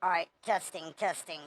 Alright, testing, testing.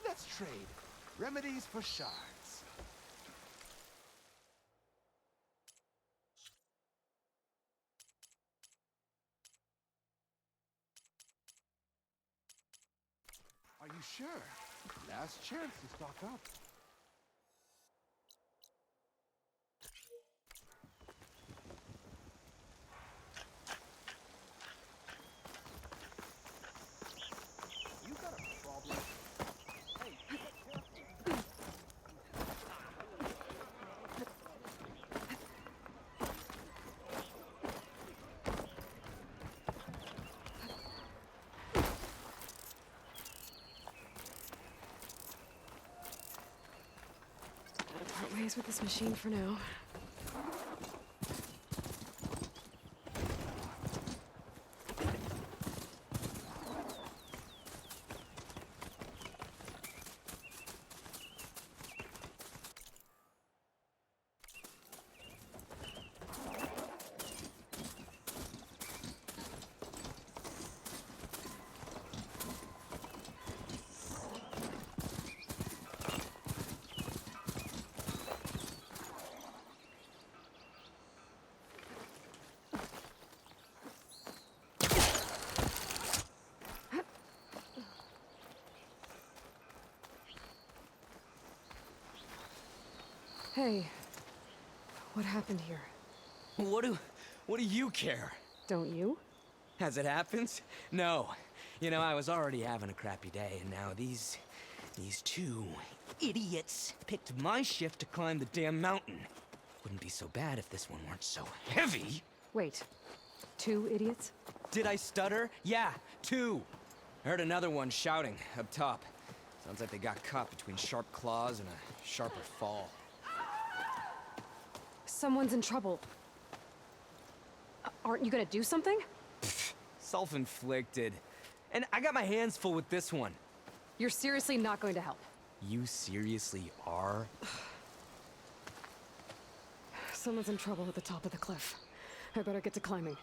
Let's trade. Remedies for shards. Are you sure? Last chance to stock up. You got a problem? Gotta part ways with this machine for now. Hey, what happened here? What do you care? Don't you? As it happens? No. You know, I was already having a crappy day, and now these two idiots picked my shift to climb the damn mountain. Wouldn't be so bad if this one weren't so heavy. Wait, 2 idiots? Did I stutter? Yeah, 2. I heard another one shouting up top. Sounds like they got caught between sharp claws and a sharper fall. Someone's in trouble. Aren't you gonna do something? Self-inflicted. And I got my hands full with this one. You're seriously not going to help. You seriously are? Someone's in trouble at the top of the cliff. I better get to climbing.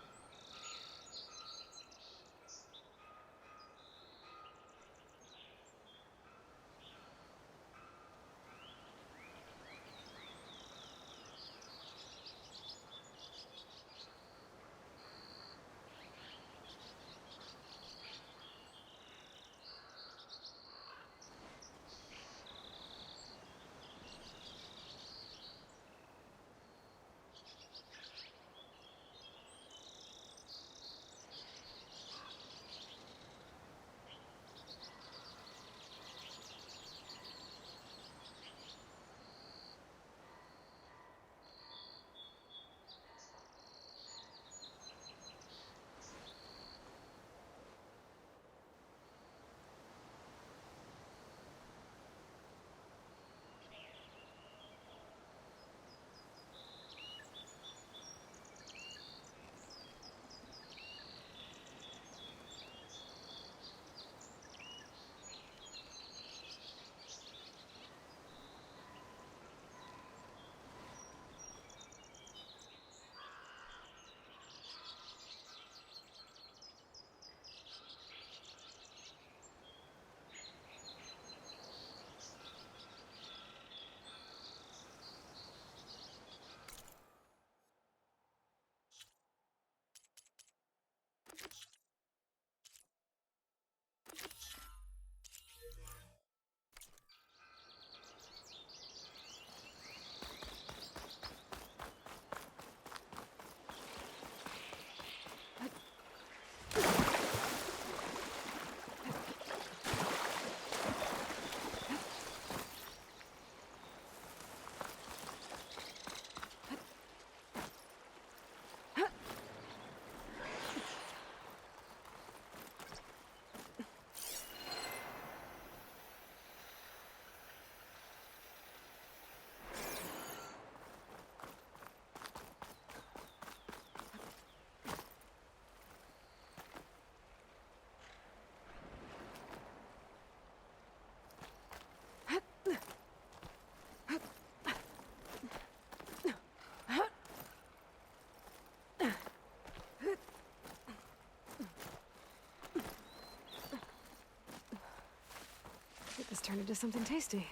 turn into something tasty.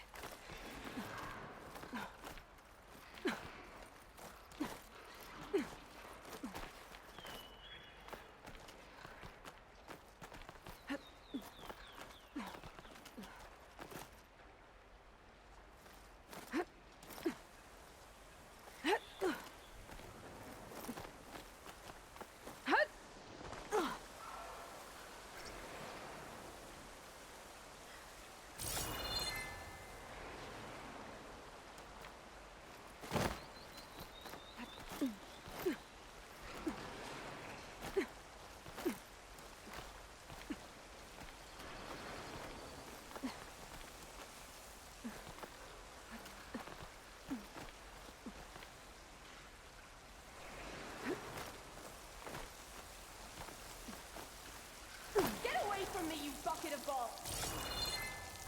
Get away from me, you bucket of balls!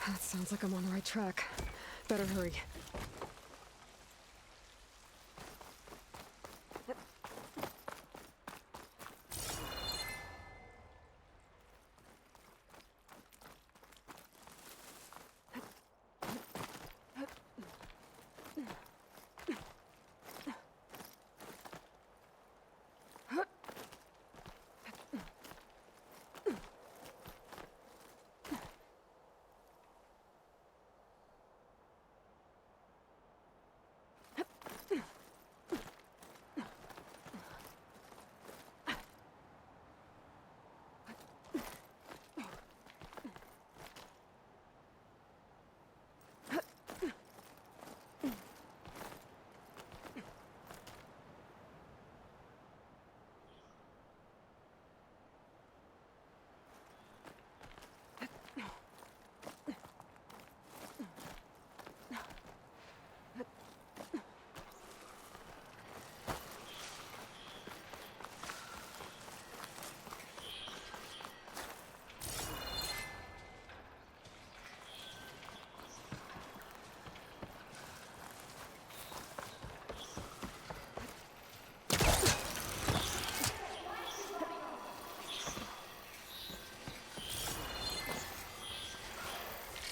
That sounds like I'm on the right track. Better hurry.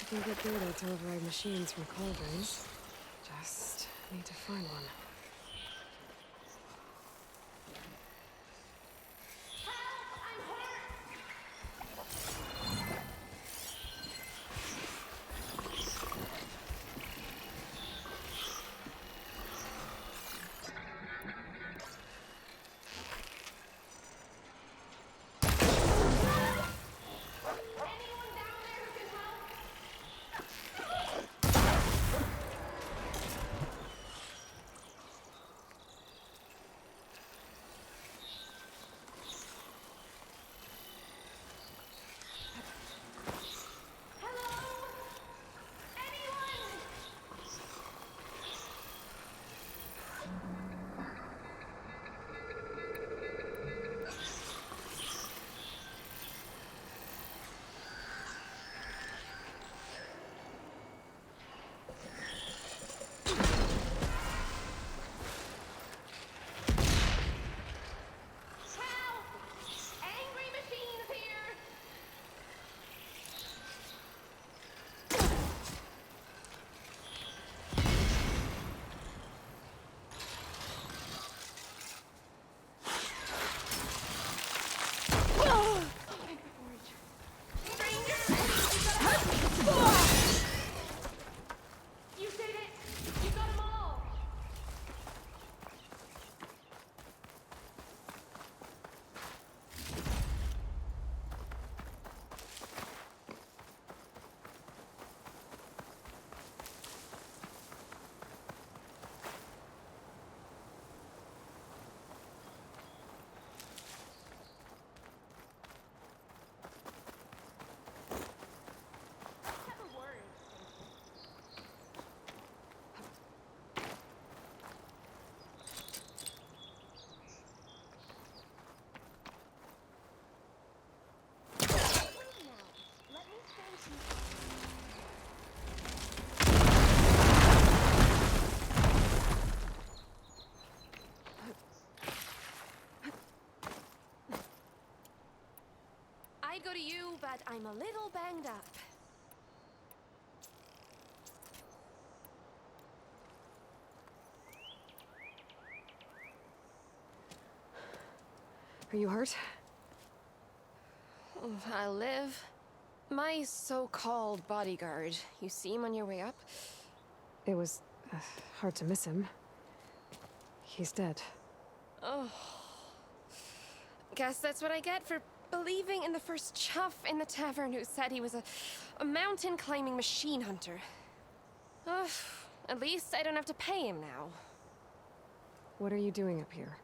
I can get data to override machines from cauldrons. Just need to find one. I'd go to you, but I'm a little banged up. Are you hurt? I'll live. My so-called bodyguard, you see him on your way up? It was hard to miss him. He's dead. Oh. Guess that's what I get for believing in the first chuff in the tavern who said he was a mountain-climbing machine hunter. Ugh, at least I don't have to pay him now. What are you doing up here?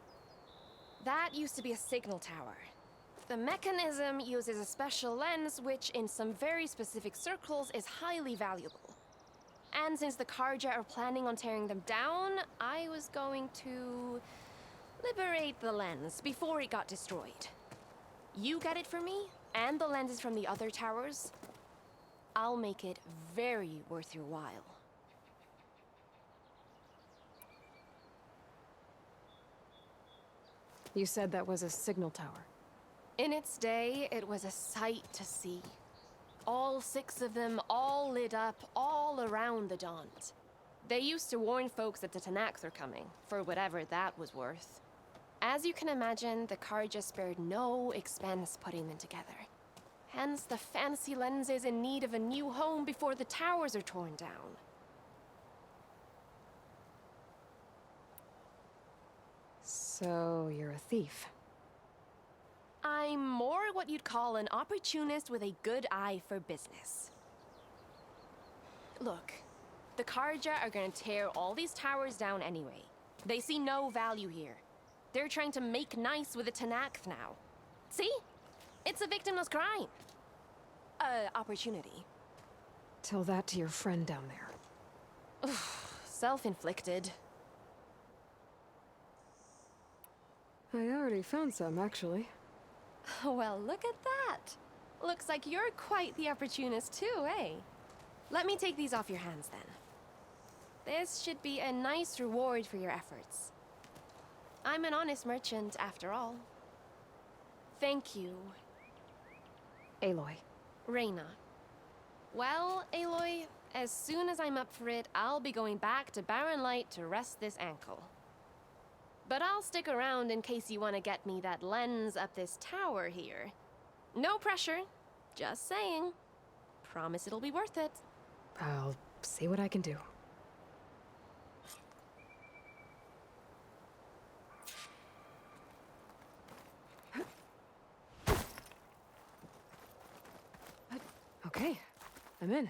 That used to be a signal tower. The mechanism uses a special lens which, in some very specific circles, is highly valuable. And since the Carja are planning on tearing them down, I was going to liberate the lens before it got destroyed. You get it for me, and the lenses from the other towers. I'll make it very worth your while. You said that was a signal tower. In its day, it was a sight to see. All 6 of them, all lit up, all around the Daunt. They used to warn folks that the Tenakth are coming, for whatever that was worth. As you can imagine, the Carja spared no expense putting them together. Hence the fancy lenses in need of a new home before the towers are torn down. So, you're a thief. I'm more what you'd call an opportunist with a good eye for business. Look, the Carja are gonna tear all these towers down anyway. They see no value here. They're trying to make nice with the Tenakth now. See? It's a victimless crime. Opportunity. Tell that to your friend down there. Self-inflicted. I already found some, actually. Well, look at that. Looks like you're quite the opportunist too, eh? Let me take these off your hands then. This should be a nice reward for your efforts. I'm an honest merchant, after all. Thank you, Aloy. Reyna. Well, Aloy, as soon as I'm up for it, I'll be going back to Barren Light to rest this ankle. But I'll stick around in case you want to get me that lens up this tower here. No pressure, just saying. Promise it'll be worth it. I'll see what I can do. Okay, I'm in.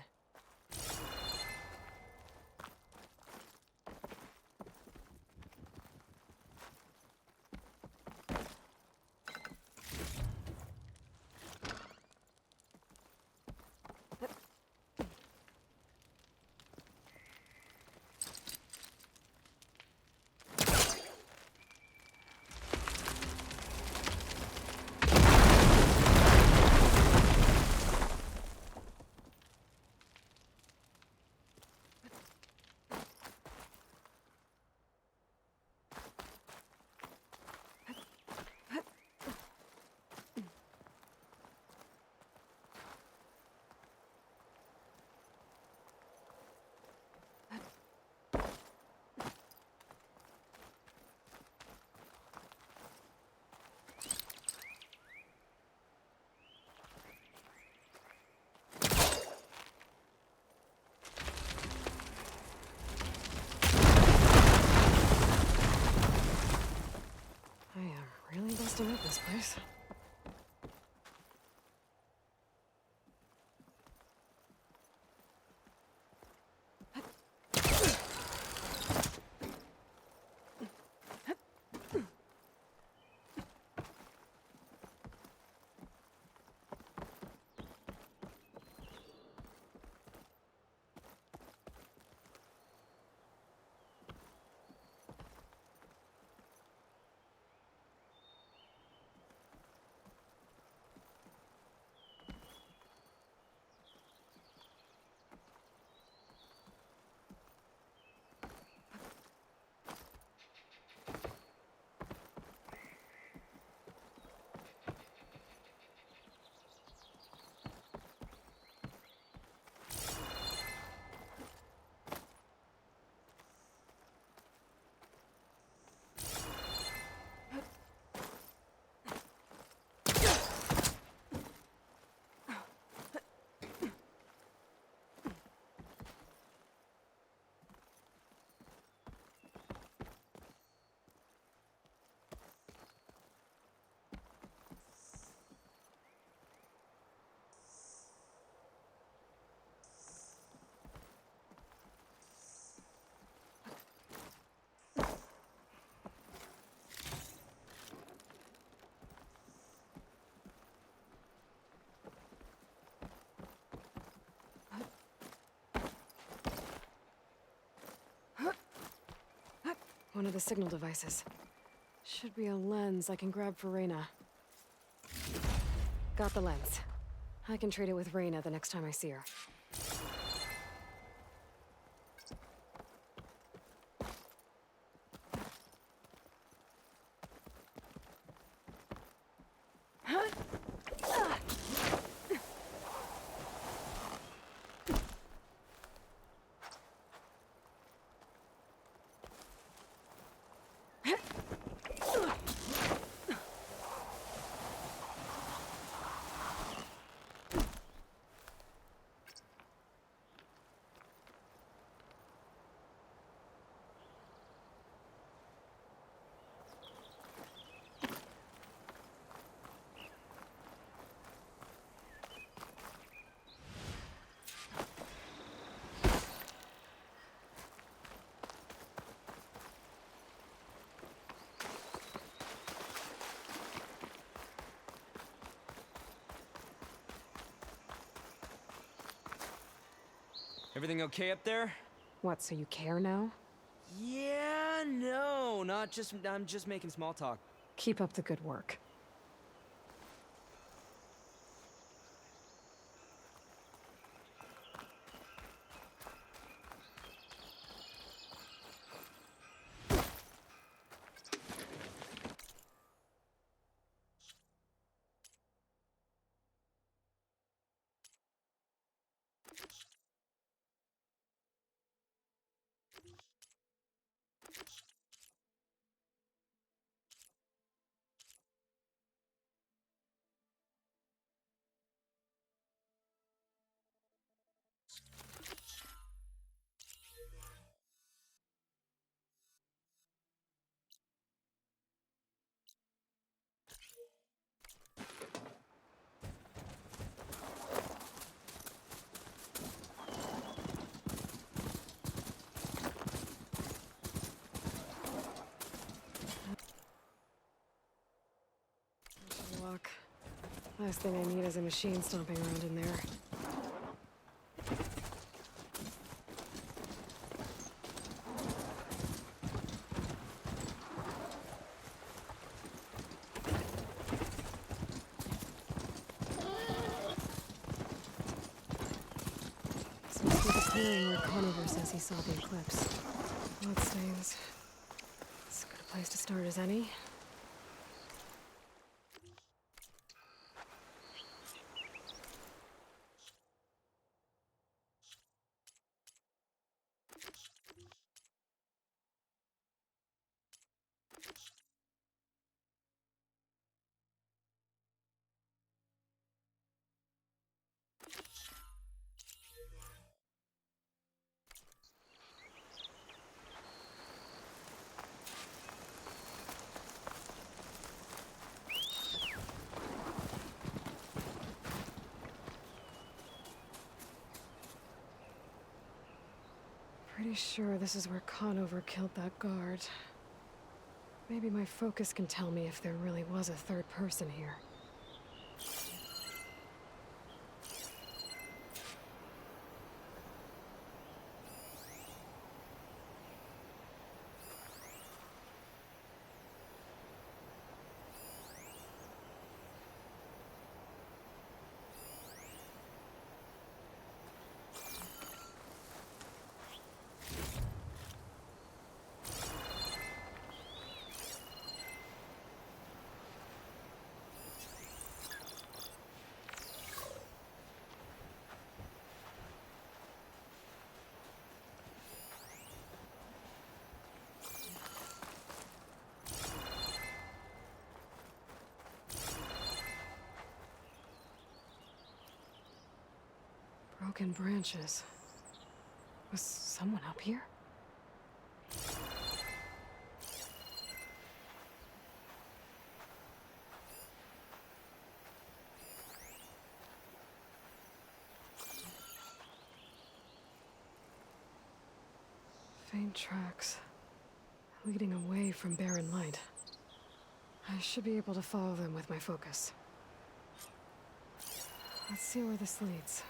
Really busting up this place. One of the signal devices. Should be a lens I can grab for Reyna. Got the lens. I can trade it with Reyna the next time I see her. Everything okay up there? What, so you care now? Yeah, no, not just. I'm just making small talk. Keep up the good work. Luck. Last thing I need is a machine stomping around in there. This must be the clearing where Conover says he saw the eclipse. Bloodstains. It's as good a place to start as any. Pretty sure this is where Conover killed that guard. Maybe my focus can tell me if there really was a third person here. Broken branches. Was someone up here? Faint tracks, leading away from barren light. I should be able to follow them with my focus. Let's see where this leads.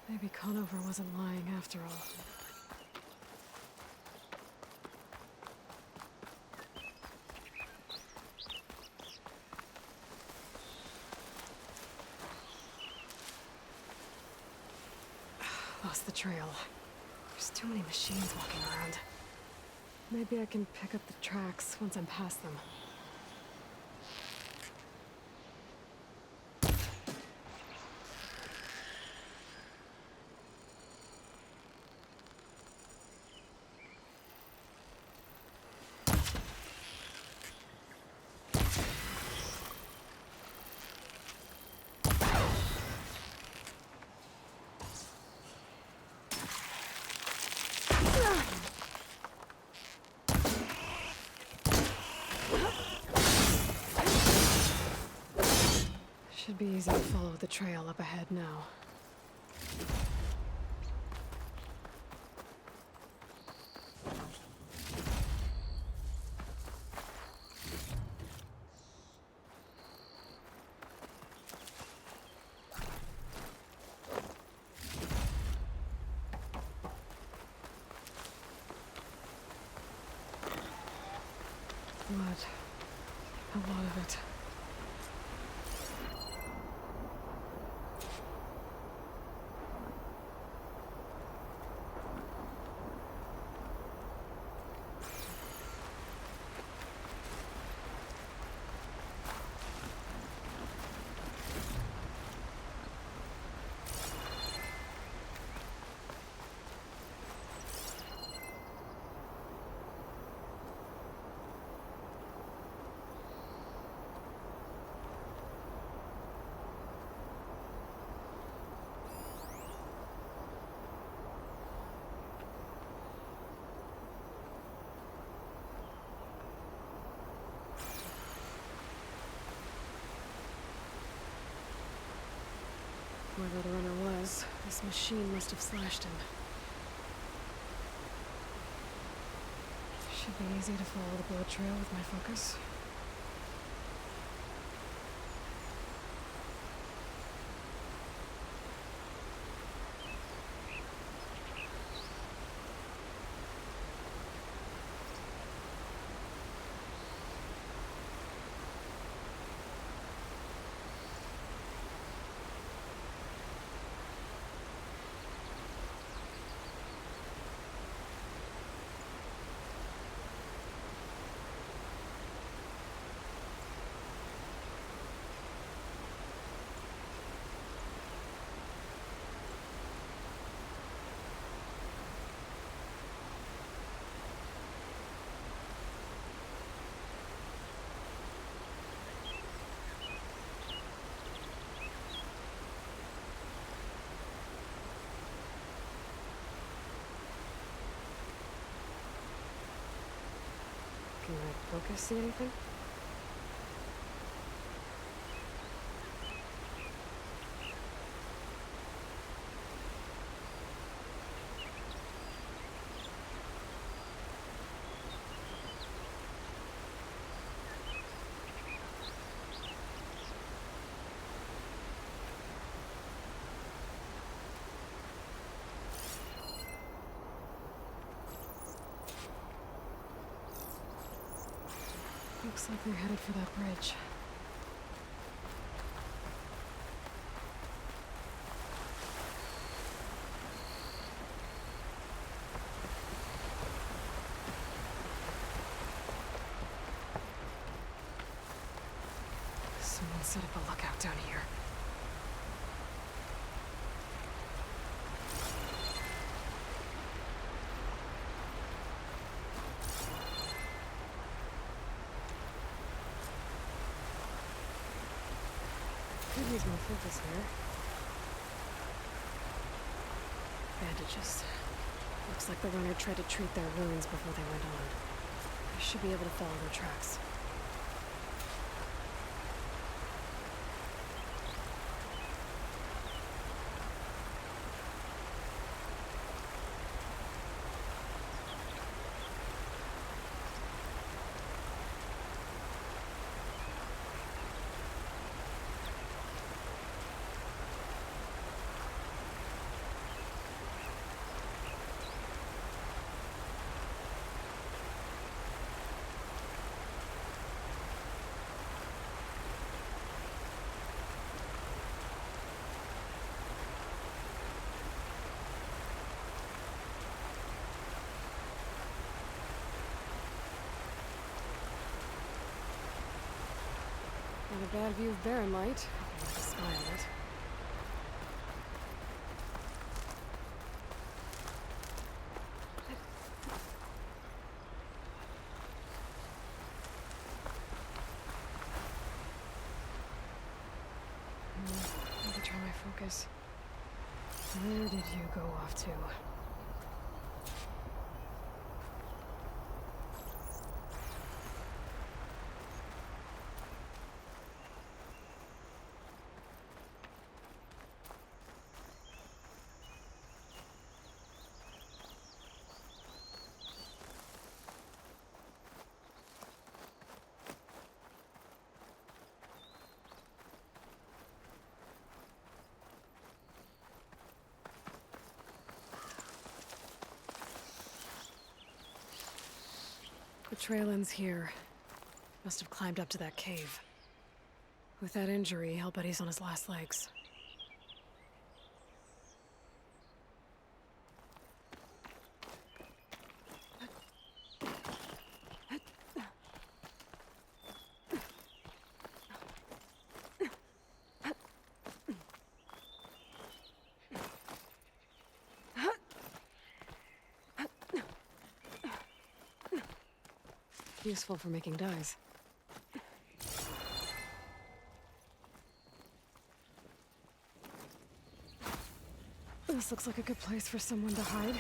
Maybe Conover wasn't lying after all. lost the trail. There's too many machines walking around. Maybe I can pick up the tracks once I'm past them. Should be easy to follow the trail up ahead now. Blood. A lot of it. Whoever the runner was, this machine must have slashed him. Should be easy to follow the blood trail with my focus. Can my focus see anything? Looks like they're headed for that bridge. Someone set up a lookout down here. Could use more focus here. Bandages. Looks like the runner tried to treat their wounds before they went on. I should be able to follow their tracks. Not a bad view of Barren Light, if you want to spy on it. Maybe try my focus. Where did you go off to? The trail ends here. Must have climbed up to that cave. With that injury, I'll bet he's on his last legs. Useful for making dyes. This looks like a good place for someone to hide.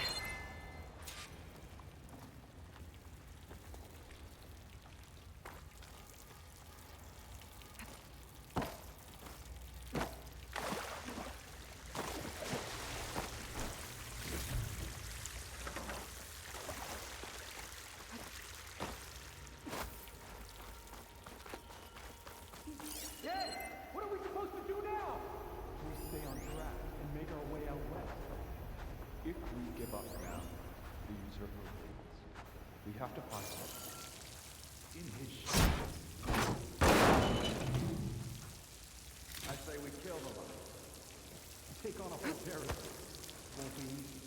What are we supposed to do now? We stay on track and make our way out west. If we give up now, these are ruins. We have to find him. In his ship. I say we kill the one. Take on a whole territory. Won't be easy.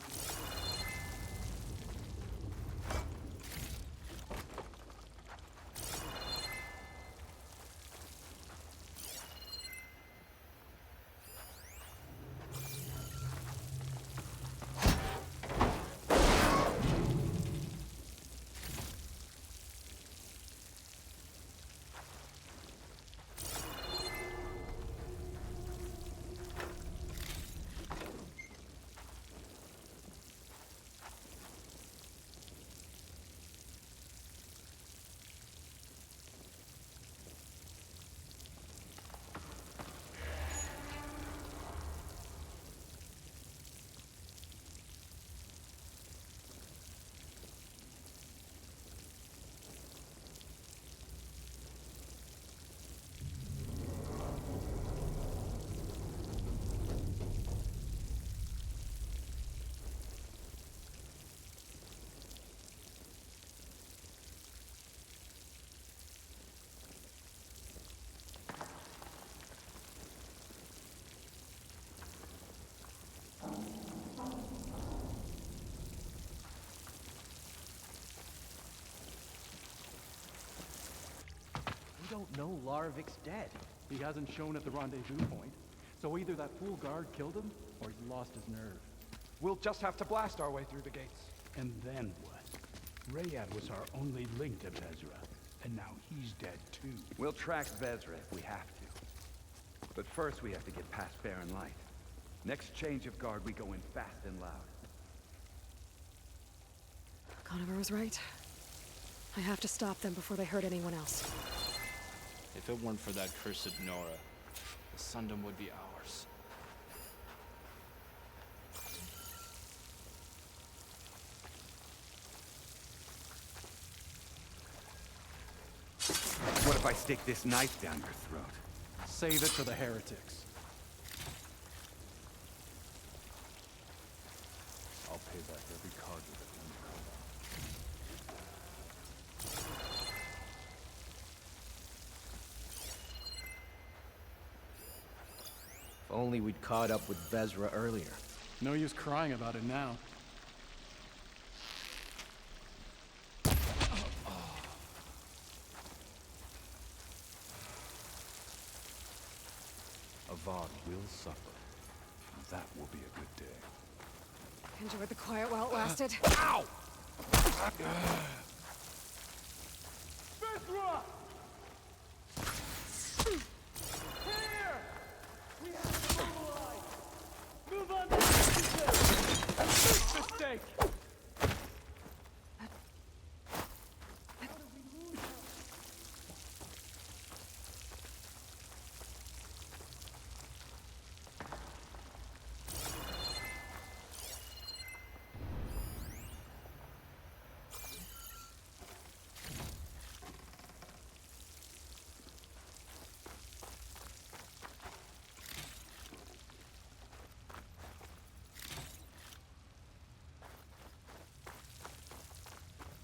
We don't know Larvik's dead. He hasn't shown at the rendezvous point, so either that fool guard killed him, or he's lost his nerve. We'll just have to blast our way through the gates. And then what? Rayad was our only link to Vezra, and now he's dead too. We'll track Vezra if we have to. But first we have to get past Barren Light. Next change of guard, we go in fast and loud. Conover was right. I have to stop them before they hurt anyone else. If it weren't for that cursed Nora, the Sundom would be ours. What if I stick this knife down your throat? Save it for the heretics. I'll pay back every card with it when you come. If only we'd caught up with Vezra earlier. No use crying about it now. Vought will suffer. That will be a good day. Enjoyed the quiet while it lasted. Ow! Vezra! Here! We have to mobilize! Move on to the mistake!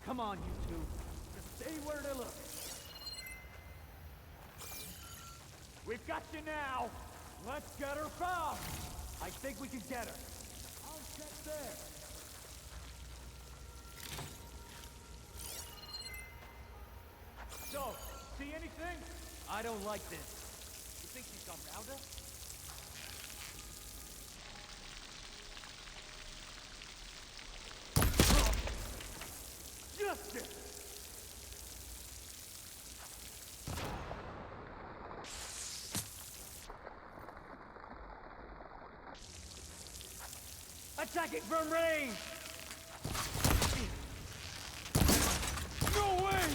Come on, you two. Just stay where to look. We've got you now. Let's get her found. I think we can get her. I'll check there. So, see anything? I don't like this. You think she's gone round us? Justice! Attacking from range! No way!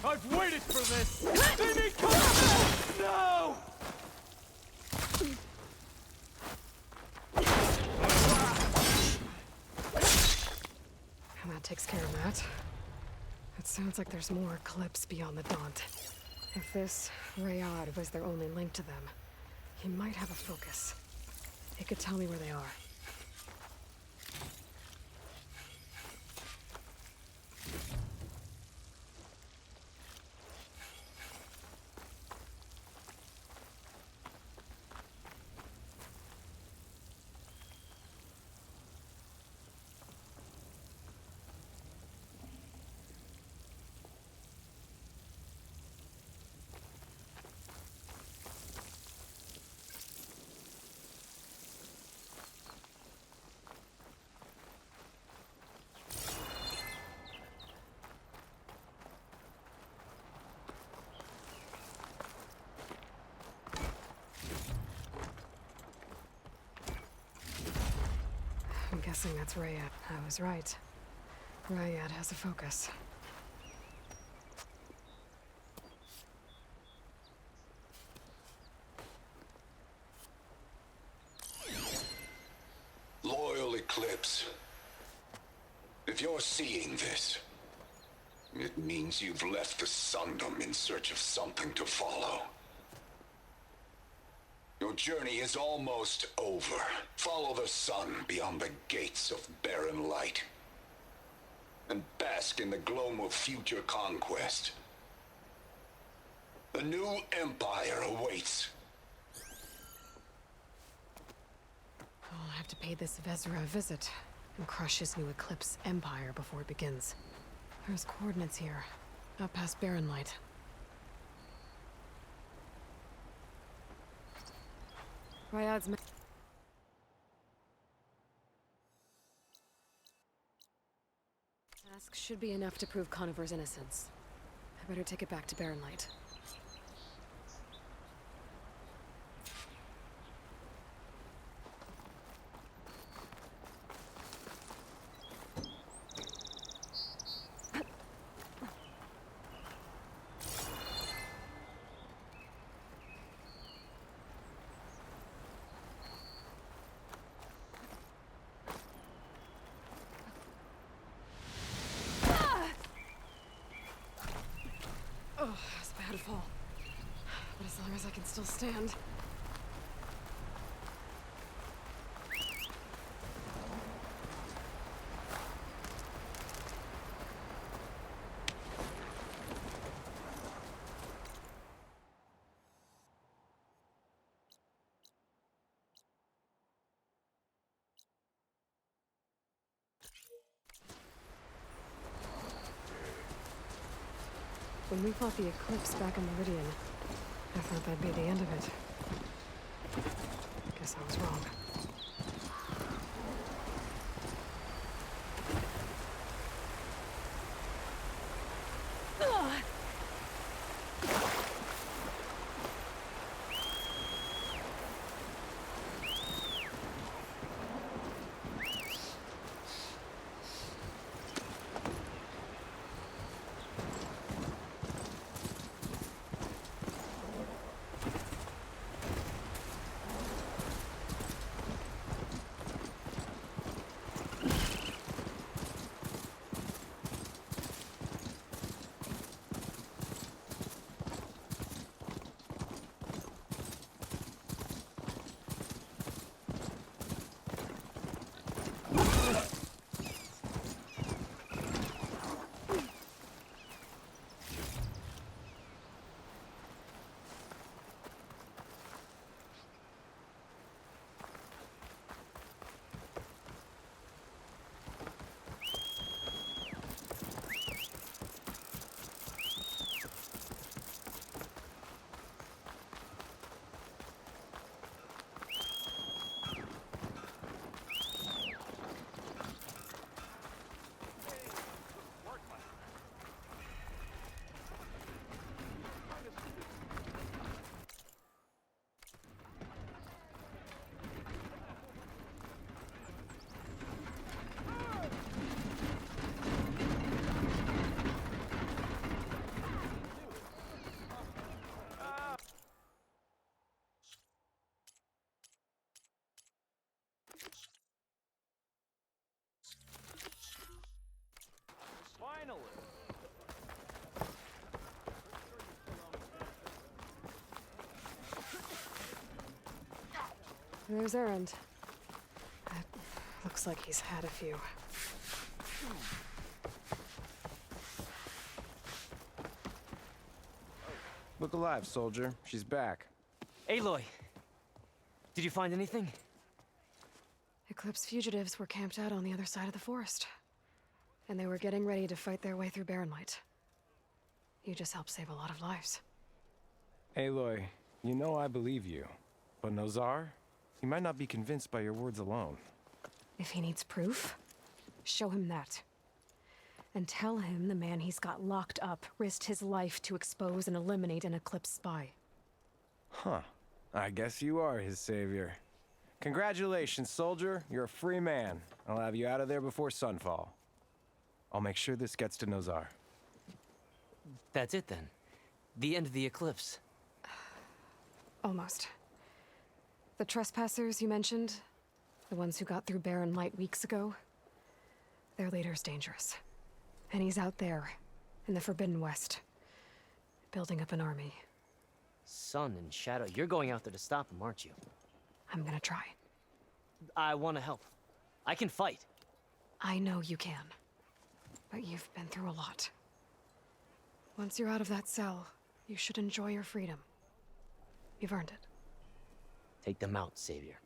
I've waited for this! They need cover! No! And that takes care of that. It sounds like there's more Eclipse beyond the Daunt. If this Rayad was their only link to them, he might have a focus. He could tell me where they are. I'm guessing that's Rayad. I was right. Rayad has a focus. Loyal Eclipse. If you're seeing this, it means you've left the Sundom in search of something to follow. Your journey is almost over. Follow the sun beyond the gates of barren light. And bask in the gloam of future conquest. The new empire awaits. I'll have to pay this Vezra a visit and crush his new Eclipse empire before it begins. There's coordinates here, up past Barren Light. Rayad's task should be enough to prove Conover's innocence. I better take it back to Barren Light. Oh, it's a bad fall. But as long as I can still stand. When we fought the Eclipse back in Meridian, I thought that'd be the end of it. Guess I was wrong. Finally! There's Erend. It looks like he's had a few. Look alive, soldier. She's back. Aloy! Did you find anything? Eclipse fugitives were camped out on the other side of the forest. And they were getting ready to fight their way through Barren Light. You just helped save a lot of lives. Aloy, you know I believe you. But Nozar? He might not be convinced by your words alone. If he needs proof, show him that. And tell him the man he's got locked up risked his life to expose and eliminate an Eclipse spy. Huh. I guess you are his savior. Congratulations, soldier. You're a free man. I'll have you out of there before sunfall. I'll make sure this gets to Nozar. That's it then. The end of the Eclipse. Almost. The trespassers you mentioned, the ones who got through Barren Light weeks ago, their leader's dangerous. And he's out there, in the Forbidden West, building up an army. Sun and Shadow, you're going out there to stop him, aren't you? I'm gonna try. I want to help. I can fight. I know you can. But you've been through a lot. Once you're out of that cell, you should enjoy your freedom. You've earned it. Take them out, Savior.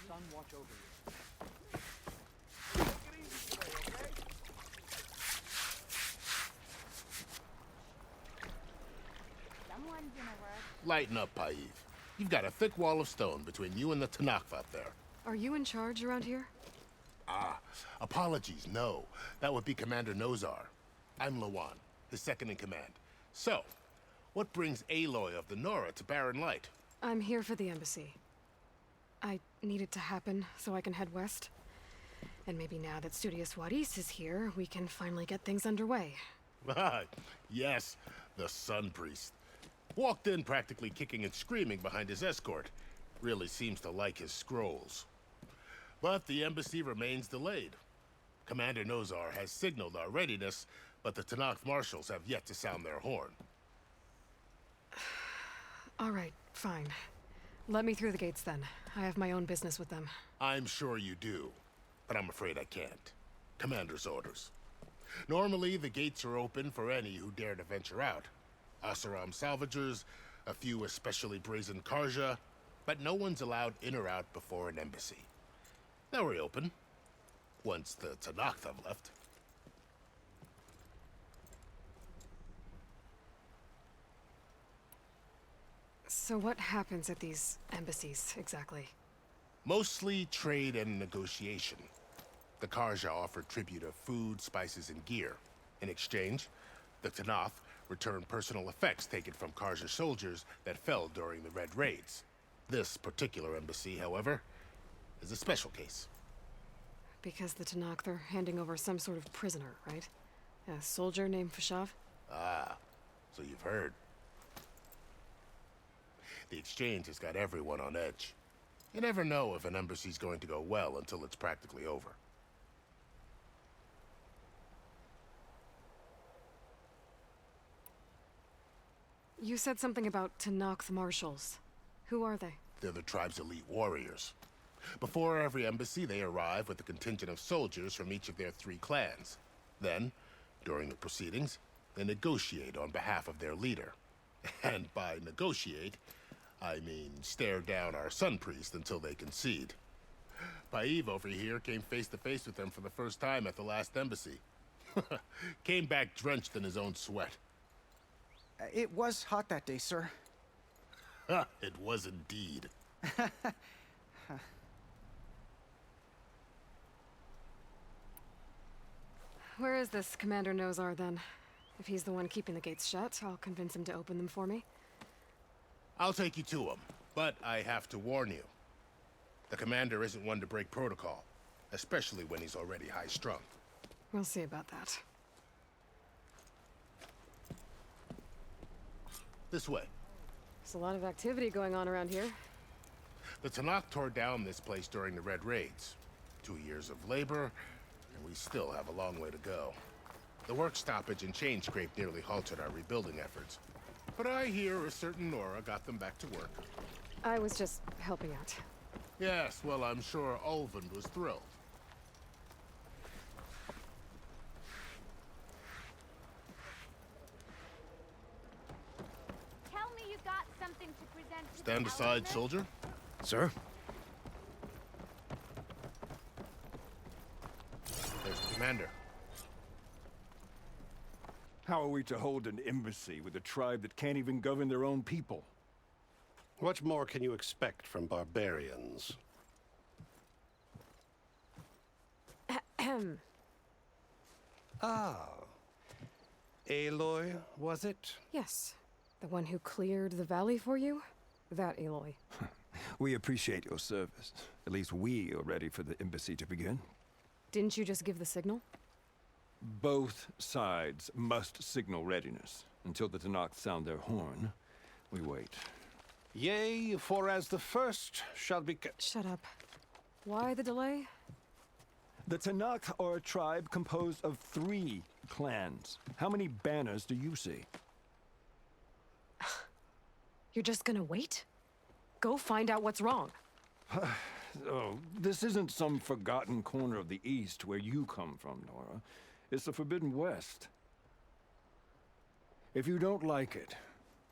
Sun watch over you. Someone's gonna work. Lighten up, Paiv. You've got a thick wall of stone between you and the Tanakh out there. Are you in charge around here? Ah, apologies, no. That would be Commander Nozar. I'm Lawan, his second in command. So, what brings Aloy of the Nora to Barren Light? I'm here for the embassy. I need it to happen so I can head west. And maybe now that Studious Wadis is here, we can finally get things underway. Yes, the Sun Priest. Walked in practically kicking and screaming behind his escort. Really seems to like his scrolls. But the embassy remains delayed. Commander Nozar has signaled our readiness, but the Tenakth marshals have yet to sound their horn. All right, fine. Let me through the gates then. I have my own business with them. I'm sure you do, but I'm afraid I can't. Commander's orders. Normally, the gates are open for any who dare to venture out. Asaram salvagers, a few especially brazen Karja, but no one's allowed in or out before an embassy. They'll reopen, once the Tenakth have left. So what happens at these embassies, exactly? Mostly trade and negotiation. The Karja offer tribute of food, spices, and gear. In exchange, the Tenakth return personal effects taken from Karja soldiers that fell during the Red Raids. This particular embassy, however, is a special case. Because the Tenakth are handing over some sort of prisoner, right? A soldier named Fashav? Ah, so you've heard. The exchange has got everyone on edge. You never know if an embassy's going to go well until it's practically over. You said something about Tenakth marshals. Who are they? They're the tribe's elite warriors. Before every embassy, they arrive with a contingent of soldiers from each of their 3 clans. Then, during the proceedings, they negotiate on behalf of their leader. And by negotiate, I mean stare down our Sun Priest until they concede. Paiv over here came face to face with them for the first time at the last embassy. Came back drenched in his own sweat. It was hot that day, sir. It was indeed. Where is this Commander Nozar, then? If he's the one keeping the gates shut, I'll convince him to open them for me. I'll take you to him, but I have to warn you. The commander isn't one to break protocol, especially when he's already high-strung. We'll see about that. This way. There's a lot of activity going on around here. The Tenakth tore down this place during the Red Raids. 2 years of labor, and we still have a long way to go. The work stoppage and chain scrape nearly halted our rebuilding efforts. But I hear a certain Nora got them back to work. I was just helping out. Yes, well, I'm sure Ulvund was thrilled. Tell me you got something to present to Stand the aside, element? soldier. Sir? There's the commander. How are we to hold an embassy with a tribe that can't even govern their own people? What more can you expect from barbarians? Ahem. Ah. Aloy, was it? Yes. The one who cleared the valley for you? That Aloy. We appreciate your service. At least we are ready for the embassy to begin. Didn't you just give the signal? Both sides must signal readiness. Until the Tenakth sound their horn, we wait. Yea, for as the first shall be... Shut up. Why the delay? The Tenakth are a tribe composed of 3 clans. How many banners do you see? You're just gonna wait? Go find out what's wrong. Oh, this isn't some forgotten corner of the East where you come from, Nora. It's the Forbidden West. If you don't like it,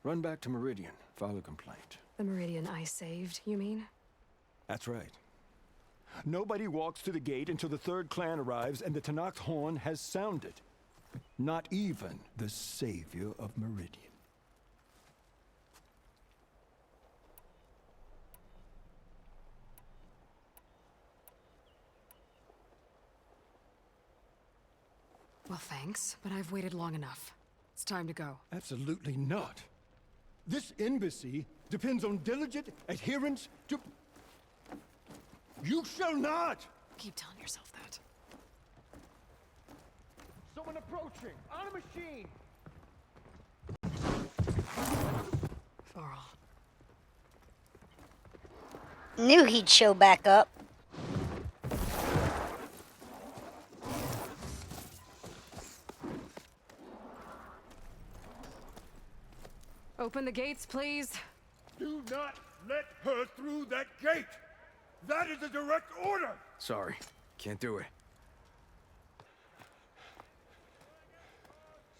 run back to Meridian, file a complaint. The Meridian I saved, you mean? That's right. Nobody walks to the gate until the 3rd clan arrives and the Tenakth horn has sounded. Not even the savior of Meridian. Well, thanks, but I've waited long enough. It's time to go. Absolutely not. This embassy depends on diligent adherence to... You shall not! Keep telling yourself that. Someone approaching! On a machine! Varl. Knew he'd show back up. Open the gates, please. Do not let her through that gate! That is a direct order! Sorry, can't do it.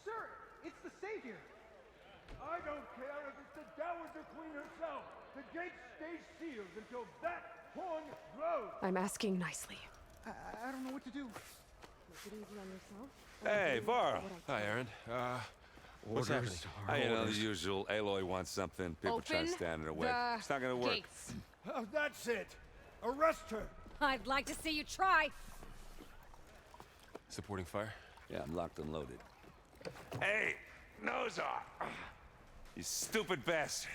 Sir, it's the Savior! I don't care if it's the Dowager Queen herself! The gate stays sealed until that horn blows! I'm asking nicely. I don't know what to do. Take it easy on yourself. Hey, Varl. Hi, Aaron. What's happening? You know, the usual. Aloy wants something. People try to Open stand in her way. the It's not gonna work. gates. That's it! Arrest her! I'd like to see you try. Supporting fire? Yeah, I'm locked and loaded. Hey, Nozar! You stupid bastard.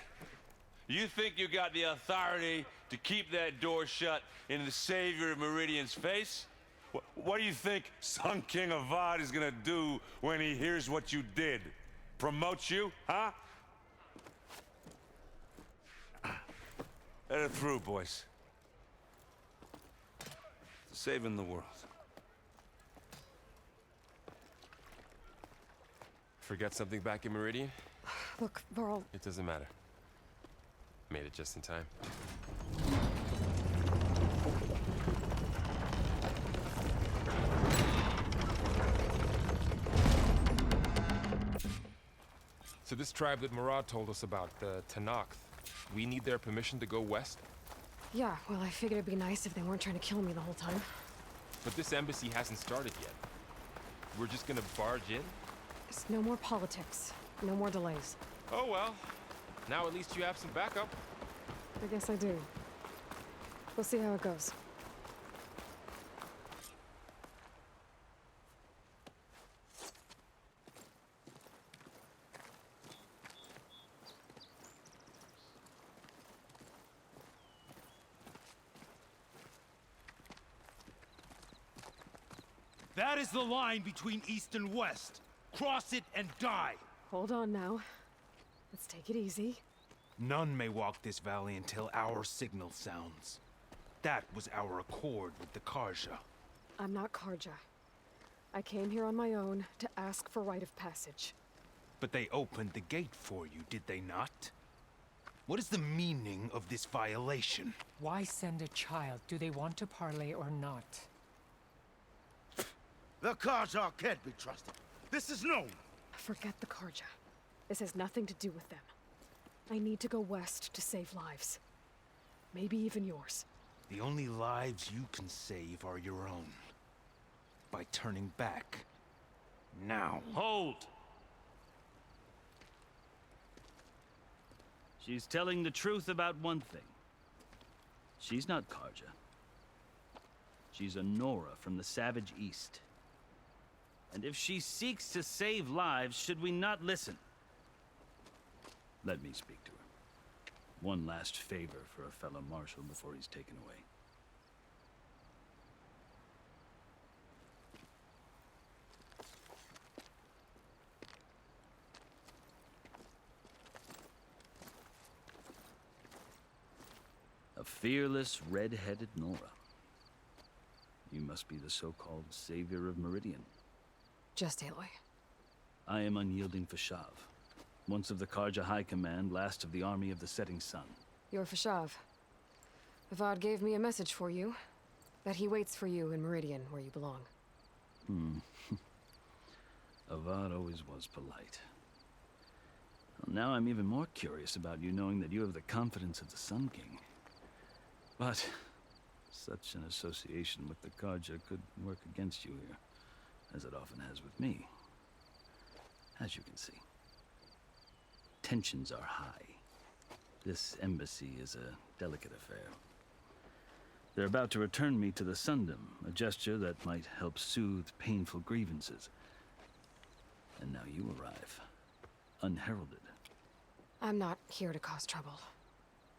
You think you got the authority to keep that door shut in the Savior of Meridian's face? What do you think Sun King Avad is gonna do when he hears what you did? Promote you, huh? Let it through, boys. Saving the world. Forget something back in Meridian? Look, Varl. It doesn't matter. Made it just in time. So this tribe that Murad told us about, the Tenakth, we need their permission to go west? Yeah, well, I figured it'd be nice if they weren't trying to kill me the whole time. But this embassy hasn't started yet. We're just gonna barge in? There's no more politics. No more delays. Oh well. Now at least you have some backup. I guess I do. We'll see how it goes. That is the line between East and West. Cross it and die. Hold on now. Let's take it easy. None may walk this valley until our signal sounds. That was our accord with the Karja. I'm not Karja. I came here on my own to ask for rite of passage. But they opened the gate for you, did they not? What is the meaning of this violation? Why send a child? Do they want to parley or not? The Karja can't be trusted. This is known. Forget the Karja. This has nothing to do with them. I need to go west to save lives. Maybe even yours. The only lives you can save are your own. By turning back. Now. Hold! She's telling the truth about one thing. She's not Karja. She's a Nora from the Savage East. And if she seeks to save lives, should we not listen? Let me speak to her. One last favor for a fellow marshal before he's taken away. A fearless, red-headed Nora. You must be the so-called Savior of Meridian. Just Aloy. I am unyielding Fashav. Once of the Karja High Command, last of the army of the Setting Sun. You're Fashav. Avad gave me a message for you. That he waits for you in Meridian, where you belong. Avad always was polite. Well, now I'm even more curious about you knowing that you have the confidence of the Sun King. But such an association with the Karja could work against you here, as it often has with me. As you can see. Tensions are high. This embassy is a delicate affair. They're about to return me to the Sundom, a gesture that might help soothe painful grievances. And now you arrive, unheralded. I'm not here to cause trouble.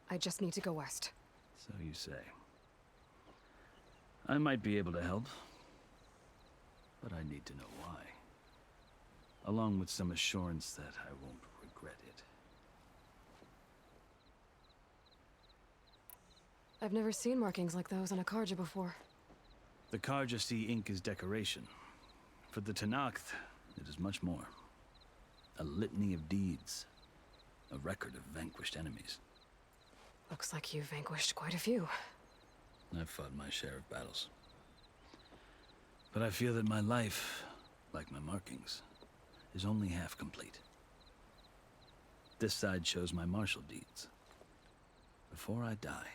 I just need to go west. So you say. I might be able to help, but I need to know why. along with some assurance that I won't regret it. I've never seen markings like those on a Karja before. The Karja see ink as decoration. For the Tenakth, it is much more. A litany of deeds. A record of vanquished enemies. Looks like you've vanquished quite a few. I've fought my share of battles. But I feel that my life, like my markings, is only half complete. This side shows my martial deeds. Before I die,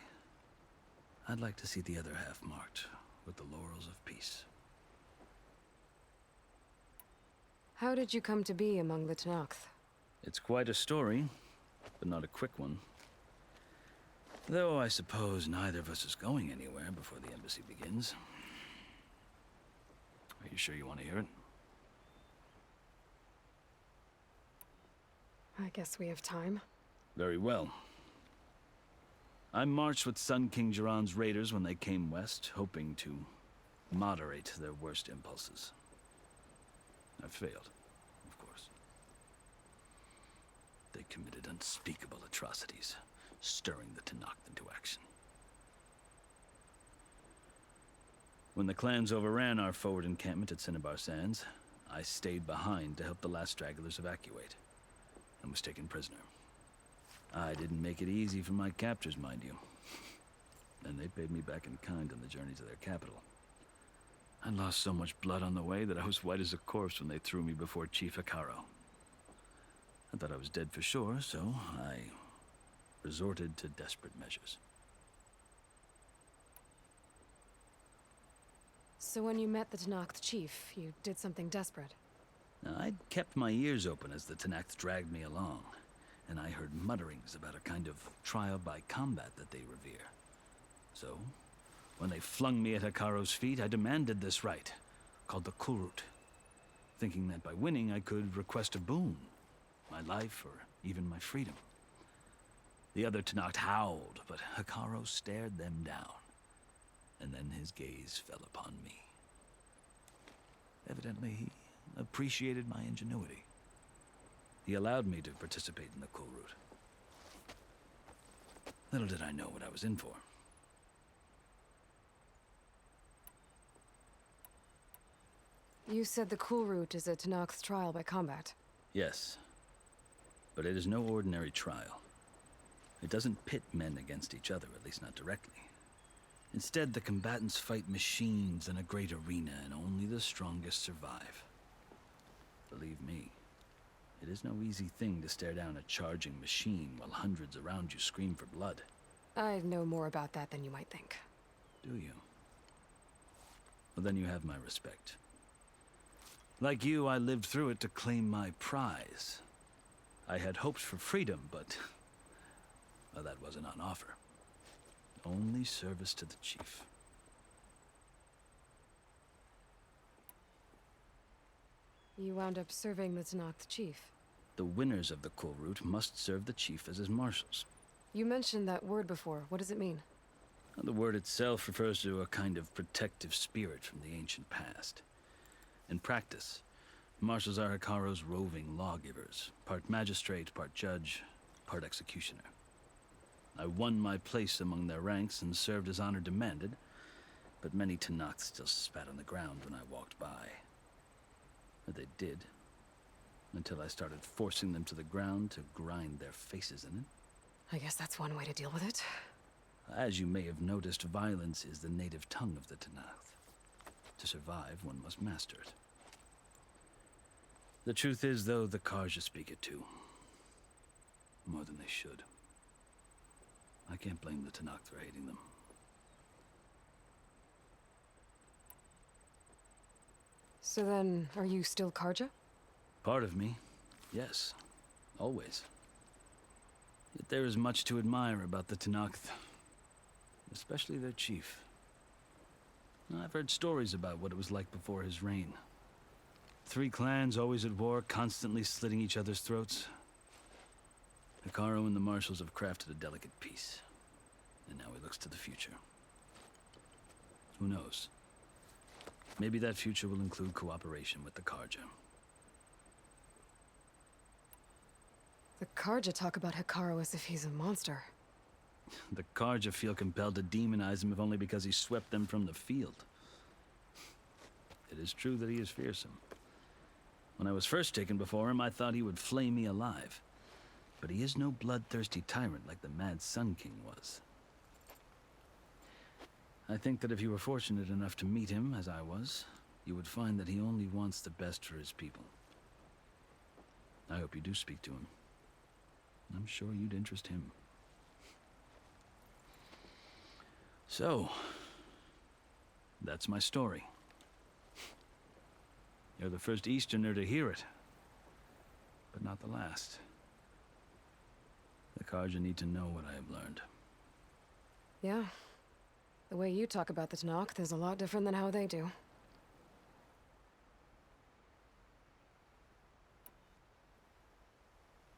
I'd like to see the other half marked with the laurels of peace. How did you come to be among the Tenakth? It's quite a story, but not a quick one. Though I suppose neither of us is going anywhere before the embassy begins. Are you sure you want to hear it? I guess we have time. Very well. I marched with Sun King Jiran's raiders when they came west, hoping to moderate their worst impulses. I failed, of course. They committed unspeakable atrocities, stirring the Tenakth into action. When the clans overran our forward encampment at Cinnabar Sands, I stayed behind to help the last stragglers evacuate, and was taken prisoner. I didn't make it easy for my captors, mind you. And they paid me back in kind on the journey to their capital. I lost so much blood on the way that I was white as a corpse when they threw me before Chief Hekarro. I thought I was dead for sure, so I resorted to desperate measures. So when you met the Tenakth chief, you did something desperate? Now, I'd kept my ears open as the Tenakth dragged me along, and I heard mutterings about a kind of trial by combat that they revere. So, when they flung me at Hekarro's feet, I demanded this right, called the Kulrut, thinking that by winning I could request a boon, my life or even my freedom. The other Tenakth howled, but Hekarro stared them down, and then his gaze fell upon me. Evidently, he appreciated my ingenuity. He allowed me to participate in the Kulrut. Little did I know what I was in for. You said the Kulrut is a Tenakth trial by combat. Yes, but it is no ordinary trial. It doesn't pit men against each other, at least not directly. Instead, the combatants fight machines in a great arena, and only the strongest survive. Believe me, it is no easy thing to stare down a charging machine while hundreds around you scream for blood. I know more about that than you might think. Do you? Well, then you have my respect. Like you, I lived through it to claim my prize. I had hoped for freedom, but well, that wasn't on offer. Only service to the chief. You wound up serving the Tenakth chief. The winners of the Kulrut must serve the chief as his marshals. You mentioned that word before. What does it mean? The word itself refers to a kind of protective spirit from the ancient past. In practice, marshals are Hekarro's roving lawgivers, part magistrate, part judge, part executioner. I won my place among their ranks and served as honor demanded, but many Tenakth still spat on the ground when I walked by. But they did, until I started forcing them to the ground to grind their faces in it. I guess that's one way to deal with it. As you may have noticed, violence is the native tongue of the Tenakth. To survive, one must master it. The truth is, though, the Karja speak it too. More than they should. I can't blame the Tenakth for hating them. So then, are you still Karja? Part of me, yes. Always. Yet there is much to admire about the Tenakth. Especially their chief. I've heard stories about what it was like before his reign. 3 clans always at war, constantly slitting each other's throats. Hekarro and the marshals have crafted a delicate peace. And now he looks to the future. Who knows? Maybe that future will include cooperation with the Karja. The Karja talk about Hikaru as if he's a monster. The Karja feel compelled to demonize him if only because he swept them from the field. It is true that he is fearsome. When I was first taken before him, I thought he would flay me alive. But he is no bloodthirsty tyrant like the Mad Sun King was. I think that if you were fortunate enough to meet him, as I was, you would find that he only wants the best for his people. I hope you do speak to him. I'm sure you'd interest him. So, that's my story. You're the first Easterner to hear it, but not the last. The Karja need to know what I have learned. Yeah. The way you talk about the Tenakth is a lot different than how they do.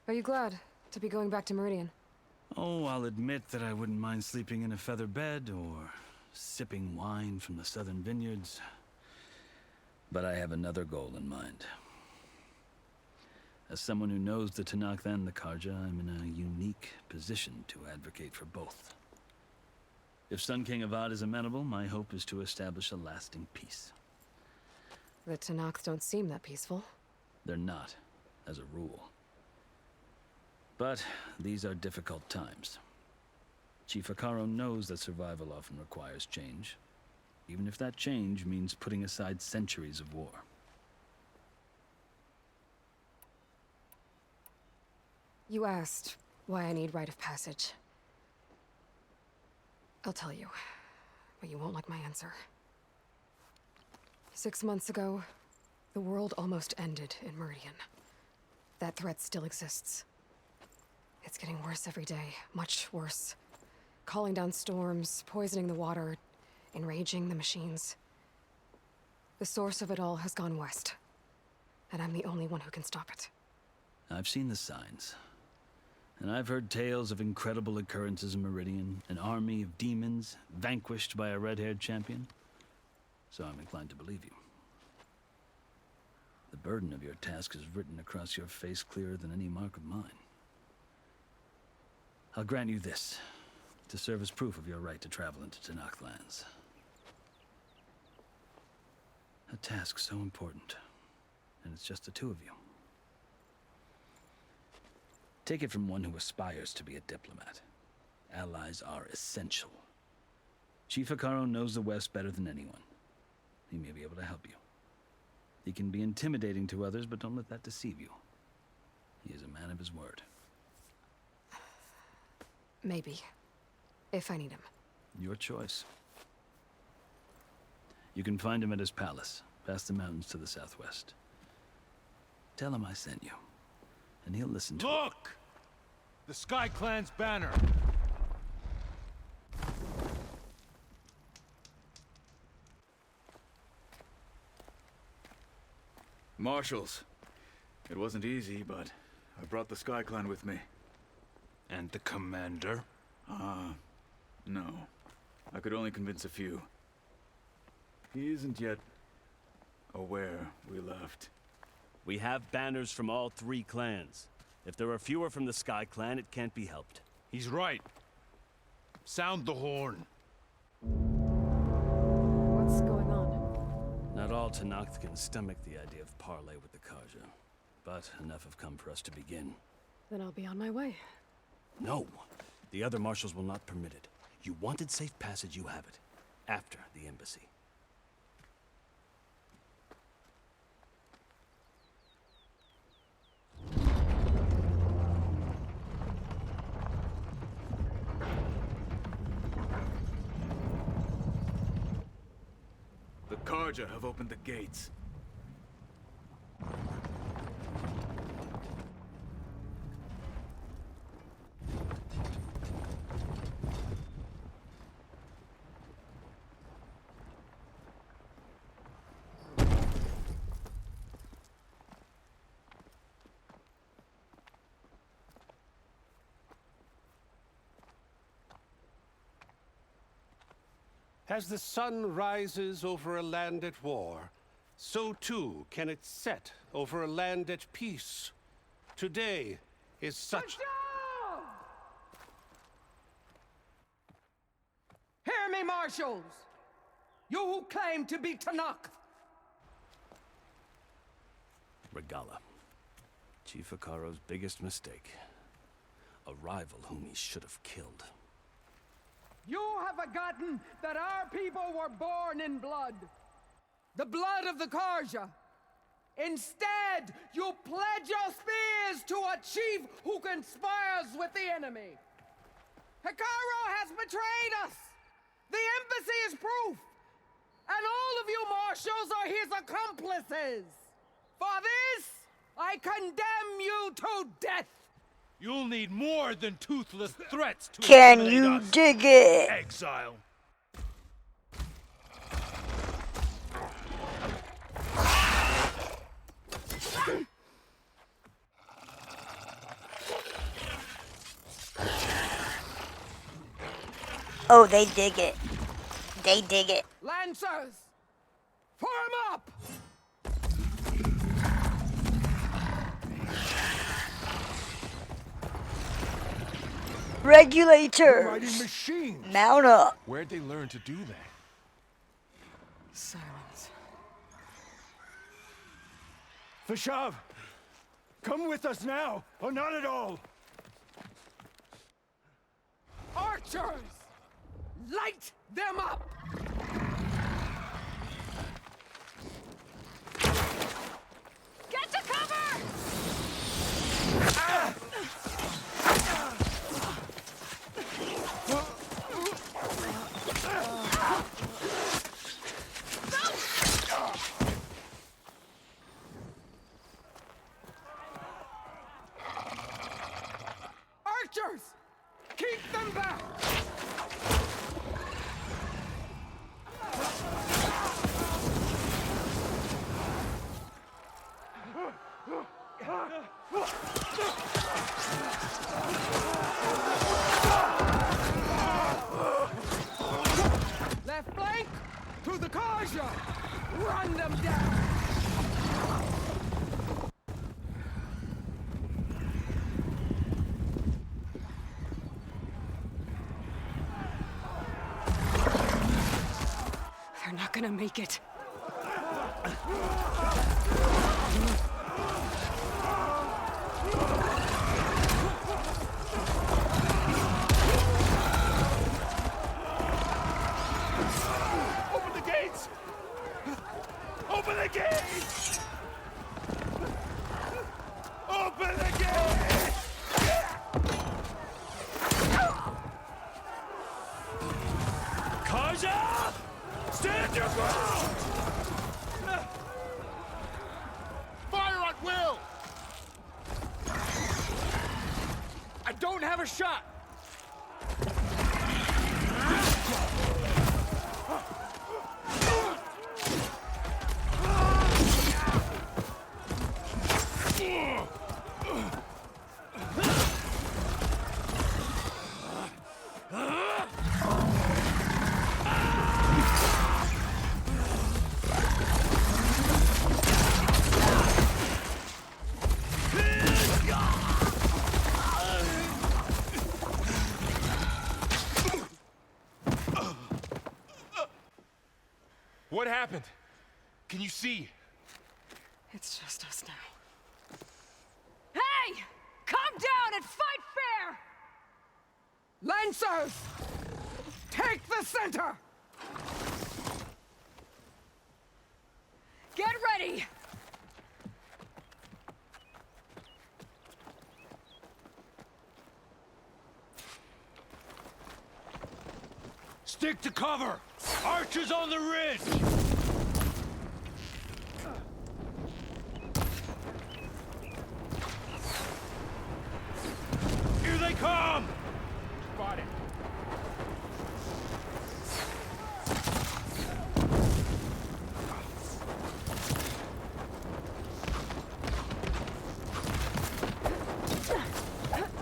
Are you glad to be going back to Meridian? Oh, I'll admit that I wouldn't mind sleeping in a feather bed or sipping wine from the southern vineyards. But I have another goal in mind. As someone who knows the Tenakth and the Karja, I'm in a unique position to advocate for both. If Sun King Avad is amenable, my hope is to establish a lasting peace. The Tenakth don't seem that peaceful. They're not, as a rule. But these are difficult times. Chief Hikaru knows that survival often requires change, even if that change means putting aside centuries of war. You asked why I need rite of passage. I'll tell you, but you won't like my answer. 6 months ago, the world almost ended in Meridian. That threat still exists. It's getting worse every day, much worse. Calling down storms, poisoning the water, enraging the machines. The source of it all has gone west, and I'm the only one who can stop it. I've seen the signs. And I've heard tales of incredible occurrences in Meridian, an army of demons vanquished by a red-haired champion. So I'm inclined to believe you. The burden of your task is written across your face clearer than any mark of mine. I'll grant you this, to serve as proof of your right to travel into Tenakth lands. A task so important, and it's just the two of you. Take it from one who aspires to be a diplomat. Allies are essential. Chief Hikaru knows the West better than anyone. He may be able to help you. He can be intimidating to others, but don't let that deceive you. He is a man of his word. Maybe. If I need him. Your choice. You can find him at his palace, past the mountains to the southwest. Tell him I sent you, and he'll listen to Look! The Sky Clan's banner! Marshals. It wasn't easy, but I brought the Sky Clan with me. And the commander? No. I could only convince a few. He isn't yet aware we left. We have banners from all 3 clans. If there are fewer from the Sky Clan, it can't be helped. He's right. Sound the horn. What's going on? Not all Tenakth can stomach the idea of parley with the Karja, but enough have come for us to begin. Then I'll be on my way. No, the other marshals will not permit it. You wanted safe passage, you have it. After the embassy. The Karja have opened the gates. As the sun rises over a land at war, so too can it set over a land at peace. Today, is such... Hear me, marshals! You who claim to be Tanakh! Regala. Chief Hikaro's biggest mistake. A rival whom he should have killed. You have forgotten that our people were born in blood. The blood of the Karja. Instead, you pledge your spears to a chief who conspires with the enemy. Hikaro has betrayed us. The embassy is proof. And all of you marshals are his accomplices. For this, I condemn you to death. You'll need more than toothless threats to Can intimidate you us. dig it? Exile. Oh, they dig it. They dig it. Lancers, form up! Regulators. Riding machines. Mount up. Where'd they learn to do that? Silence. Fashav, come with us now, or not at all. Archers! Light them up! Get to cover! Archers! Keep them back! Left flank! To the Karja! Run them down! They're not gonna make it. Open the gates! Open the gates! Open the gates! Karja! Stand your ground! Fire at will! I don't have a shot! What happened? Can you see? It's just us now. Hey! Calm down and fight fair! Lancers! Take the center! Get ready! Stick to cover! Archers on the ridge! Here they come! Spotted.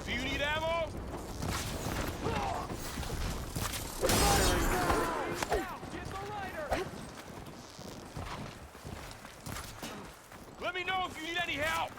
Do you need ammo? Let me know if you need any help.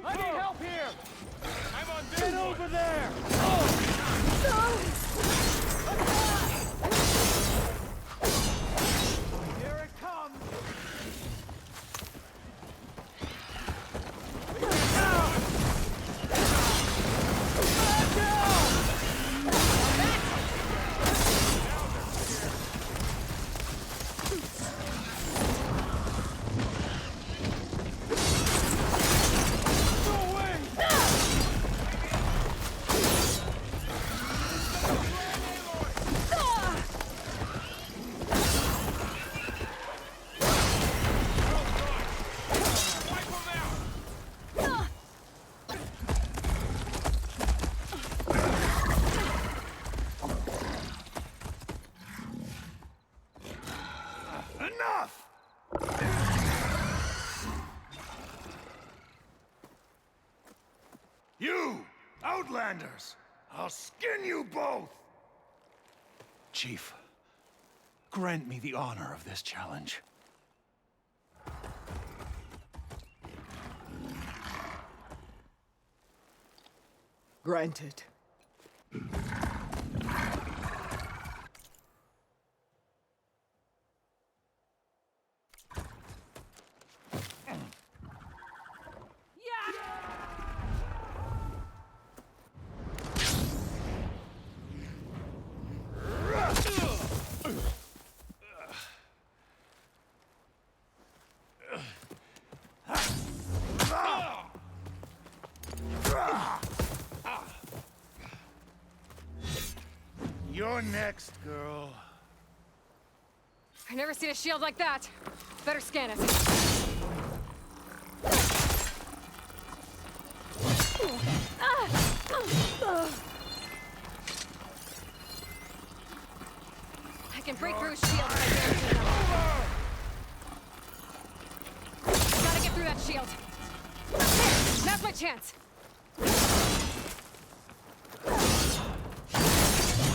I need help here! I'm on this Get one. over there! Here it comes! Enough! You, Outlanders! I'll skin you both! Chief, grant me the honor of this challenge. Granted. You're next, girl. I've never seen a shield like that. Better scan it. I can break through a shield if I guarantee them. Gotta get through that shield. Here, now's my chance.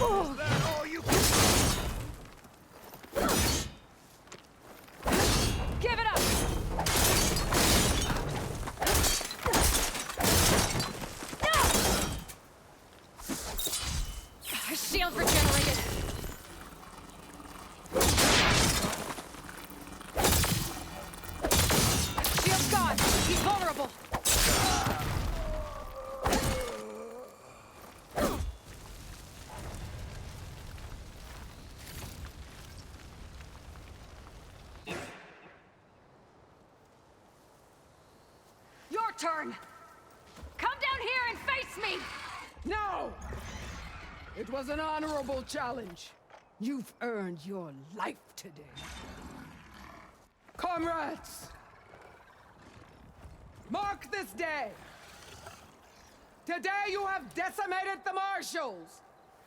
Is that all you can... Give it up! Shield regenerated. Shield's gone. He's vulnerable. Your turn. Come down here and face me. No! It was an honorable challenge. You've earned your life today. Comrades! Mark this day! Today you have decimated the Marshals!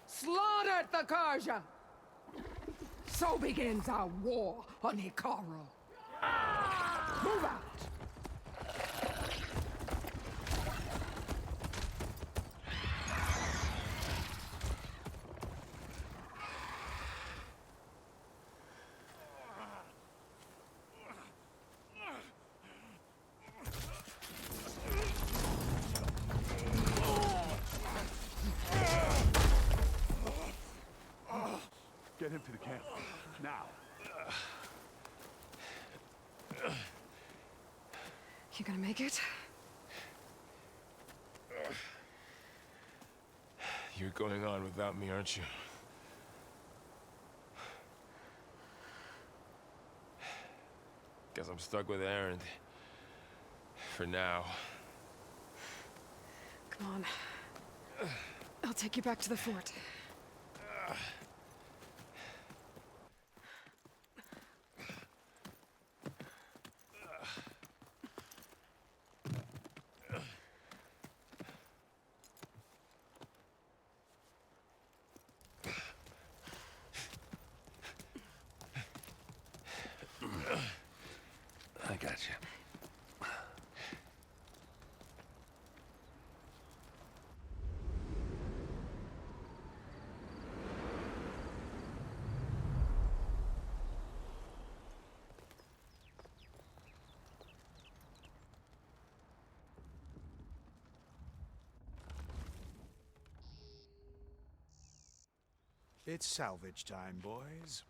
Slaughtered the Karja! So begins our war on Hikaru. Move out! Get him to the camp. Now. You gonna make it? You're going on without me, aren't you? Guess I'm stuck with Erend. For now. Come on. I'll take you back to the fort. I got you. It's salvage time, boys.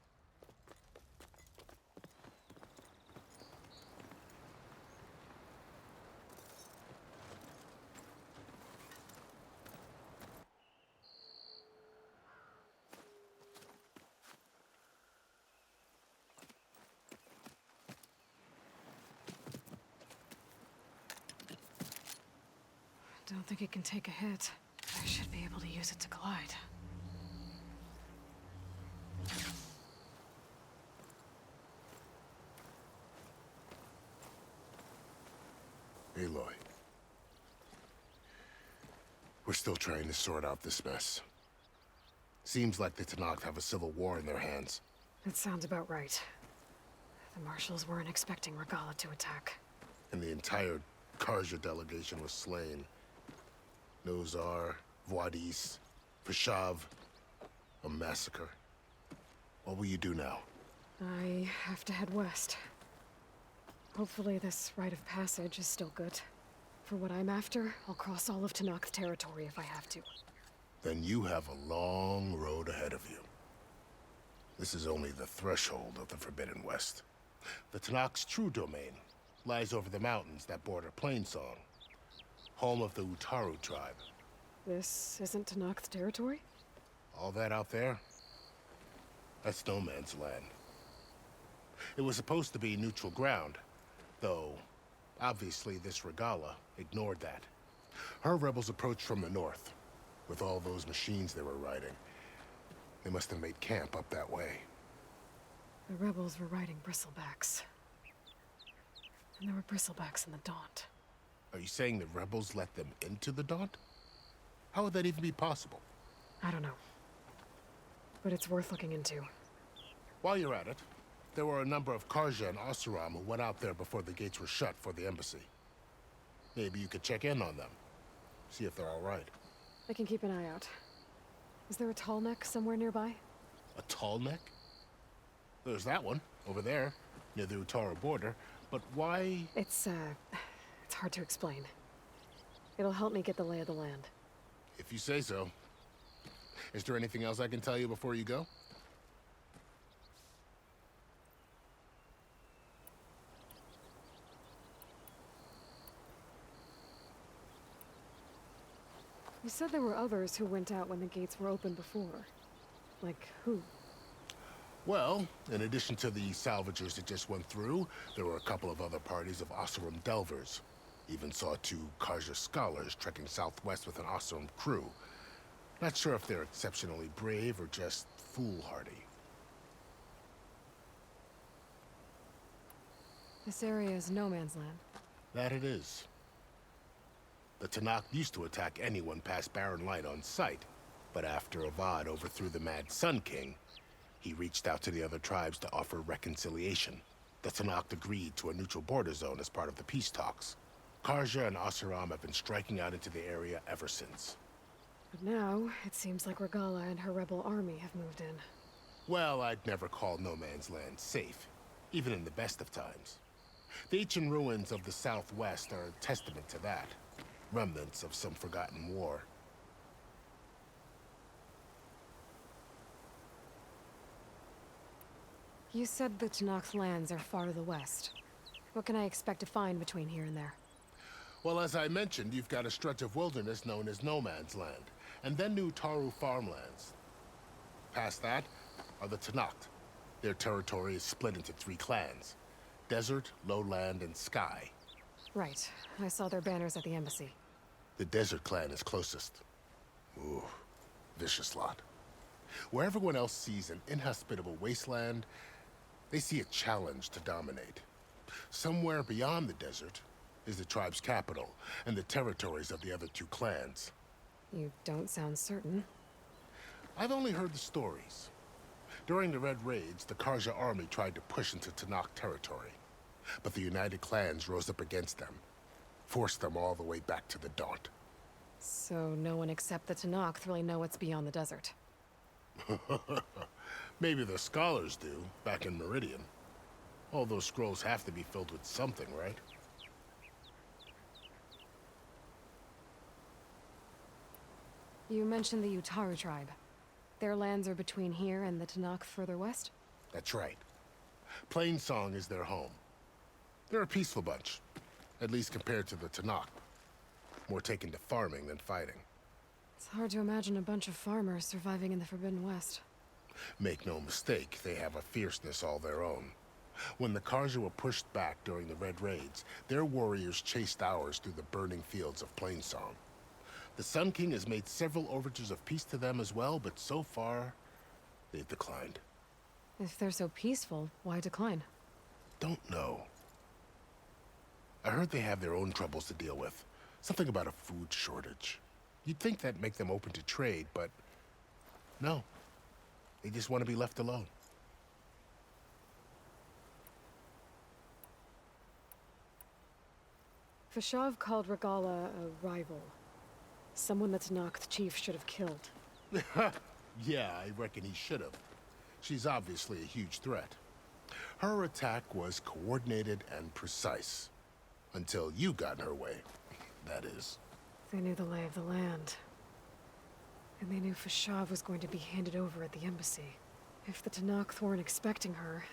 Don't think it can take a hit. I should be able to use it to glide. Aloy. We're still trying to sort out this mess. Seems like the Tenakth have a civil war in their hands. That sounds about right. The Marshals weren't expecting Regalla to attack. And the entire Karja delegation was slain. Nozar, Vuadis, Vashav. A massacre. What will you do now? I have to head west. Hopefully this rite of passage is still good. For what I'm after, I'll cross all of Tenakth territory if I have to. Then you have a long road ahead of you. This is only the threshold of the Forbidden West. The Tenakth's true domain lies over the mountains that border Plainsong, home of the Utaru tribe. This isn't Tenakth territory? All that out there? That's no man's land. It was supposed to be neutral ground, though obviously this Regalla ignored that. Her rebels approached from the north, with all those machines they were riding. They must have made camp up that way. The rebels were riding bristlebacks. And there were bristlebacks in the Daunt. Are you saying the rebels let them into the Daunt? How would that even be possible? I don't know. But it's worth looking into. While you're at it, there were a number of Karja and Oseram who went out there before the gates were shut for the embassy. Maybe you could check in on them. See if they're all right. I can keep an eye out. Is there a tall neck somewhere nearby? A tall neck? There's that one, over there, near the Utaru border. But why? It's hard to explain. It'll help me get the lay of the land. If you say so. Is there anything else I can tell you before you go? You said there were others who went out when the gates were open before. Like who? Well, in addition to the salvagers that just went through, there were a couple of other parties of Oseram delvers. Even saw 2 Karja scholars trekking southwest with an Oseram crew. Not sure if they're exceptionally brave or just foolhardy. This area is no man's land. That it is. The Tenakth used to attack anyone past Barren Light on sight, but after Avad overthrew the Mad Sun King, he reached out to the other tribes to offer reconciliation. The Tenakth agreed to a neutral border zone as part of the peace talks. Karja and Oseram have been striking out into the area ever since. But now, it seems like Regalla and her rebel army have moved in. Well, I'd never call no man's land safe, even in the best of times. The ancient ruins of the Southwest are a testament to that. Remnants of some forgotten war. You said the Tenakth lands are far to the west. What can I expect to find between here and there? Well, as I mentioned, you've got a stretch of wilderness known as No Man's Land, and then New Taru farmlands. Past that are the Tenakth. Their territory is split into 3 clans: Desert, Lowland, and Sky. Right. I saw their banners at the embassy. The Desert clan is closest. Ooh, vicious lot. Where everyone else sees an inhospitable wasteland, they see a challenge to dominate. Somewhere beyond the desert is the tribe's capital and the territories of the other 2 clans. You don't sound certain. I've only heard the stories. During the Red Raids, the Karja army tried to push into Tenakth territory, but the United Clans rose up against them, forced them all the way back to the Daunt. So no one except the Tenakth really know what's beyond the desert. Maybe the scholars do, back in Meridian. All those scrolls have to be filled with something, right? You mentioned the Utaru tribe. Their lands are between here and the Tanakh further west? That's right. Plainsong is their home. They're a peaceful bunch, at least compared to the Tanakh. More taken to farming than fighting. It's hard to imagine a bunch of farmers surviving in the Forbidden West. Make no mistake, they have a fierceness all their own. When the Karja were pushed back during the Red Raids, their warriors chased ours through the burning fields of Plainsong. The Sun King has made several overtures of peace to them as well, but so far, they've declined. If they're so peaceful, why decline? Don't know. I heard they have their own troubles to deal with. Something about a food shortage. You'd think that'd make them open to trade, but no. They just want to be left alone. Fashav called Regala a rival. Someone the Tanakh chief should have killed. Yeah, I reckon he should have. She's obviously a huge threat. Her attack was coordinated and precise. Until you got in her way, that is. They knew the lay of the land. And they knew Fashav was going to be handed over at the embassy. If the Tanakh weren't expecting her,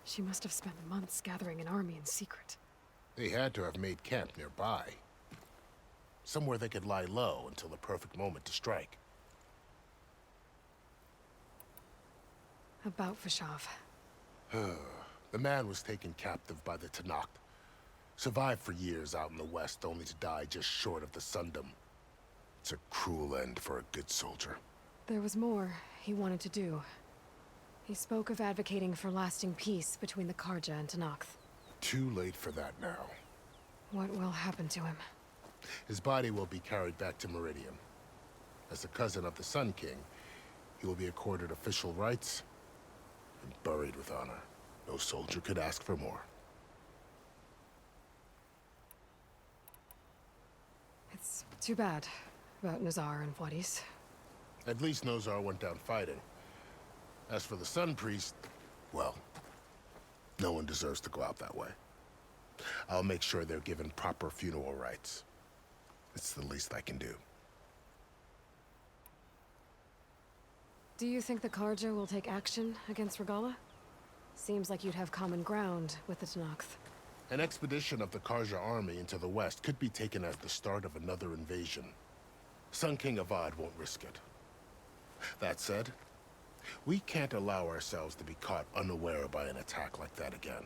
she must have spent months gathering an army in secret. They had to have made camp nearby. Somewhere they could lie low until the perfect moment to strike. About Fashav. The man was taken captive by the Tanakh. Survived for years out in the west, only to die just short of the Sundom. It's a cruel end for a good soldier. There was more he wanted to do. He spoke of advocating for lasting peace between the Karja and Tanakh. Too late for that now. What will happen to him? His body will be carried back to Meridian. As the cousin of the Sun King, he will be accorded official rights and buried with honor. No soldier could ask for more. It's too bad about Nazar and Wadis. At least Nozar went down fighting. As for the Sun Priest, well, no one deserves to go out that way. I'll make sure they're given proper funeral rites. It's the least I can do. Do you think the Karja will take action against Regala? Seems like you'd have common ground with the Tanakh. An expedition of the Karja army into the west could be taken as the start of another invasion. Sun King Avad won't risk it. That said, we can't allow ourselves to be caught unaware by an attack like that again.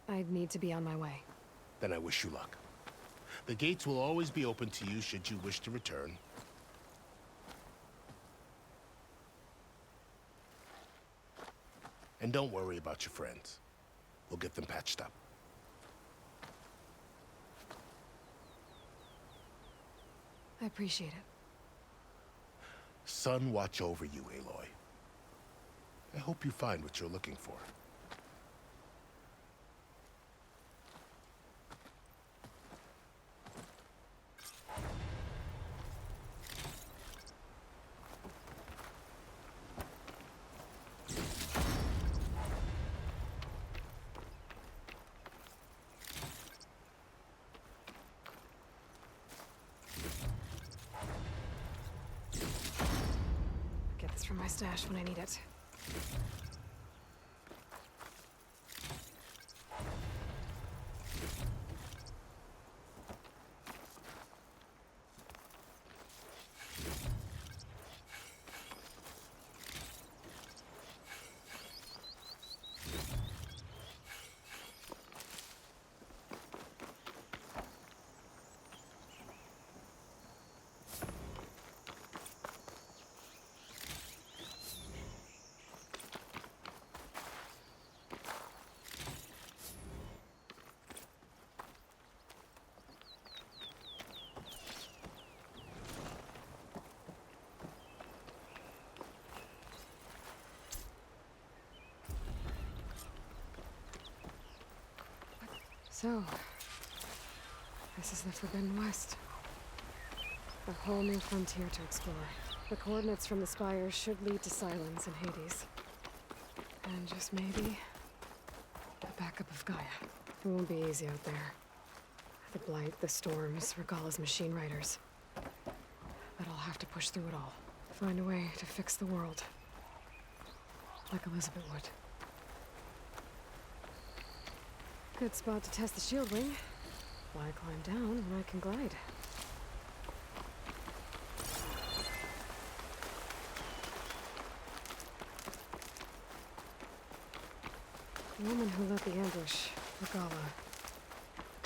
I'd need to be on my way. Then I wish you luck. The gates will always be open to you should you wish to return. And don't worry about your friends. We'll get them patched up. I appreciate it. Sun watch over you, Aloy. I hope you find what you're looking for. Get this from my stash when I need it. So, this is the Forbidden West. A whole new frontier to explore. The coordinates from the spires should lead to Silence and Hades. And just maybe, the backup of Gaia. It won't be easy out there. The Blight, the Storms, Regalla's machine riders. But I'll have to push through it all. Find a way to fix the world. Like Elizabeth would. Good spot to test the shield wing. Why climb down when I can glide? The woman who led the ambush, Regalla,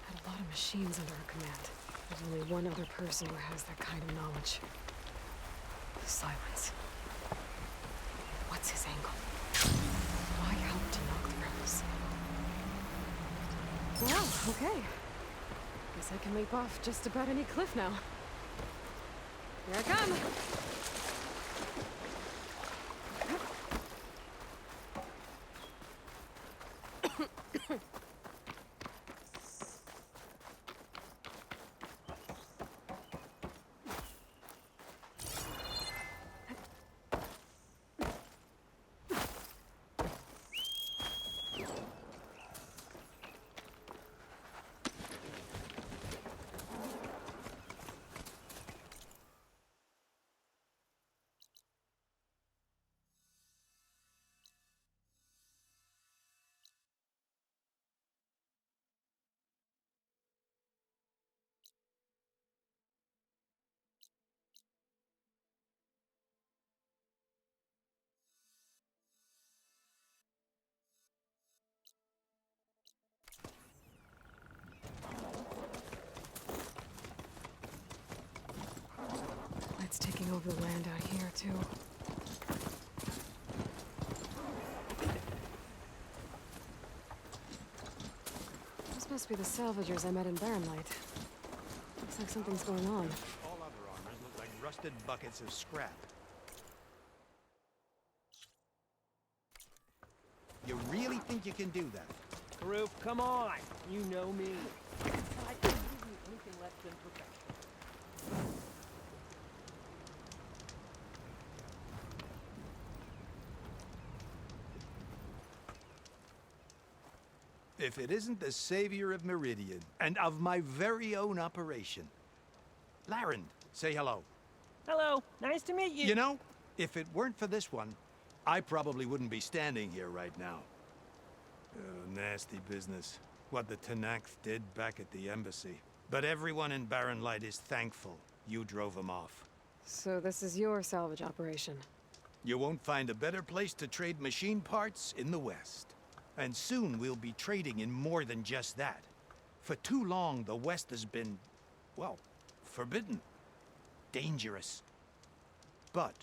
had a lot of machines under her command. There's only one other person who has that kind of knowledge. The Silence. What's his angle? Why help to knock the rebels? Well, okay. Guess I can leap off just about any cliff now. Here I come! It's taking over the land out here, too. Those must be the salvagers I met in Barren Light. Looks like something's going on. All other armors look like rusted buckets of scrap. You really think you can do that? Karuk, come on! You know me. I couldn't give you anything less than perfection. If it isn't the savior of Meridian, and of my very own operation. Larend, say hello. Hello, nice to meet you. You know, if it weren't for this one, I probably wouldn't be standing here right now. Nasty business. What the Tenakth did back at the embassy. But everyone in Barren Light is thankful you drove them off. So this is your salvage operation? You won't find a better place to trade machine parts in the West. And soon we'll be trading in more than just that. For too long, the West has been, well, forbidden. Dangerous. But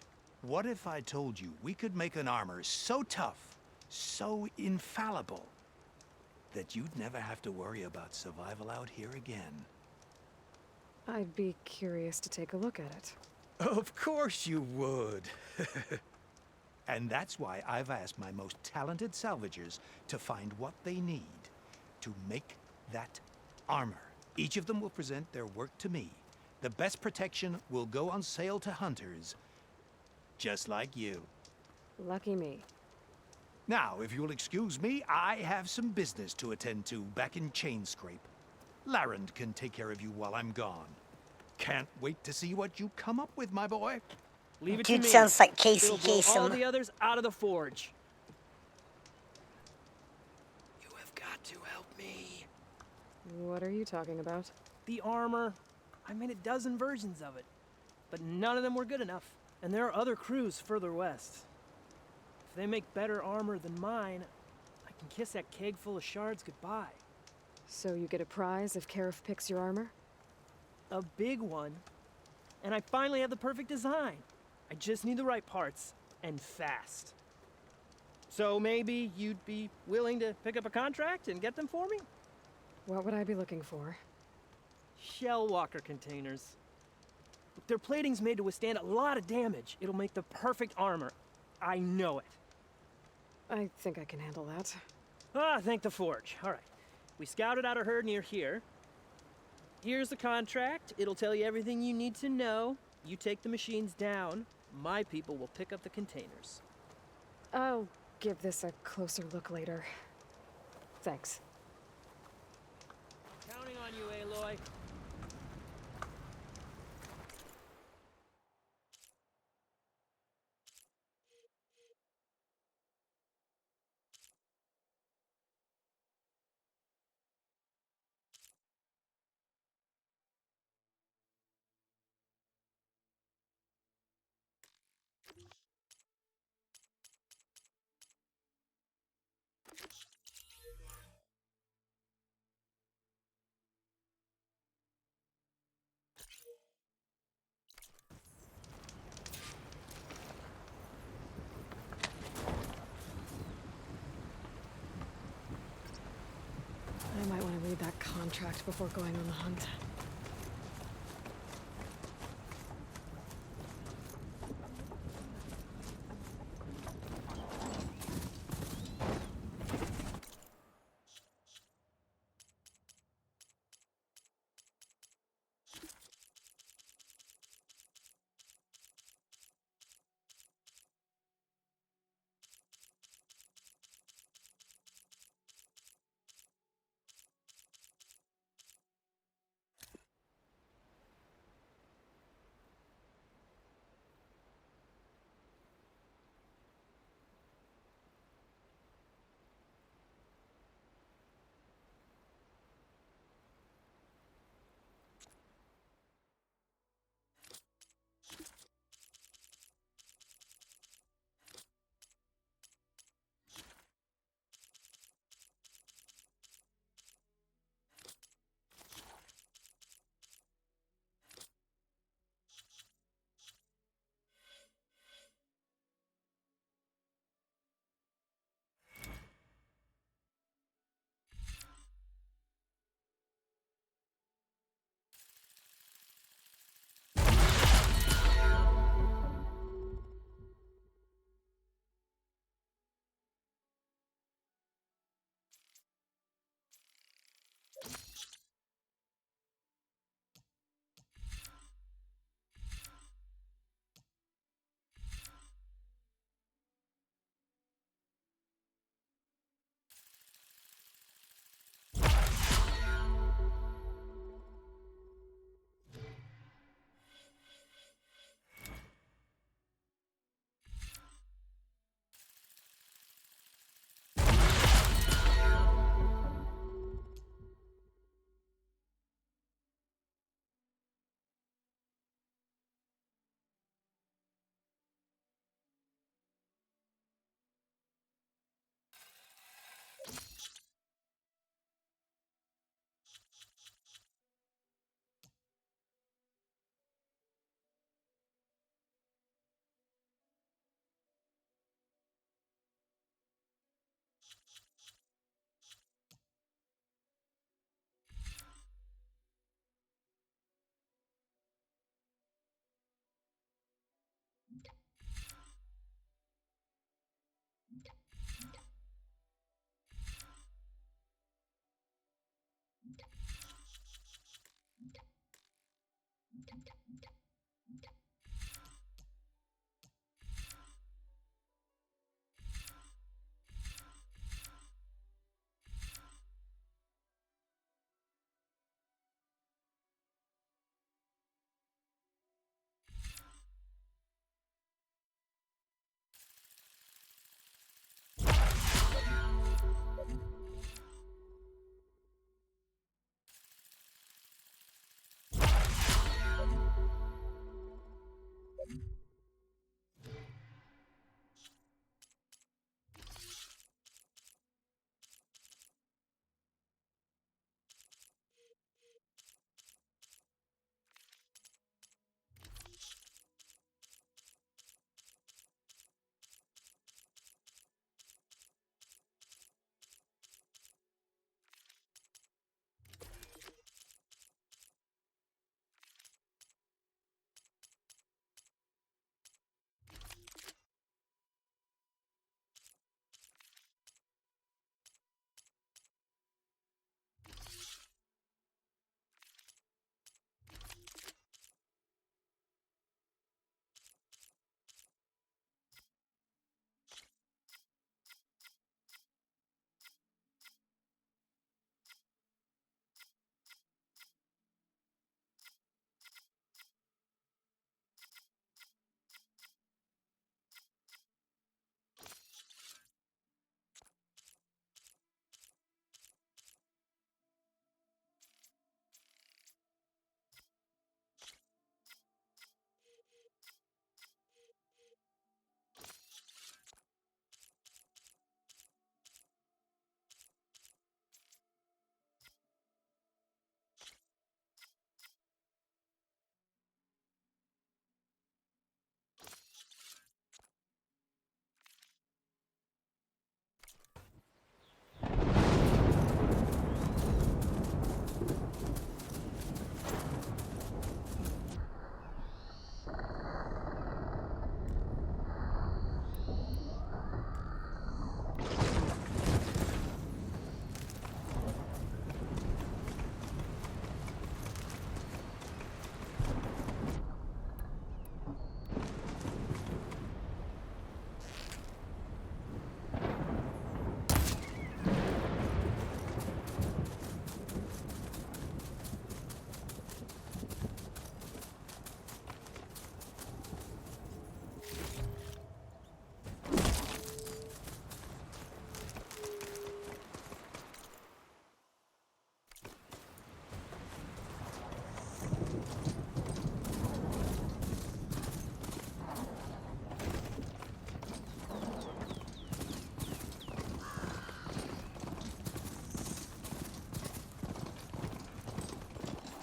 what if I told you we could make an armor so tough, so infallible, that you'd never have to worry about survival out here again? I'd be curious to take a look at it. Of course you would. And that's why I've asked my most talented salvagers to find what they need to make that armor. Each of them will present their work to me. The best protection will go on sale to hunters, just like you. Lucky me. Now, if you'll excuse me, I have some business to attend to back in Chainscrape. Larend can take care of you while I'm gone. Can't wait to see what you come up with, my boy. Leave it Dude to me. sounds like Casey We'll blow all Kasem. the others out of the forge. You have got to help me. What are you talking about? The armor. I made a dozen versions of it. But none of them were good enough. And there are other crews further west. If they make better armor than mine, I can kiss that keg full of shards goodbye. So you get a prize if Karif picks your armor? A big one. And I finally have the perfect design. I just need the right parts, and fast. So maybe you'd be willing to pick up a contract and get them for me? What would I be looking for? Shell walker containers. Their plating's made to withstand a lot of damage. It'll make the perfect armor. I know it. I think I can handle that. Ah, thank the forge. All right. We scouted out a herd near here. Here's the contract. It'll tell you everything you need to know. You take the machines down. My people will pick up the containers. I'll give this a closer look later. Thanks. Counting on you, Aloy. I might want to read that contract before going on the hunt.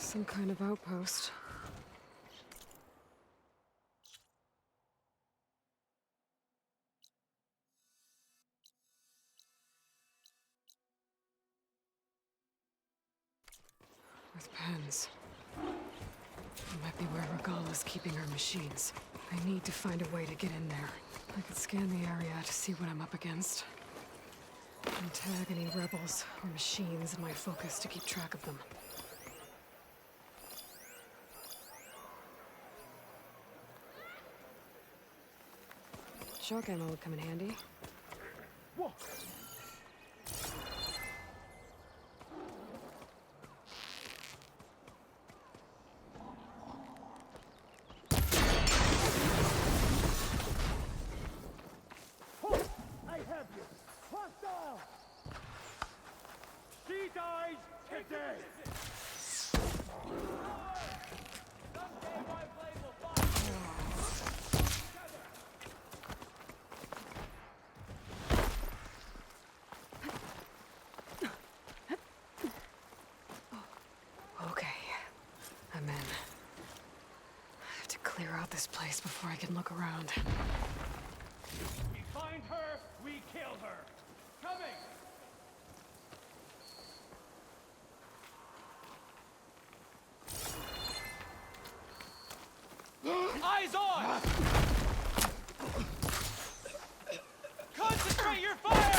Some kind of outpost. With pens. It might be where Regala's keeping her machines. I need to find a way to get in there. I could scan the area to see what I'm up against. And tag any rebels or machines in my focus to keep track of them. Shock ammo would come in handy. Whoa! I have you! Hostile! She dies today! Okay. I'm in. I have to clear out this place before I can look around. We find her, we kill her! Coming! Eyes on! Concentrate your fire!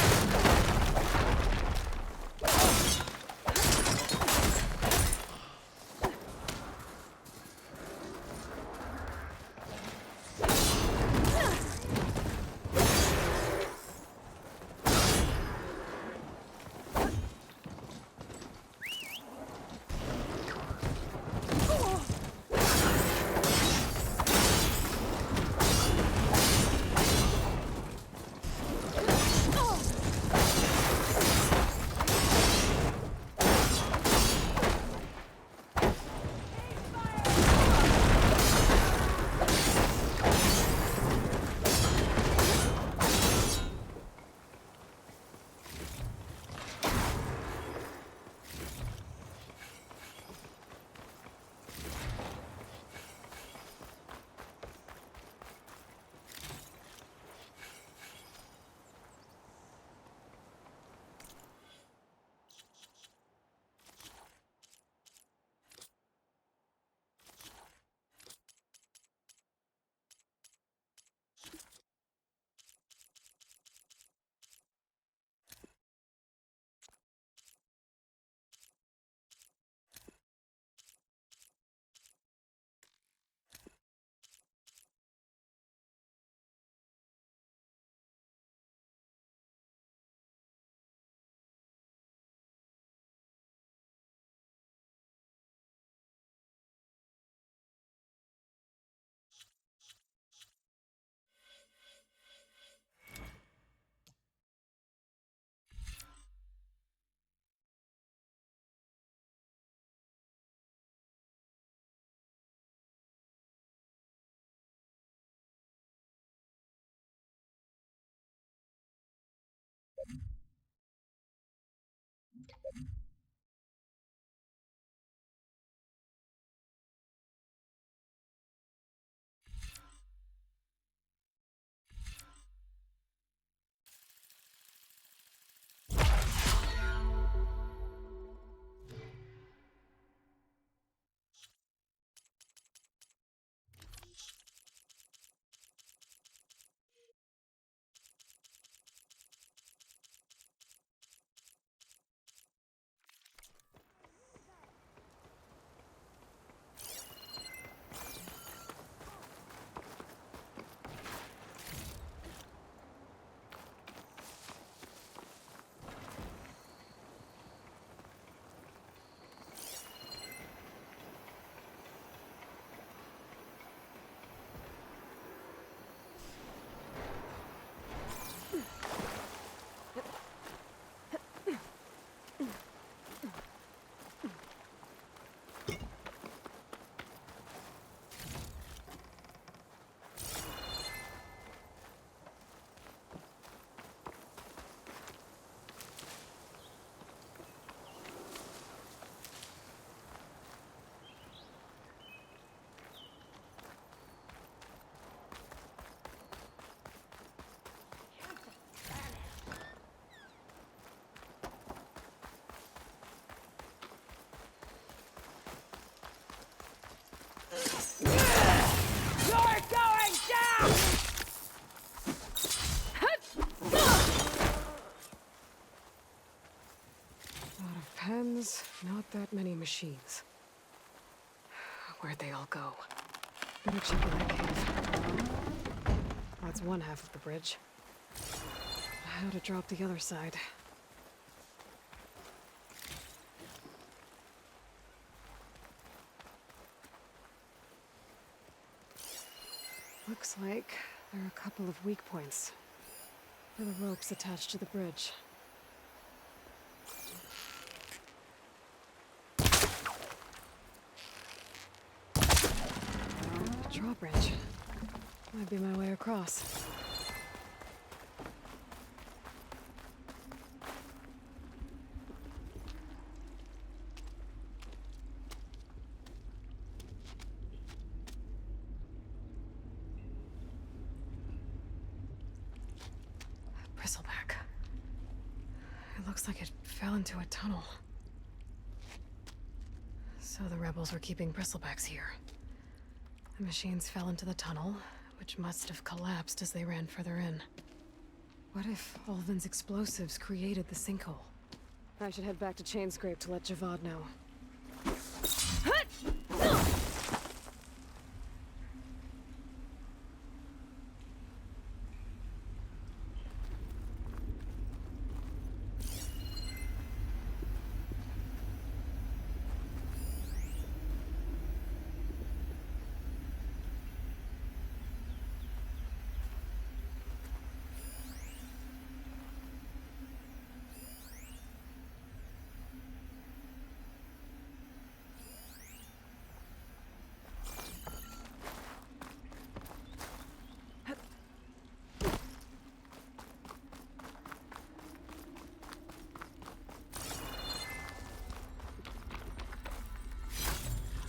pens, not that many machines. Where'd they all go? Better check in that cave. That's one half of the bridge. How to drop the other side. Looks like there are a couple of weak points for the ropes attached to the bridge. Drawbridge. Might be my way across. Bristleback. It looks like it fell into a tunnel. So the rebels were keeping bristlebacks here. The machines fell into the tunnel, which must have collapsed as they ran further in. What if Ulvin's explosives created the sinkhole? I should head back to Chainscrape to let Javad know.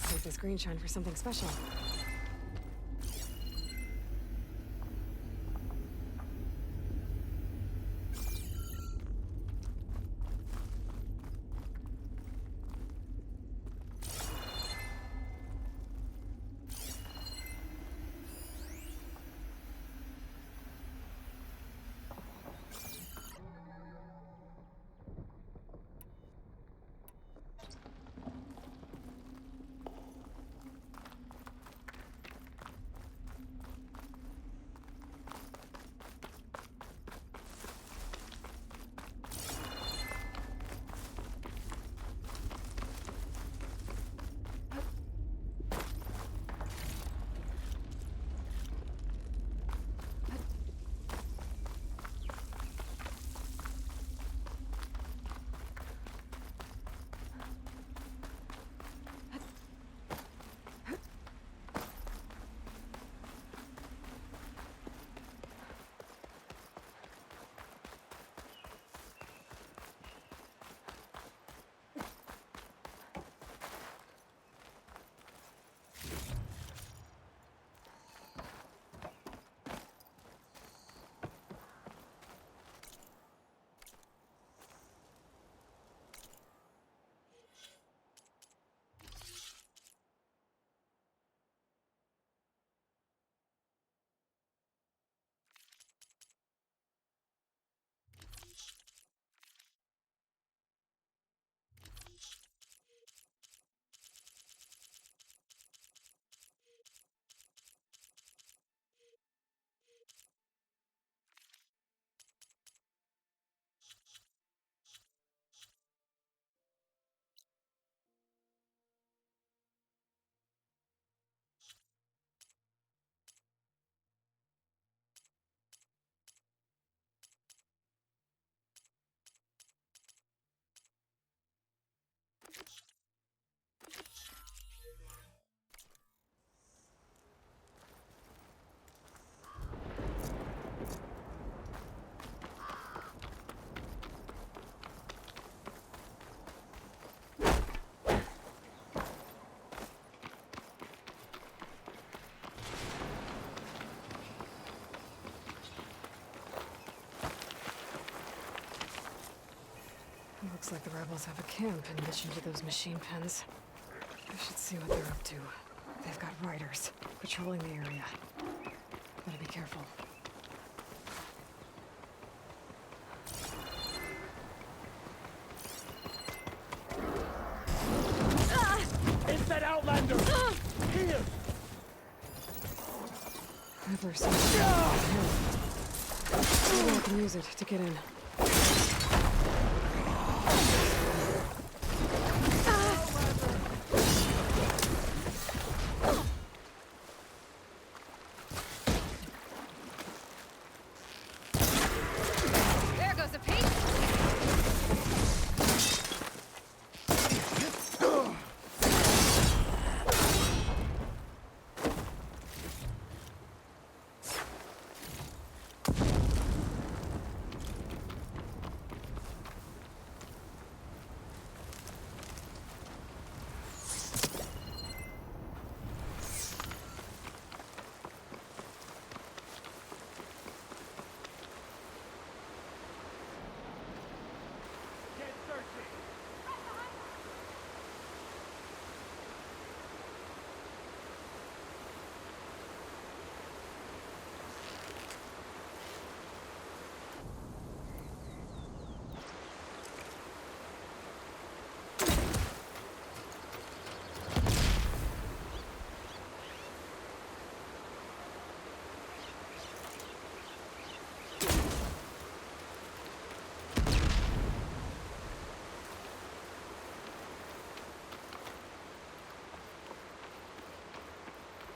Save this green shine for something special. Looks like the rebels have a camp in addition to those machine pens. I should see what they're up to. They've got riders patrolling the area. Gotta be careful. Outlander! Here! Ever since maybe I can use it to get in. There goes a piece. Get searching!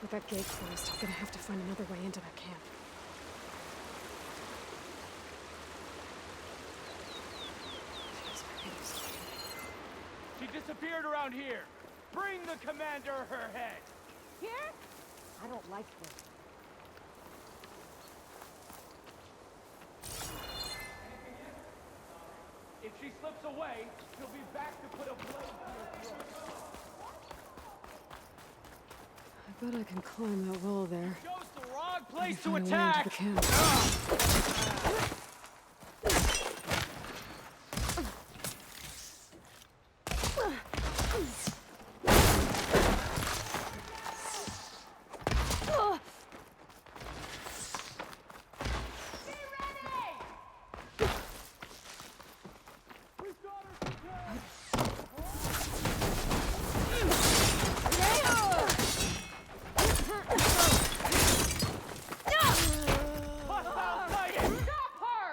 With that gate closed, I'm gonna have to find another way into that camp. She disappeared around here. Bring the commander her head. Here? I don't like this. If she slips away, she'll be back to put a blade through her throat. I bet I can climb that wall there. Chose the wrong place to Find a way into attack! the camp. Hostile fighting! Stop her!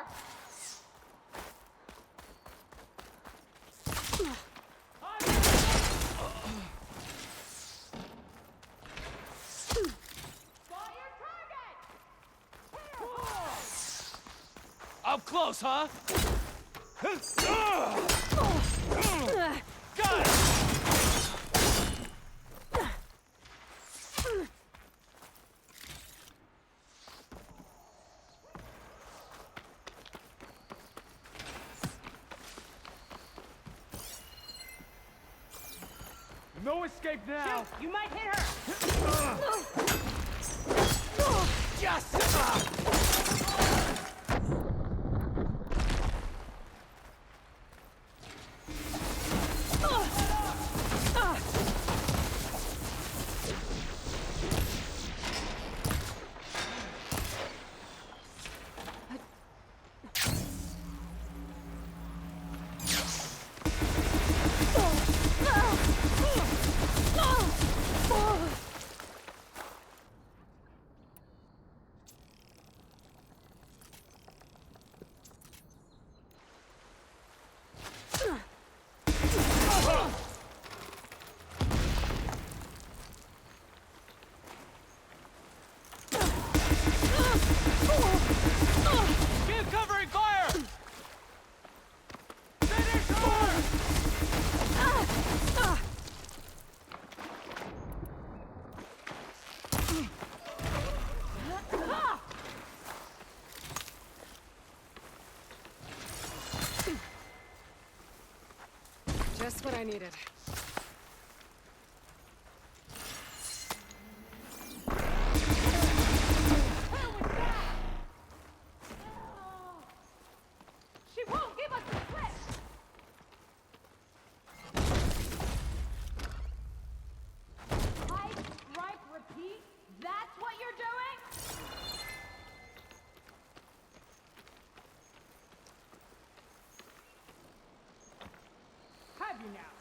Up close, huh? Got it! No escape now! Shoot, you might hit her! Keep covering fire! Finish her! Just what I needed. She won't give us the slip! Hide, strike, repeat? That's what you're doing? Have you now?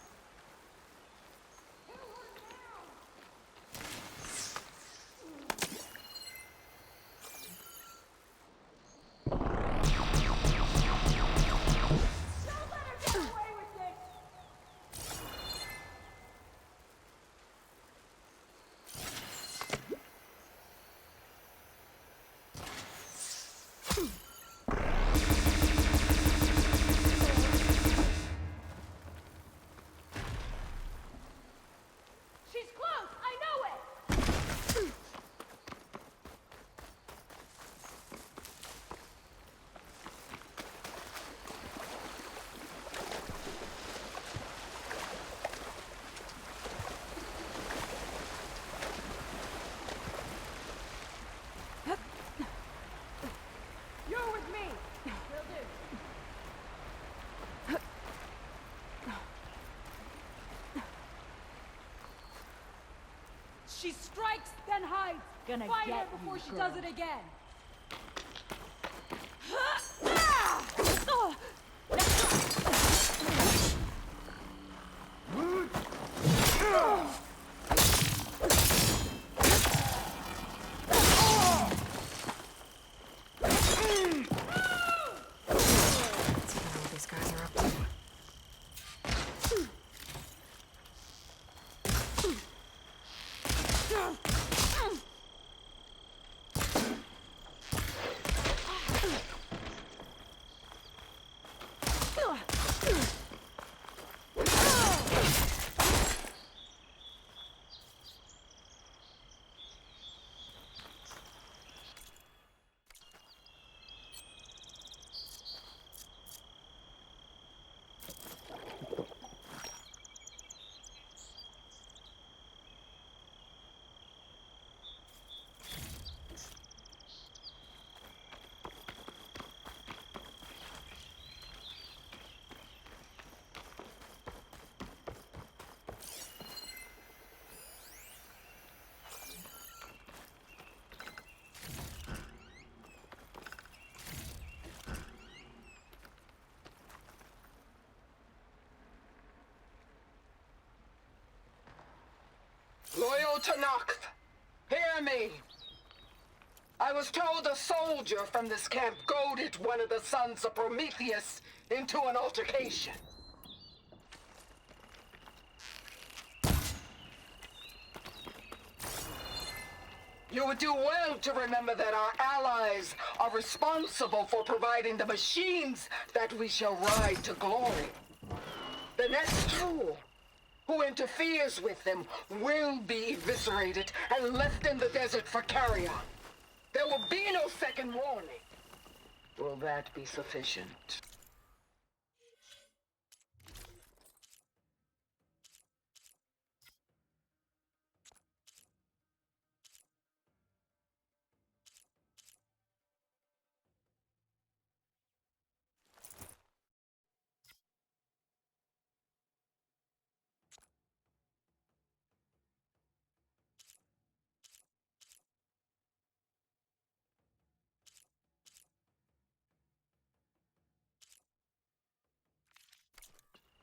She strikes, then hides. Gonna Fight her get before you, she girl. does it again. These guys are up to. Loyal Tanakh, hear me. I was told a soldier from this camp goaded one of the sons of Prometheus into an altercation. You would do well to remember that our allies are responsible for providing the machines that we shall ride to glory. The next tool who interferes with them will be eviscerated and left in the desert for carrion. There will be no second warning. Will that be sufficient?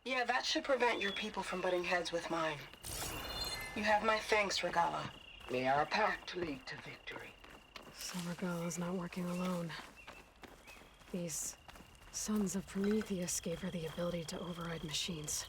Yeah, that should prevent your people from butting heads with mine. You have my thanks, Regala. May our pact lead to victory. So Regala's not working alone. These sons of Prometheus gave her the ability to override machines.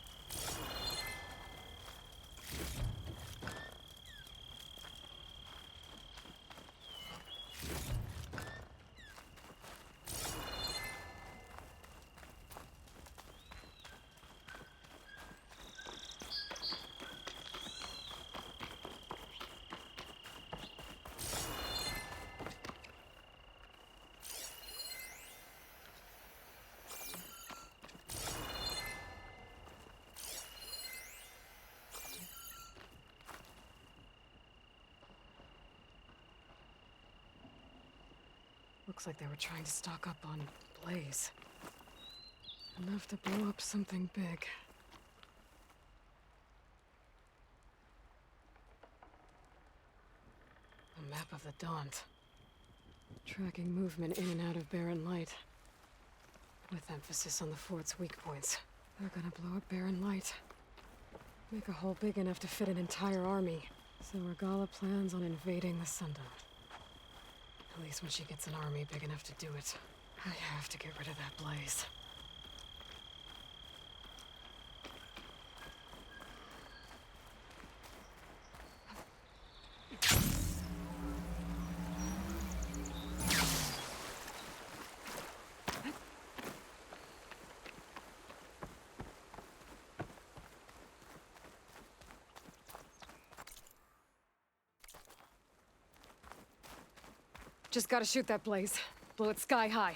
Looks like they were trying to stock up on Blaze. Enough to blow up something big. A map of the Daunt. Tracking movement in and out of Barren Light. With emphasis on the fort's weak points. They're gonna blow up Barren Light. Make a hole big enough to fit an entire army. So Regala plans on invading the Sundawn. At least when she gets an army big enough to do it. I have to get rid of that Blaze. Just gotta shoot that Blaze. Blow it sky high.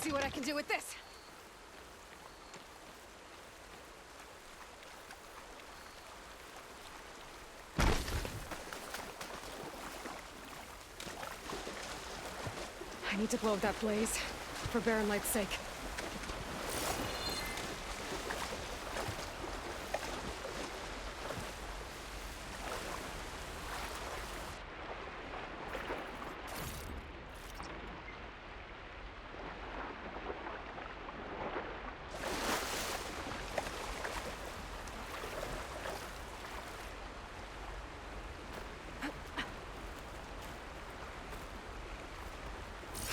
see what I can do with this. I need to blow up that blaze, for Baron Light's sake.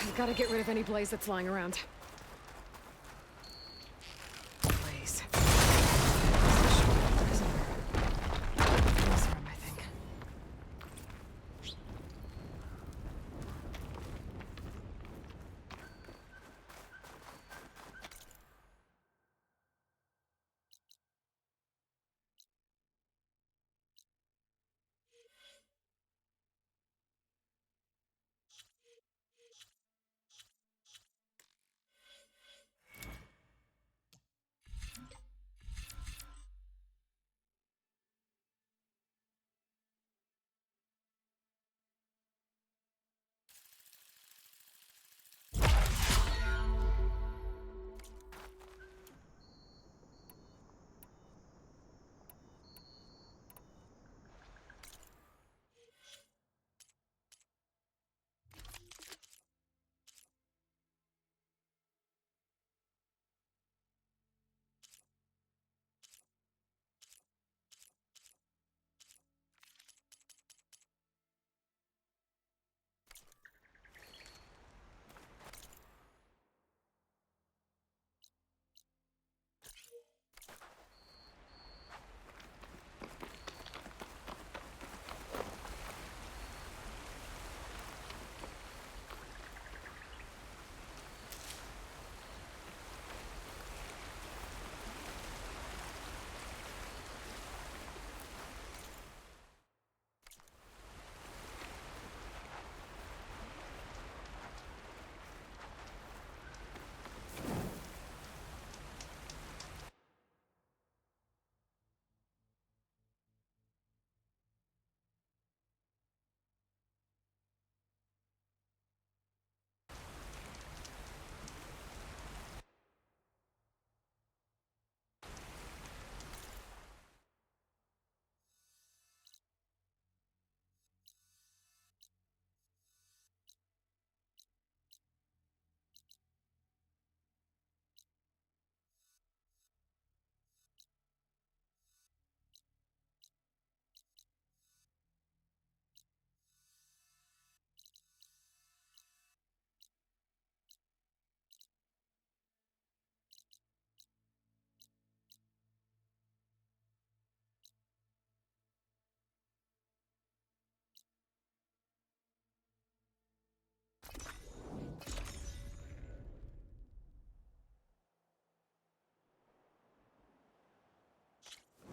I've got to get rid of any blaze that's lying around. Blaze. Prisoner. Newsroom, I think.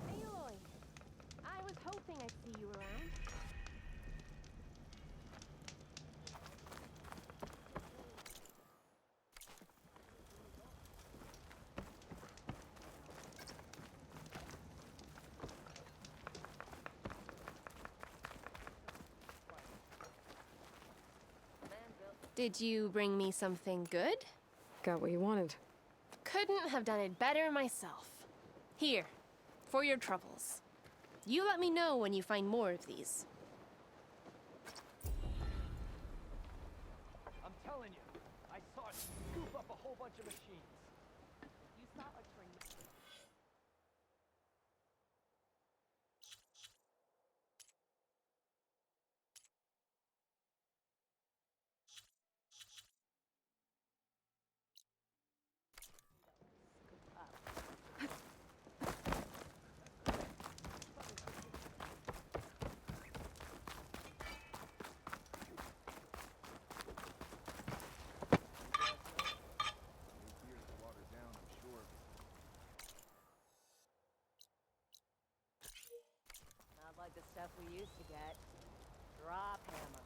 Aloy, I was hoping I'd see you around. Did you bring me something good? Got what you wanted. Couldn't have done it better myself. Here, for your troubles. You let me know when you find more of these. I'm telling you, I saw it scoop up a whole bunch of machines. You saw a train. Not like the stuff we used to get. Drop hammer.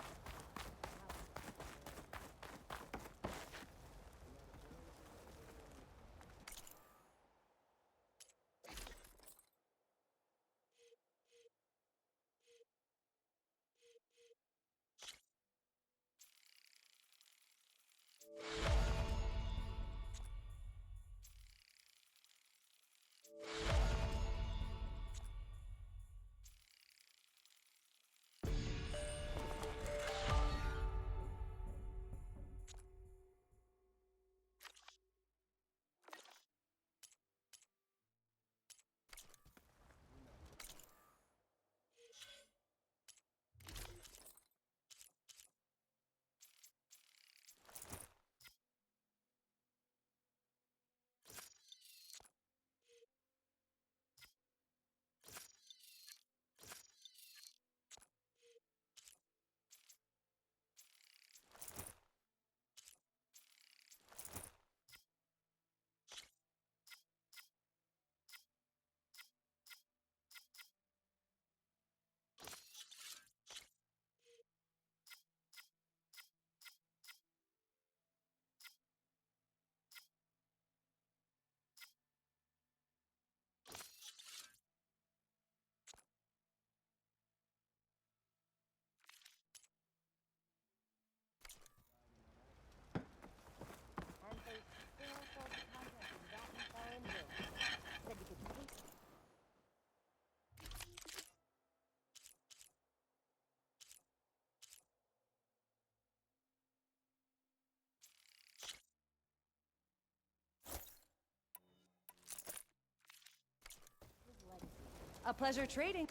A pleasure trading.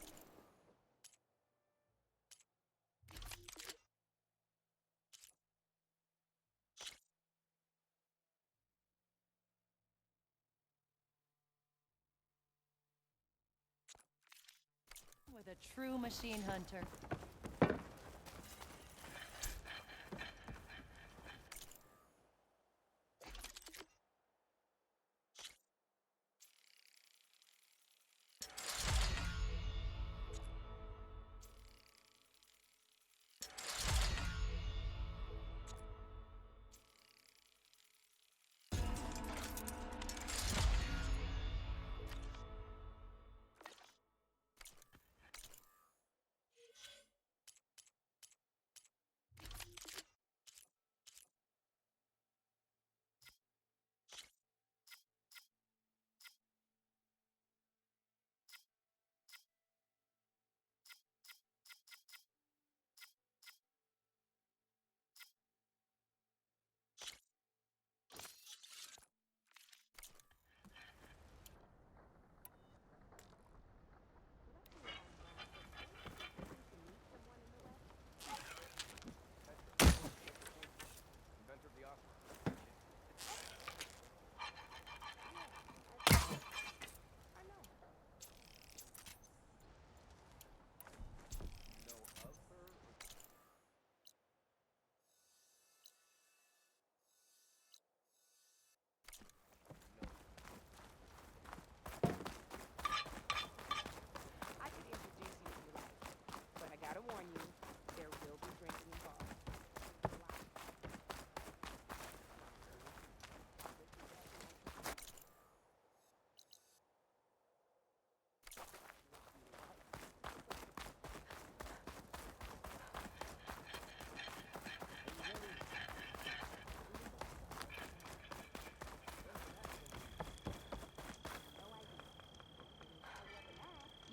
With a true machine hunter.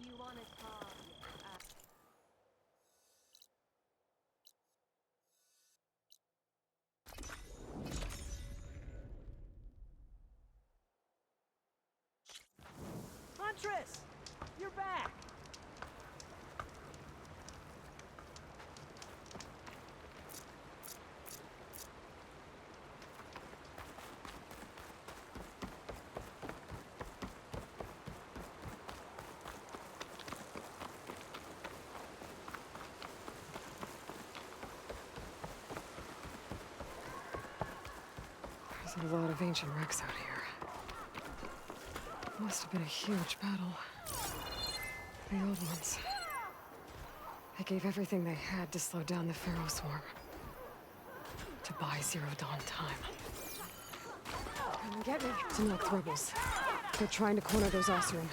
You want to talk? Huntress! You're back! There's a lot of ancient wrecks out here. Must have been a huge battle. The old ones. They gave everything they had to slow down the Pharaoh swarm. To buy Zero Dawn time. Come get me. Tenakth rebels. They're trying to corner those Oseram.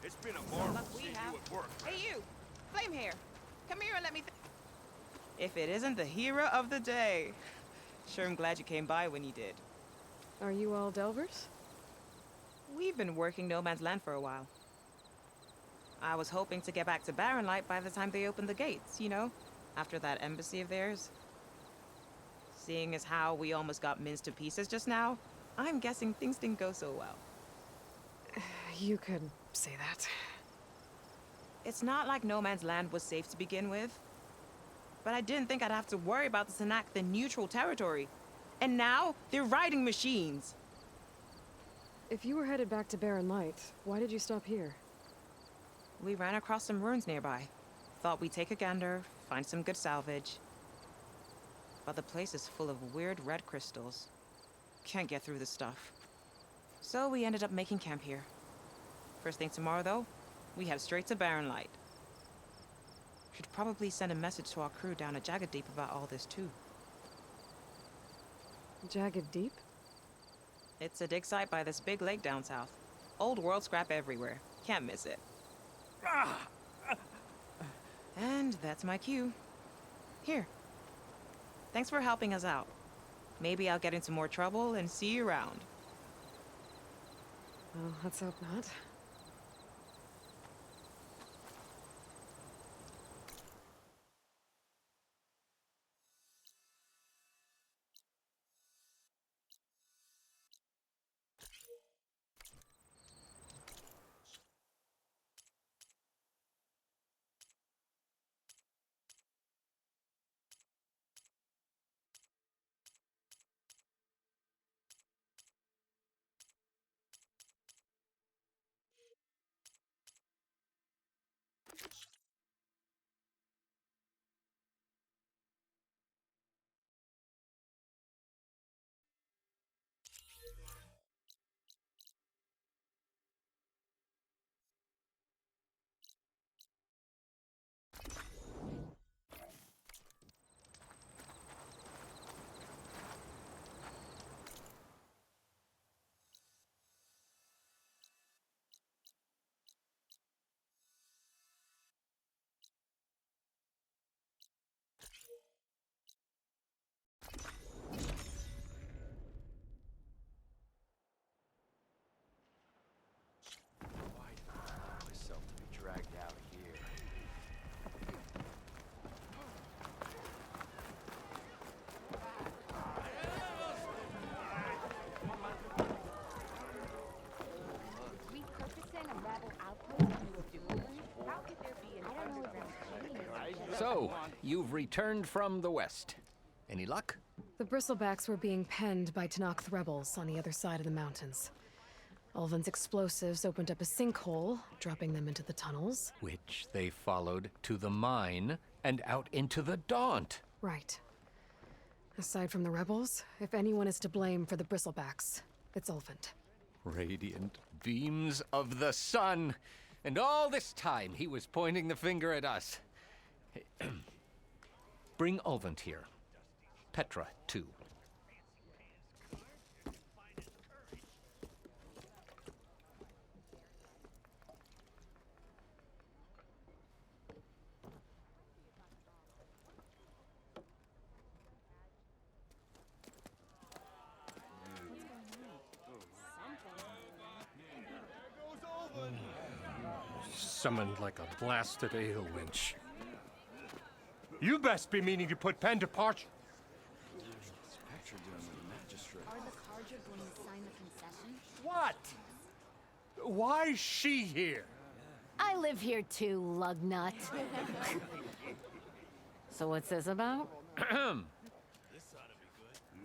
It's been a marvel seeing you at work. Hey, you! Flame hair! Come here and let me if it isn't the hero of the day. Sure, I'm glad you came by when you did. Are you all Delvers? We've been working No Man's Land for a while. I was hoping to get back to Barren Light by the time they opened the gates, you know? After that embassy of theirs. Seeing as how we almost got minced to pieces just now, I'm guessing things didn't go so well. You could say that. It's not like No Man's Land was safe to begin with. But I didn't think I'd have to worry about the Tenakth in neutral territory. And now, they're riding machines. If you were headed back to Barren Light, why did you stop here? We ran across some ruins nearby. Thought we'd take a gander, find some good salvage. But the place is full of weird red crystals. Can't get through the stuff. So we ended up making camp here. First thing tomorrow, though, we head straight to Barren Light. Should probably send a message to our crew down at Jagged Deep about all this, too. Jagged Deep? It's a dig site by this big lake down south. Old world scrap everywhere. Can't miss it. And that's my cue. Here. Thanks for helping us out. Maybe I'll get into more trouble and see you around. Well, let's hope not. Myself to be dragged out here. Repurposing a rebel outpost into a dune? How could there be an underground city? So, you've returned from the west. Any luck? The Bristlebacks were being penned by Tenakth rebels on the other side of the mountains. Ulvin's explosives opened up a sinkhole, dropping them into the tunnels. Which they followed to the mine and out into the Daunt. Right. Aside from the rebels, if anyone is to blame for the Bristlebacks, it's Ulvund. Radiant beams of the sun. And all this time he was pointing the finger at us. Bring Ulvund here. Petra, too. Summoned like a blasted ale winch. You best be meaning to put pen to parch. Are the Karja going to sign the concession? What? Why's she here? I live here too, lugnut. So what's this about?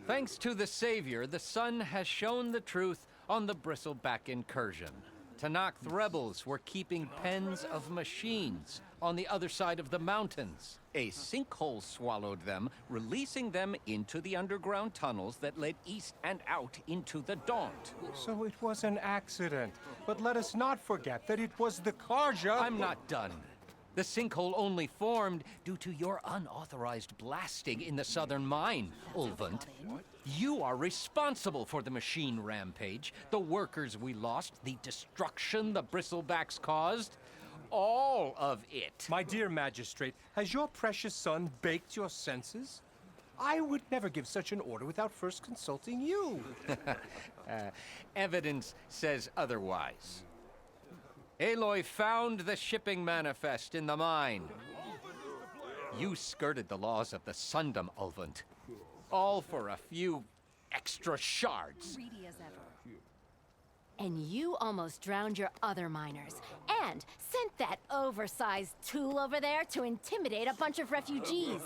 Thanks to the Savior, the sun has shown the truth on the Bristleback incursion. Tenakth rebels were keeping pens of machines on the other side of the mountains. A sinkhole swallowed them, releasing them into the underground tunnels that led east and out into the Daunt. So it was an accident. But let us not forget that it was the Karja. I'm not done. The sinkhole only formed due to your unauthorized blasting in the southern mine, Ulvund. You are responsible for the machine rampage, the workers we lost, the destruction the Bristlebacks caused. All of it. My dear magistrate, has your precious son baked your senses? I would never give such an order without first consulting you. Evidence says otherwise. Aloy found the shipping manifest in the mine. You skirted the laws of the Sundom, Ulvund. All for a few extra shards. Greedy as ever. And you almost drowned your other miners. And sent that oversized tool over there to intimidate a bunch of refugees.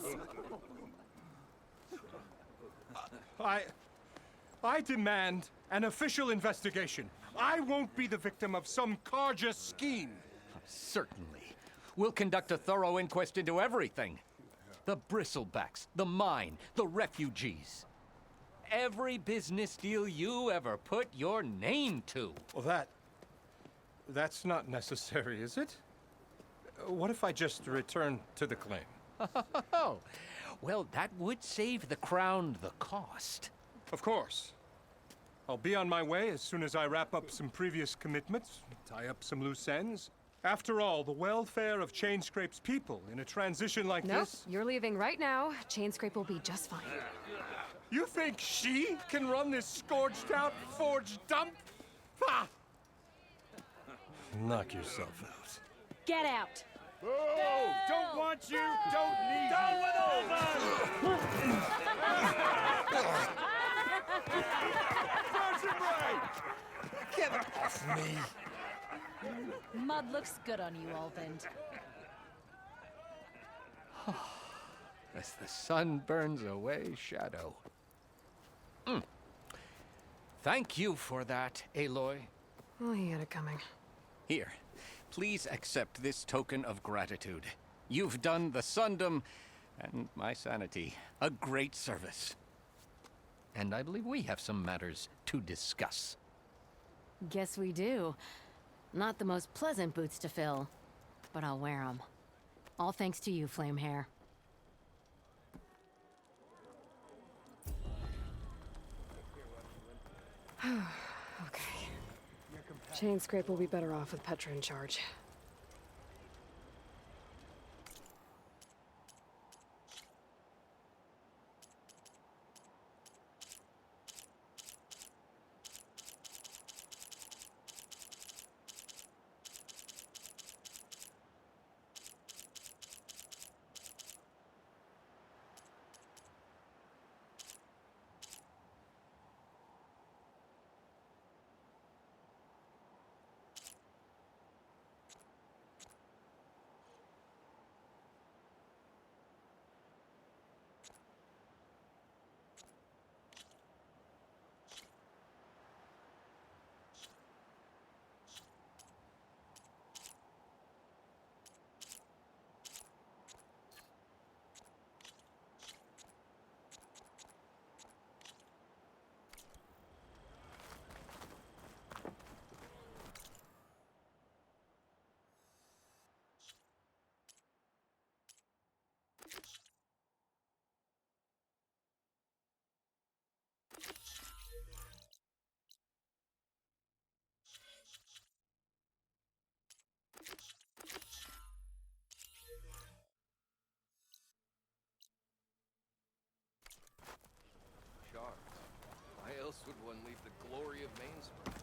I demand an official investigation. I won't be the victim of some Karja scheme. Certainly. We'll conduct a thorough inquest into everything. The Bristlebacks, the mine, the refugees. Every business deal you ever put your name to. Well, that's not necessary, is it? What if I just return to the claim? Oh, well, that would save the crown the cost. Of course. I'll be on my way as soon as I wrap up some previous commitments, tie up some loose ends. After all, the welfare of Chainscrape's people in a transition like Nope, this... you're leaving right now. Chainscrape will be just fine. You think she can run this scorched-out, forged dump? Ha! Knock yourself out. Get out! Oh, don't want you, don't need Down you. with all that! Sergeant Ray! Get off me! Mud looks good on you, Alvin. As the sun burns away shadow. Thank you for that, Aloy. Oh, he had it coming. Here, please accept this token of gratitude. You've done the Sundom and my sanity a great service. And I believe we have some matters to discuss. Guess we do. Not the most pleasant boots to fill, but I'll wear them. All thanks to you, Flamehair. Okay. Chainscrape will be better off with Petra in charge. Charmed. Why else would one leave the glory of Mainsburg?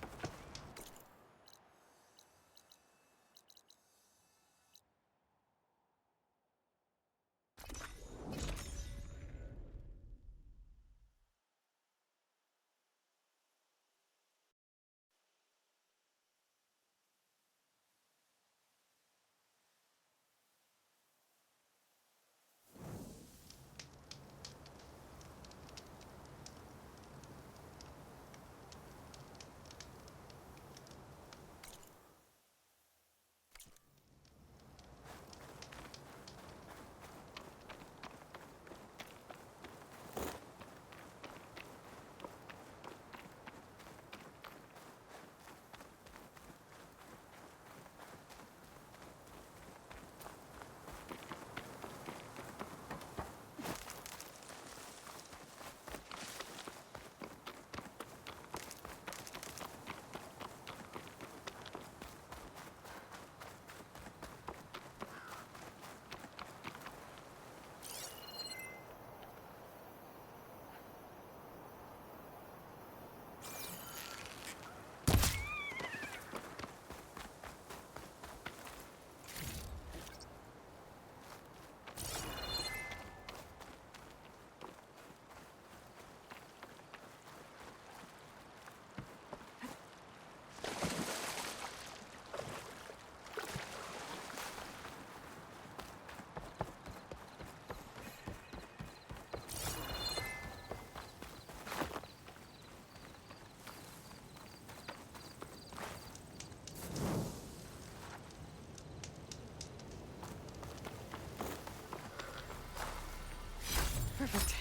Perfect.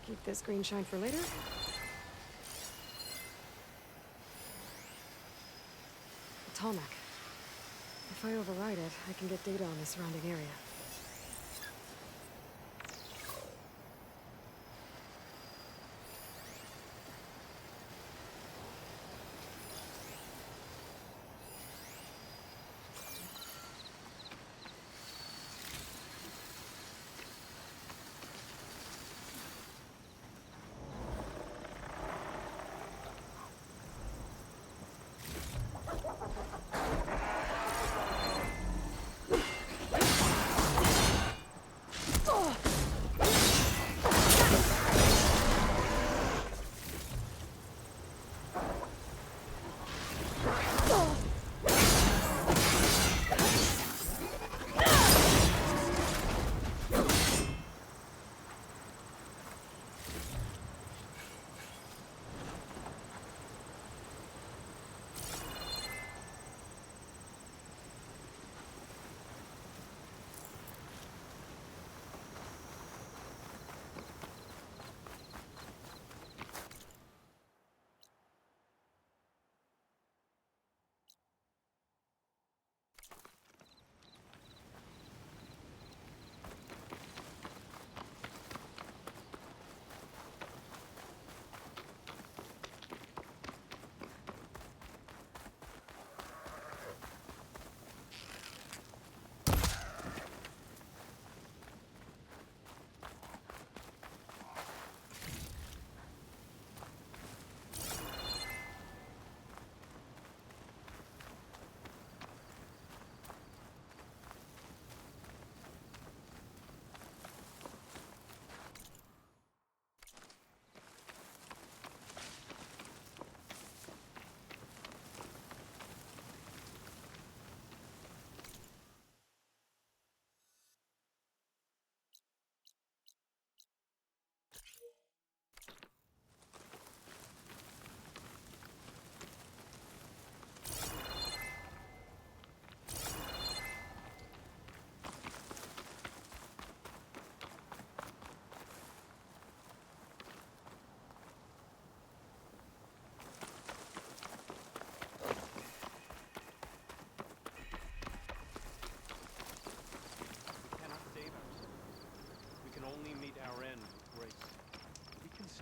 Keep this green shine for later. A Tallneck. If I override it, I can get data on the surrounding area.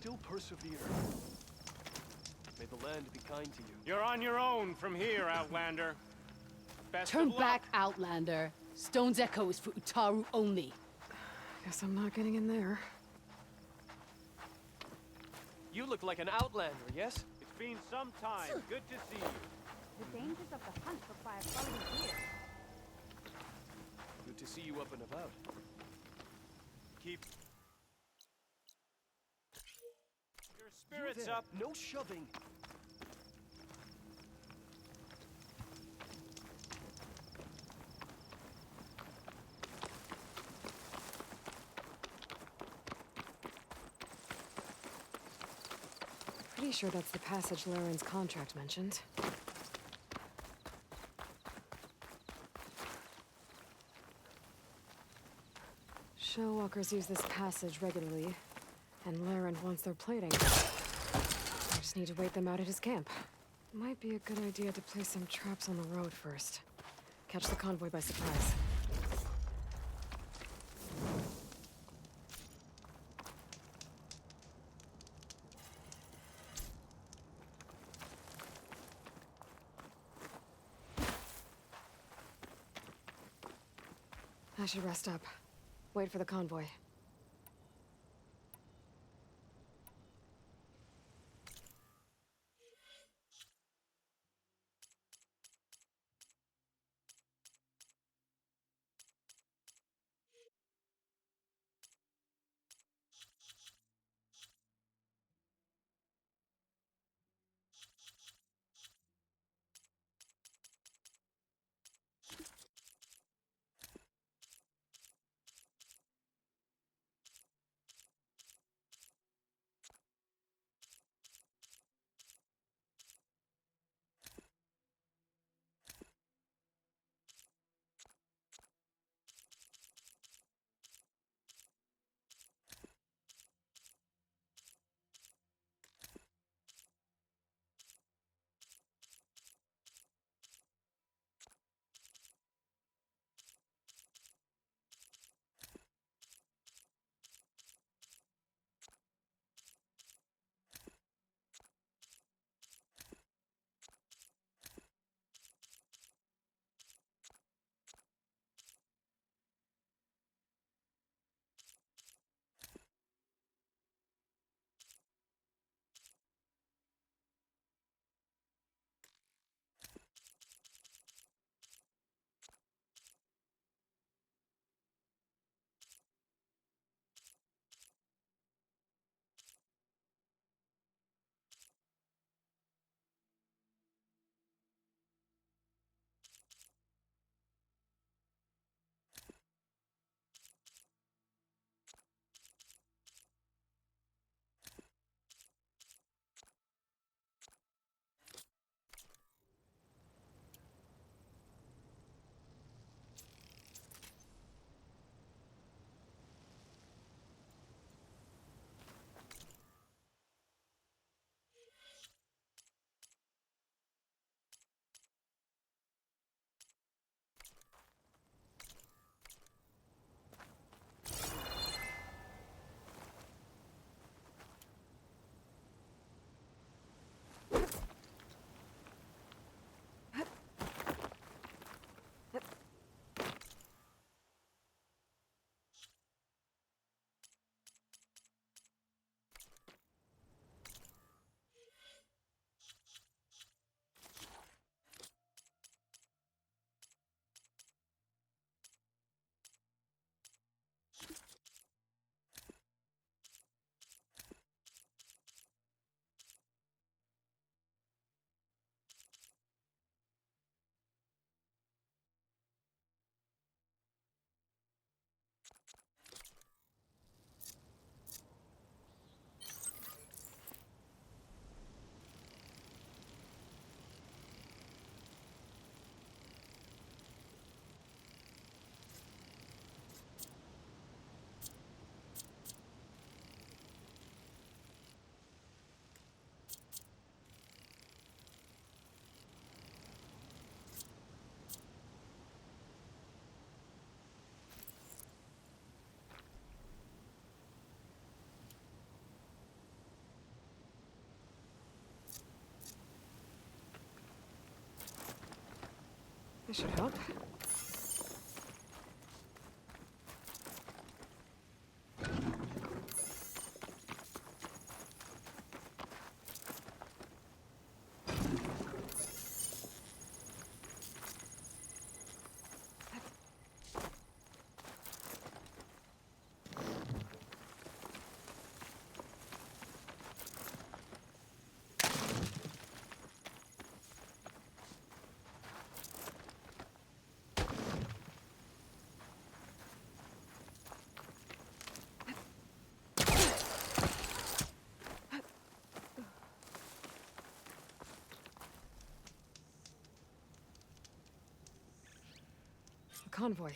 still persevere. May the land be kind to you. You're on your own from here, Outlander. Best Turn of luck. back, Outlander. Stone's Echo is for Utaru only. Guess I'm not getting in there. You look like an outlander, yes? It's been some time. Good to see you. The dangers of the hunt require following gear. Good to see you up and about. Keep your You spirits there, up. no shoving. Pretty sure that's the passage Laren's contract mentioned. Shellwalkers use this passage regularly, and Laren wants their plating. I just need to wait them out at his camp. Might be a good idea to place some traps on the road first. Catch the convoy by surprise. I should rest up. Wait for the convoy. This should help. The convoy.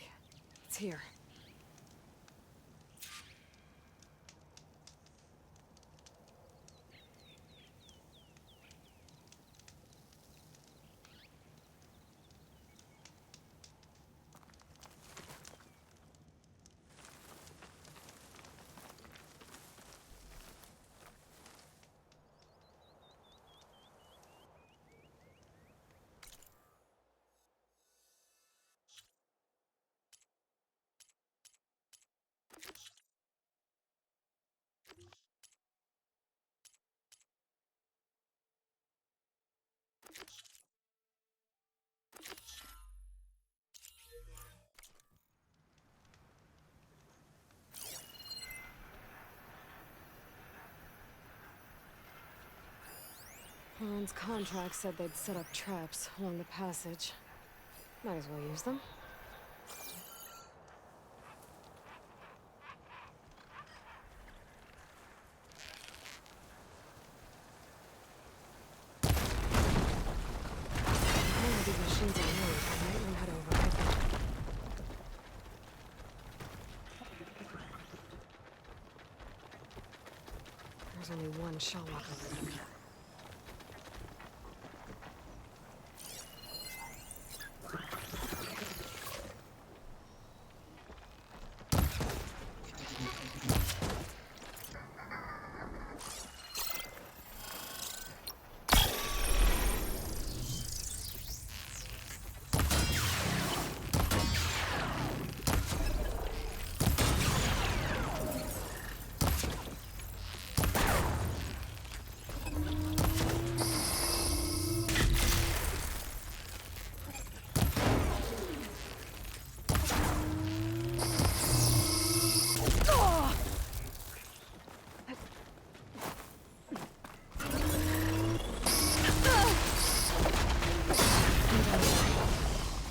It's here. Ron's contract said they'd set up traps along the passage. Might as well use them. One of these machines are new. I might learn how to override them. There's only one shell locker room.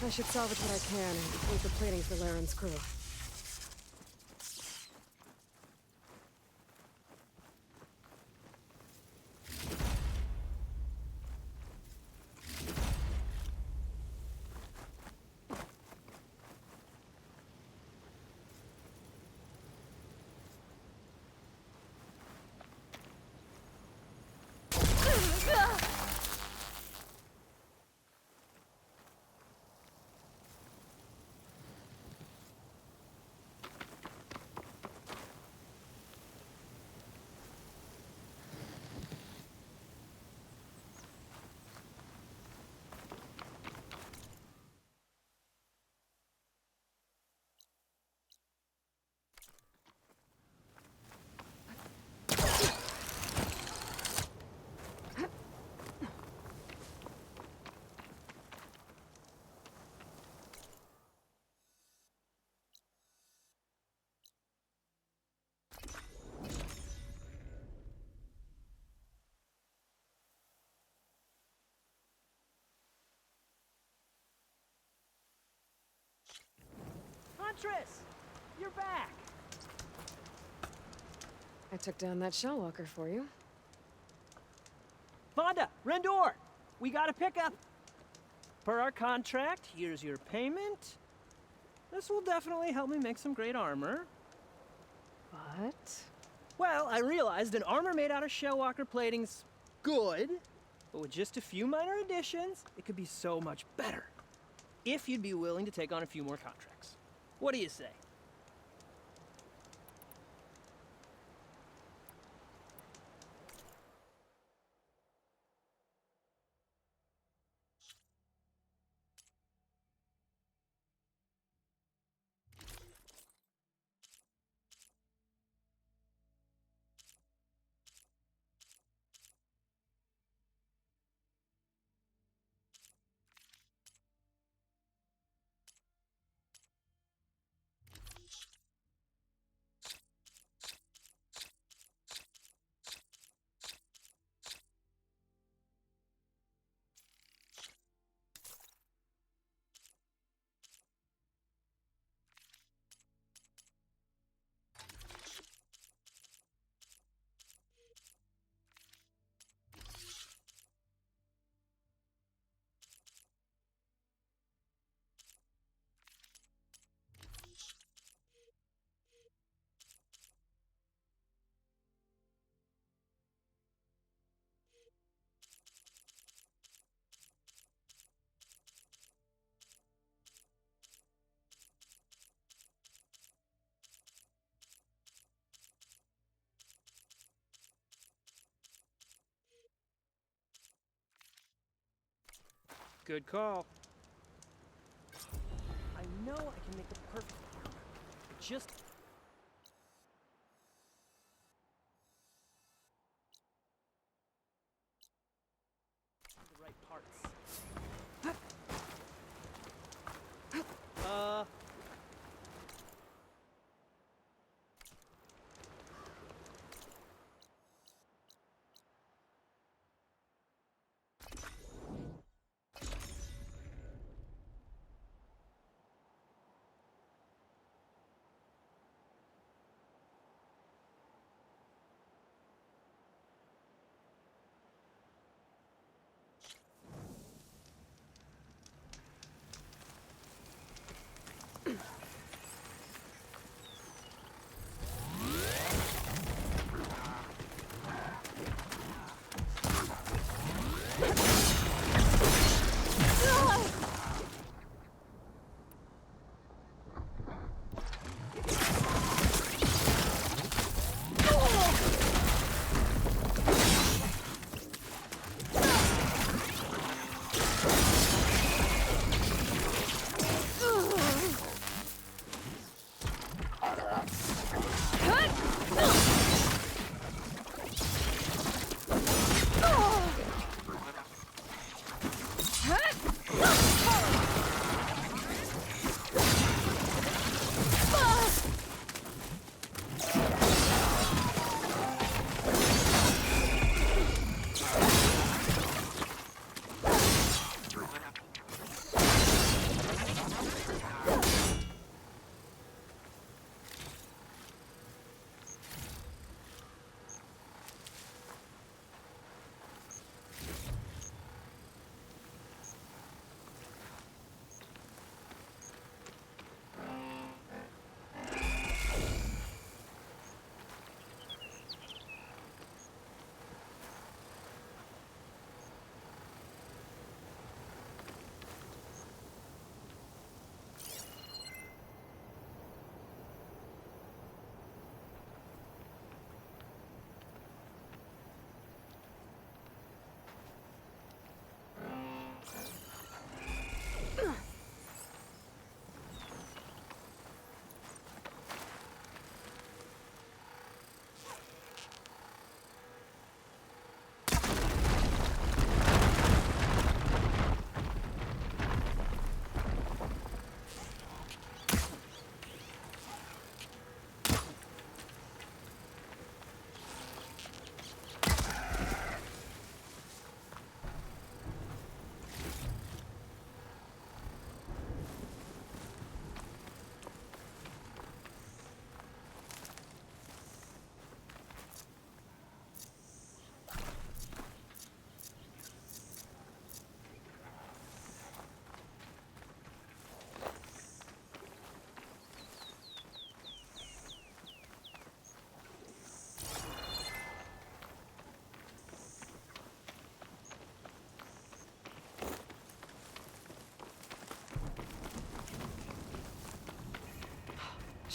I should salvage what I can and complete the plating for Laren's crew. Huntress! You're back! I took down that shell walker for you. Vonda! Rendor! We got a pickup! Per our contract, here's your payment. This will definitely help me make some great armor. But? Well, I realized an armor made out of shellwalker plating's good, but with just a few minor additions, it could be so much better. If you'd be willing to take on a few more contracts. What do you say? Good call. I know I can make the perfect armor. Just... the right parts.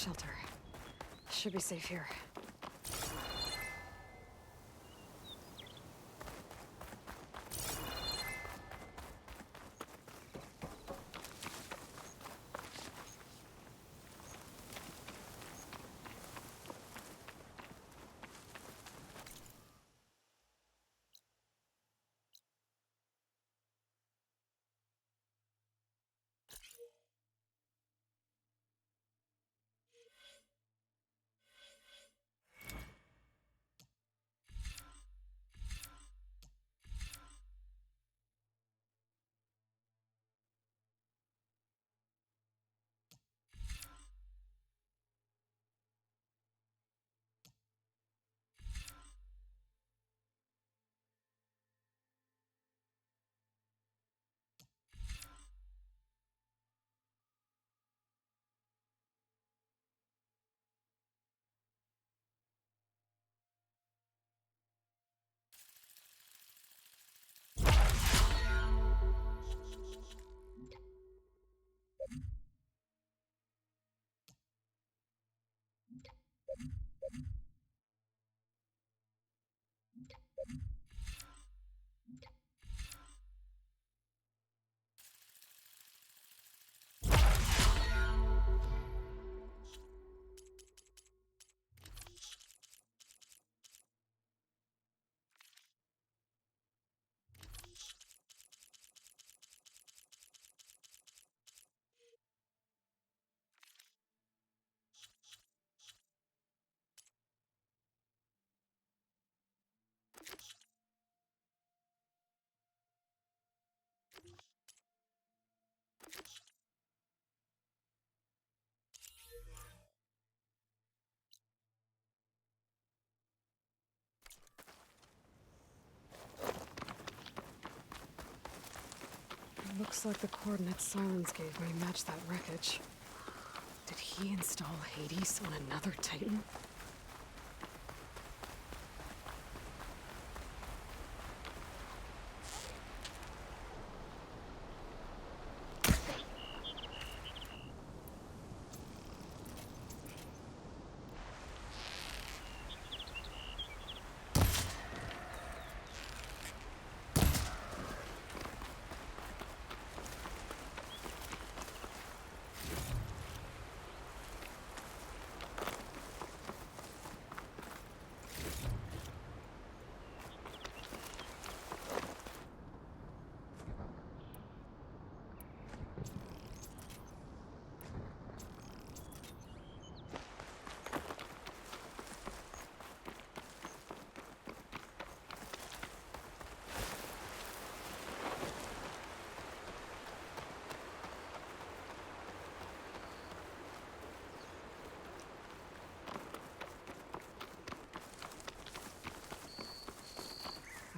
Shelter. Should be safe here. Looks like the coordinates Silence gave me match that wreckage. Did he install Hades on another Titan?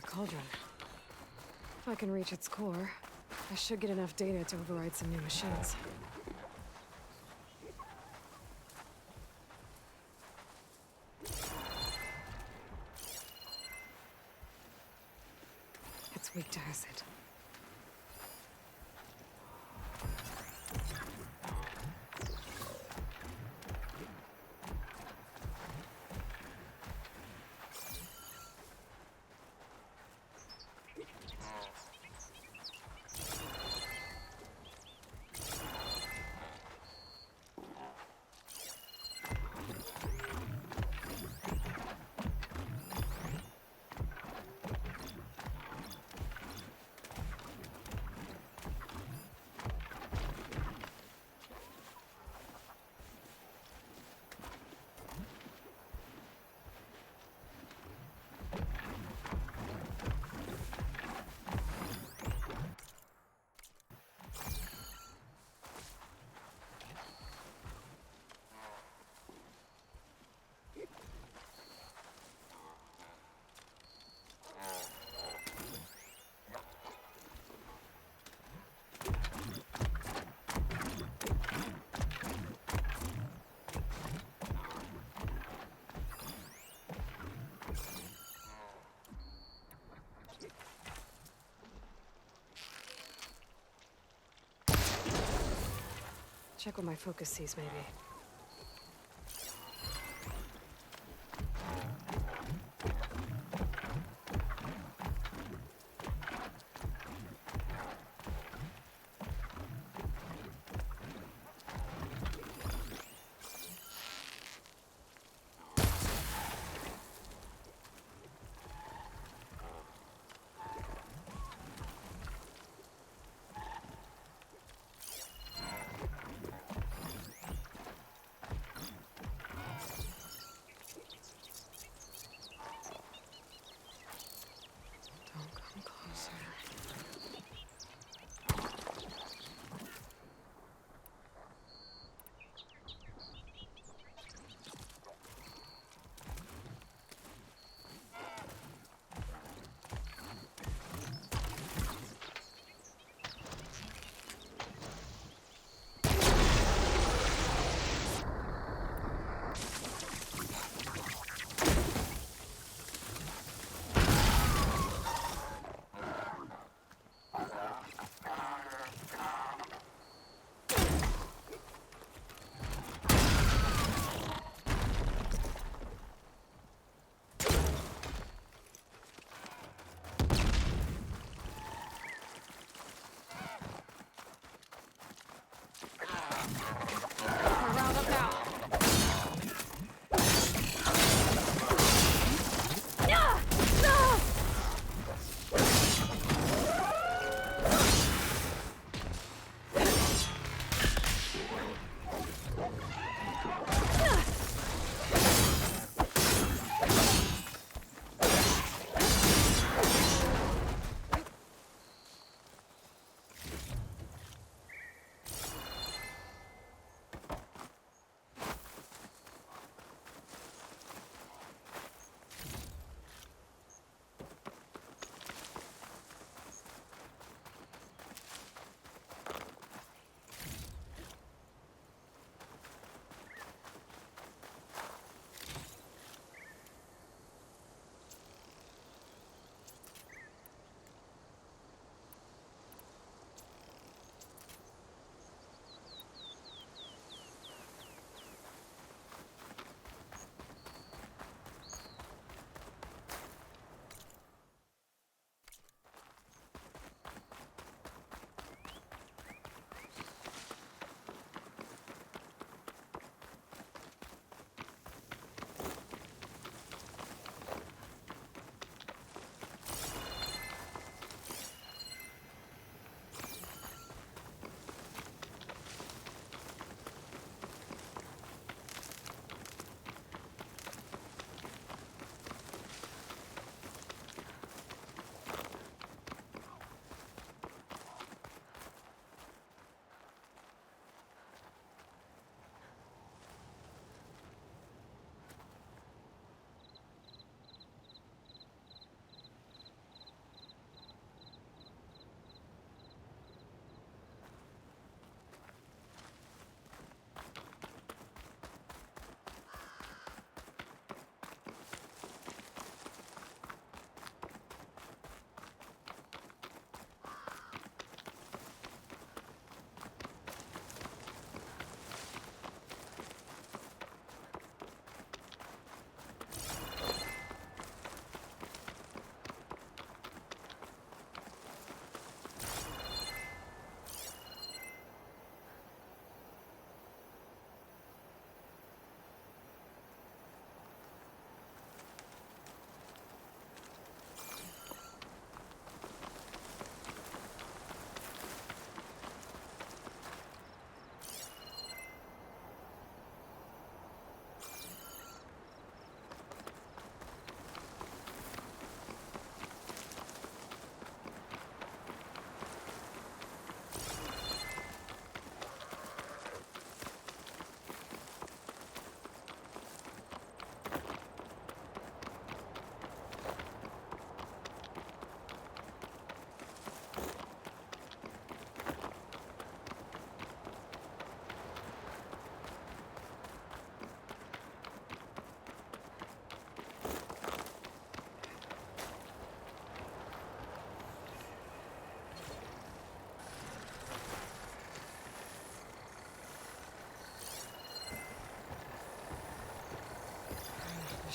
Cauldron. If I can reach its core, I should get enough data to override some new machines. It's weak to acid. Check what my focus sees, maybe.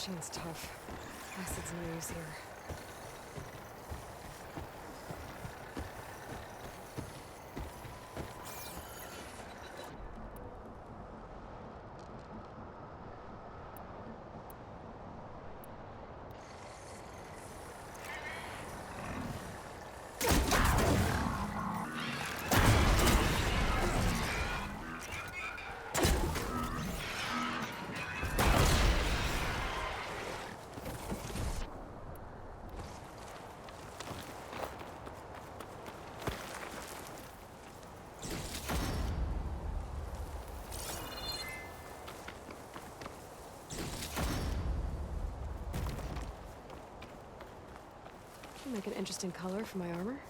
machine's tough. Acid's no use here. Make an interesting color for my armor.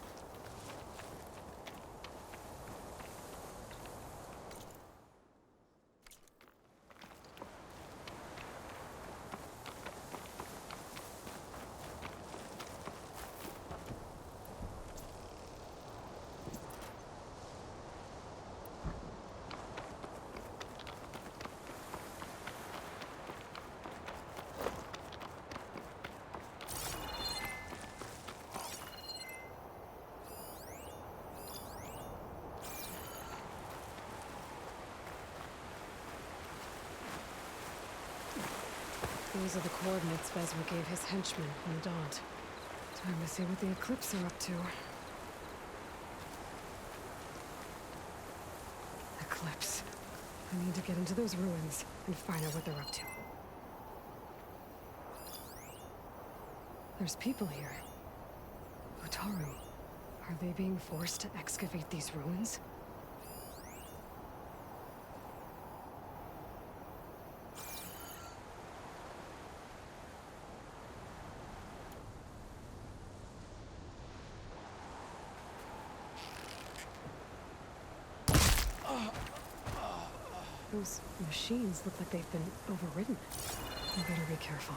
Those are the coordinates Vezra gave his henchmen in the Daunt. Time to see what the Eclipse are up to. Eclipse. I need to get into those ruins and find out what they're up to. There's people here. Utaru. Are they being forced to excavate these ruins? Those machines look like they've been overridden. I better be careful.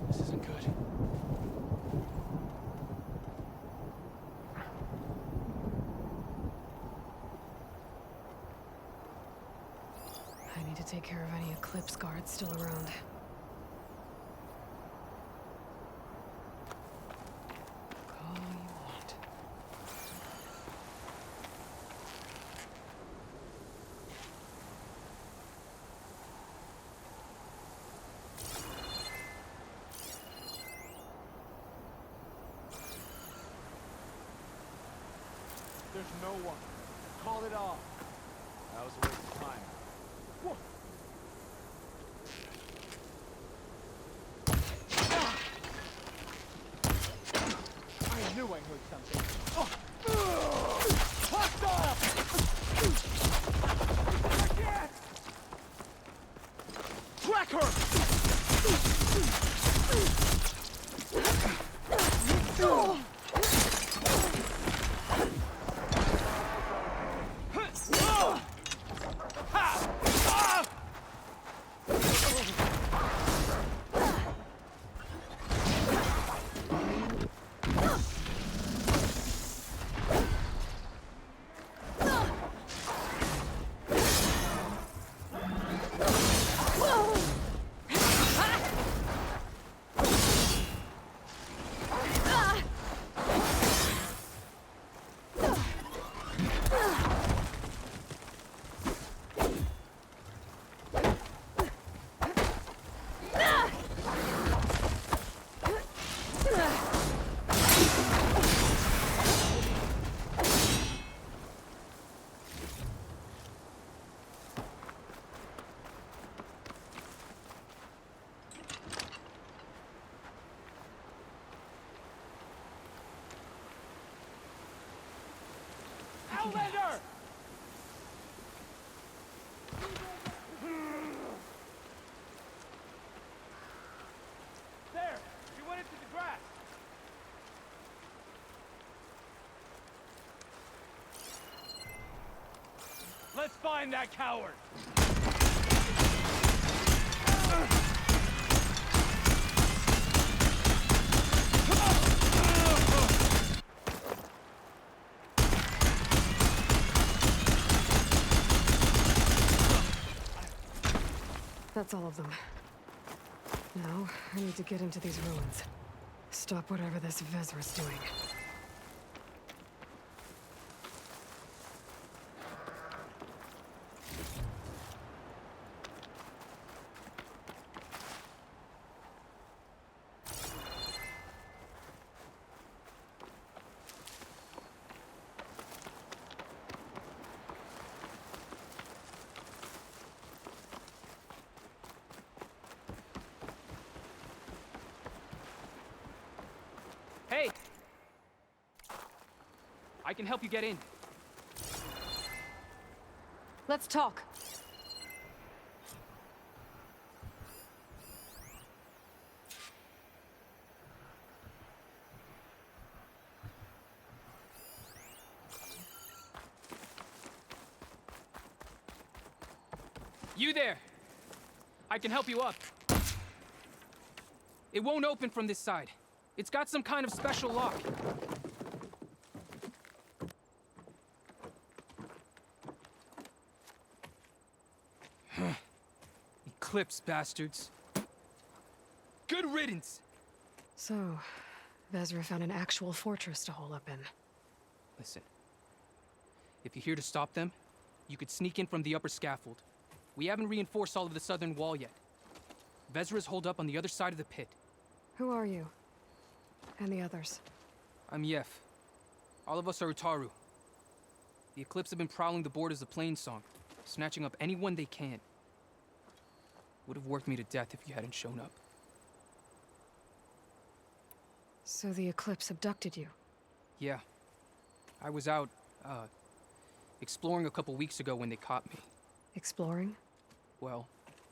This isn't good. I need to take care of any Eclipse guards still around. All you want. There's no one. Call it off. That was a waste of time. Whoa. I knew I heard something. Fucked off! Crack her! back again. Outlander! There! She went into the grass! Let's find that coward! That's all of them. Now, I need to get into these ruins. Stop whatever this Vezra's doing. Hey! I can help you get in. Let's talk. You there! I can help you up. It won't open from this side. It's got some kind of special lock. Eclipse, bastards. Good riddance! So, Vezra found an actual fortress to hole up in. Listen. If you're here to stop them, you could sneak in from the upper scaffold. We haven't reinforced all of the southern wall yet. Vezra's holed up on the other side of the pit. Who are you? And the others? I'm Yef. All of us are Utaru. The Eclipse have been prowling the borders of Plainsong, snatching up anyone they can. Would have worked me to death if you hadn't shown up. So the Eclipse abducted you? Yeah. I was out, exploring a couple weeks ago when they caught me. Exploring? Well,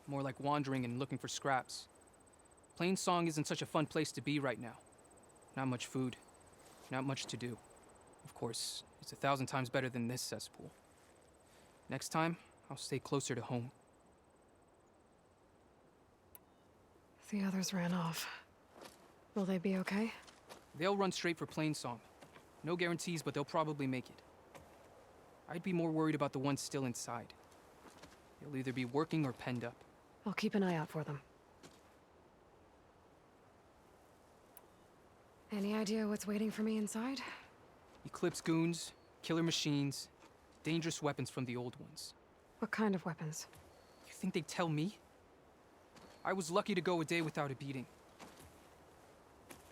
more like wandering and looking for scraps. Plainsong isn't such a fun place to be right now. Not much food, not much to do. Of course, it's 1,000 times better than this cesspool. Next time, I'll stay closer to home. The others ran off. Will they be okay? They'll run straight for Plainsong. No guarantees, but they'll probably make it. I'd be more worried about the ones still inside. They'll either be working or penned up. I'll keep an eye out for them. Any idea what's waiting for me inside? Eclipse goons, killer machines, dangerous weapons from the old ones. What kind of weapons? You think they'd tell me? I was lucky to go a day without a beating.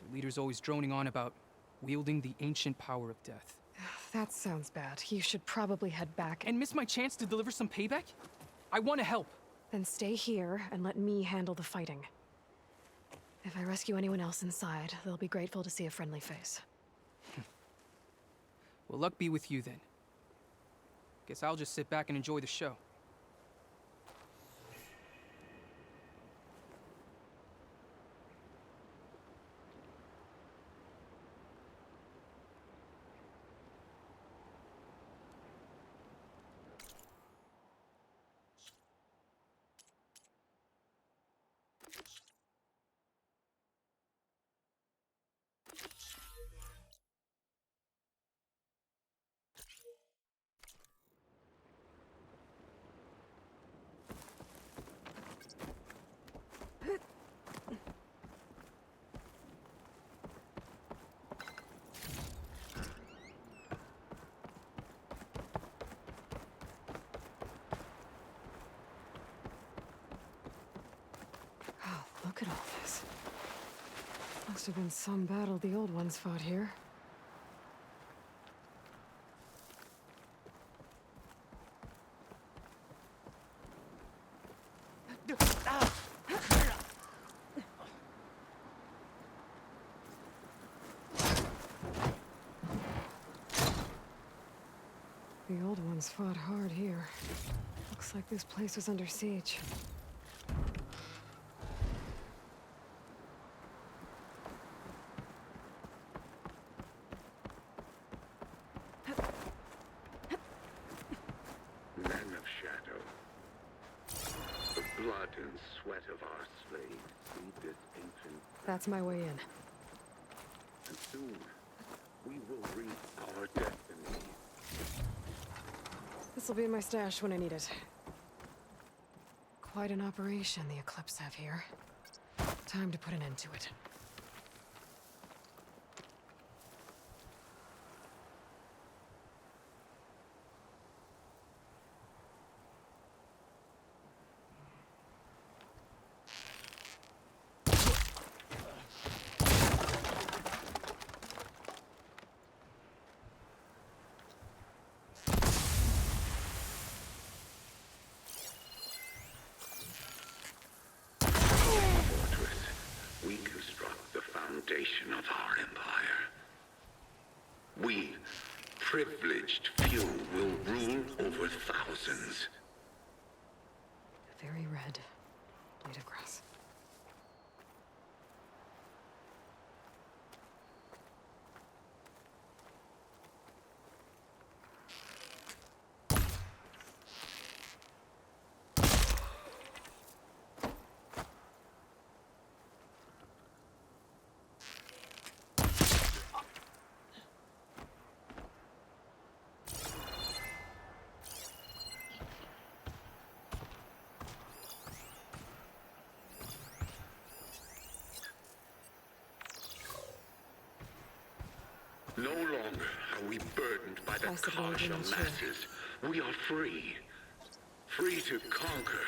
The leader's always droning on about wielding the ancient power of death. That sounds bad. You should probably head back and miss my chance to deliver some payback? I want to help. Then stay here and let me handle the fighting. If I rescue anyone else inside, they'll be grateful to see a friendly face. Well, luck be with you then. Guess I'll just sit back and enjoy the show. Look at all this. Must have been some battle the old ones fought here. The old ones fought hard here. Looks like this place was under siege. Men of Shadow, the blood and sweat of our slaves feed this ancient... That's my way in. And soon, we will reap our destiny. This'll be in my stash when I need it. Quite an operation the Eclipse have here. Time to put an end to it. We construct the foundation of our empire. We, privileged few, will rule over thousands. Very red. Blade of grass. No longer are we burdened by the Karja masses. We are free. Free to conquer.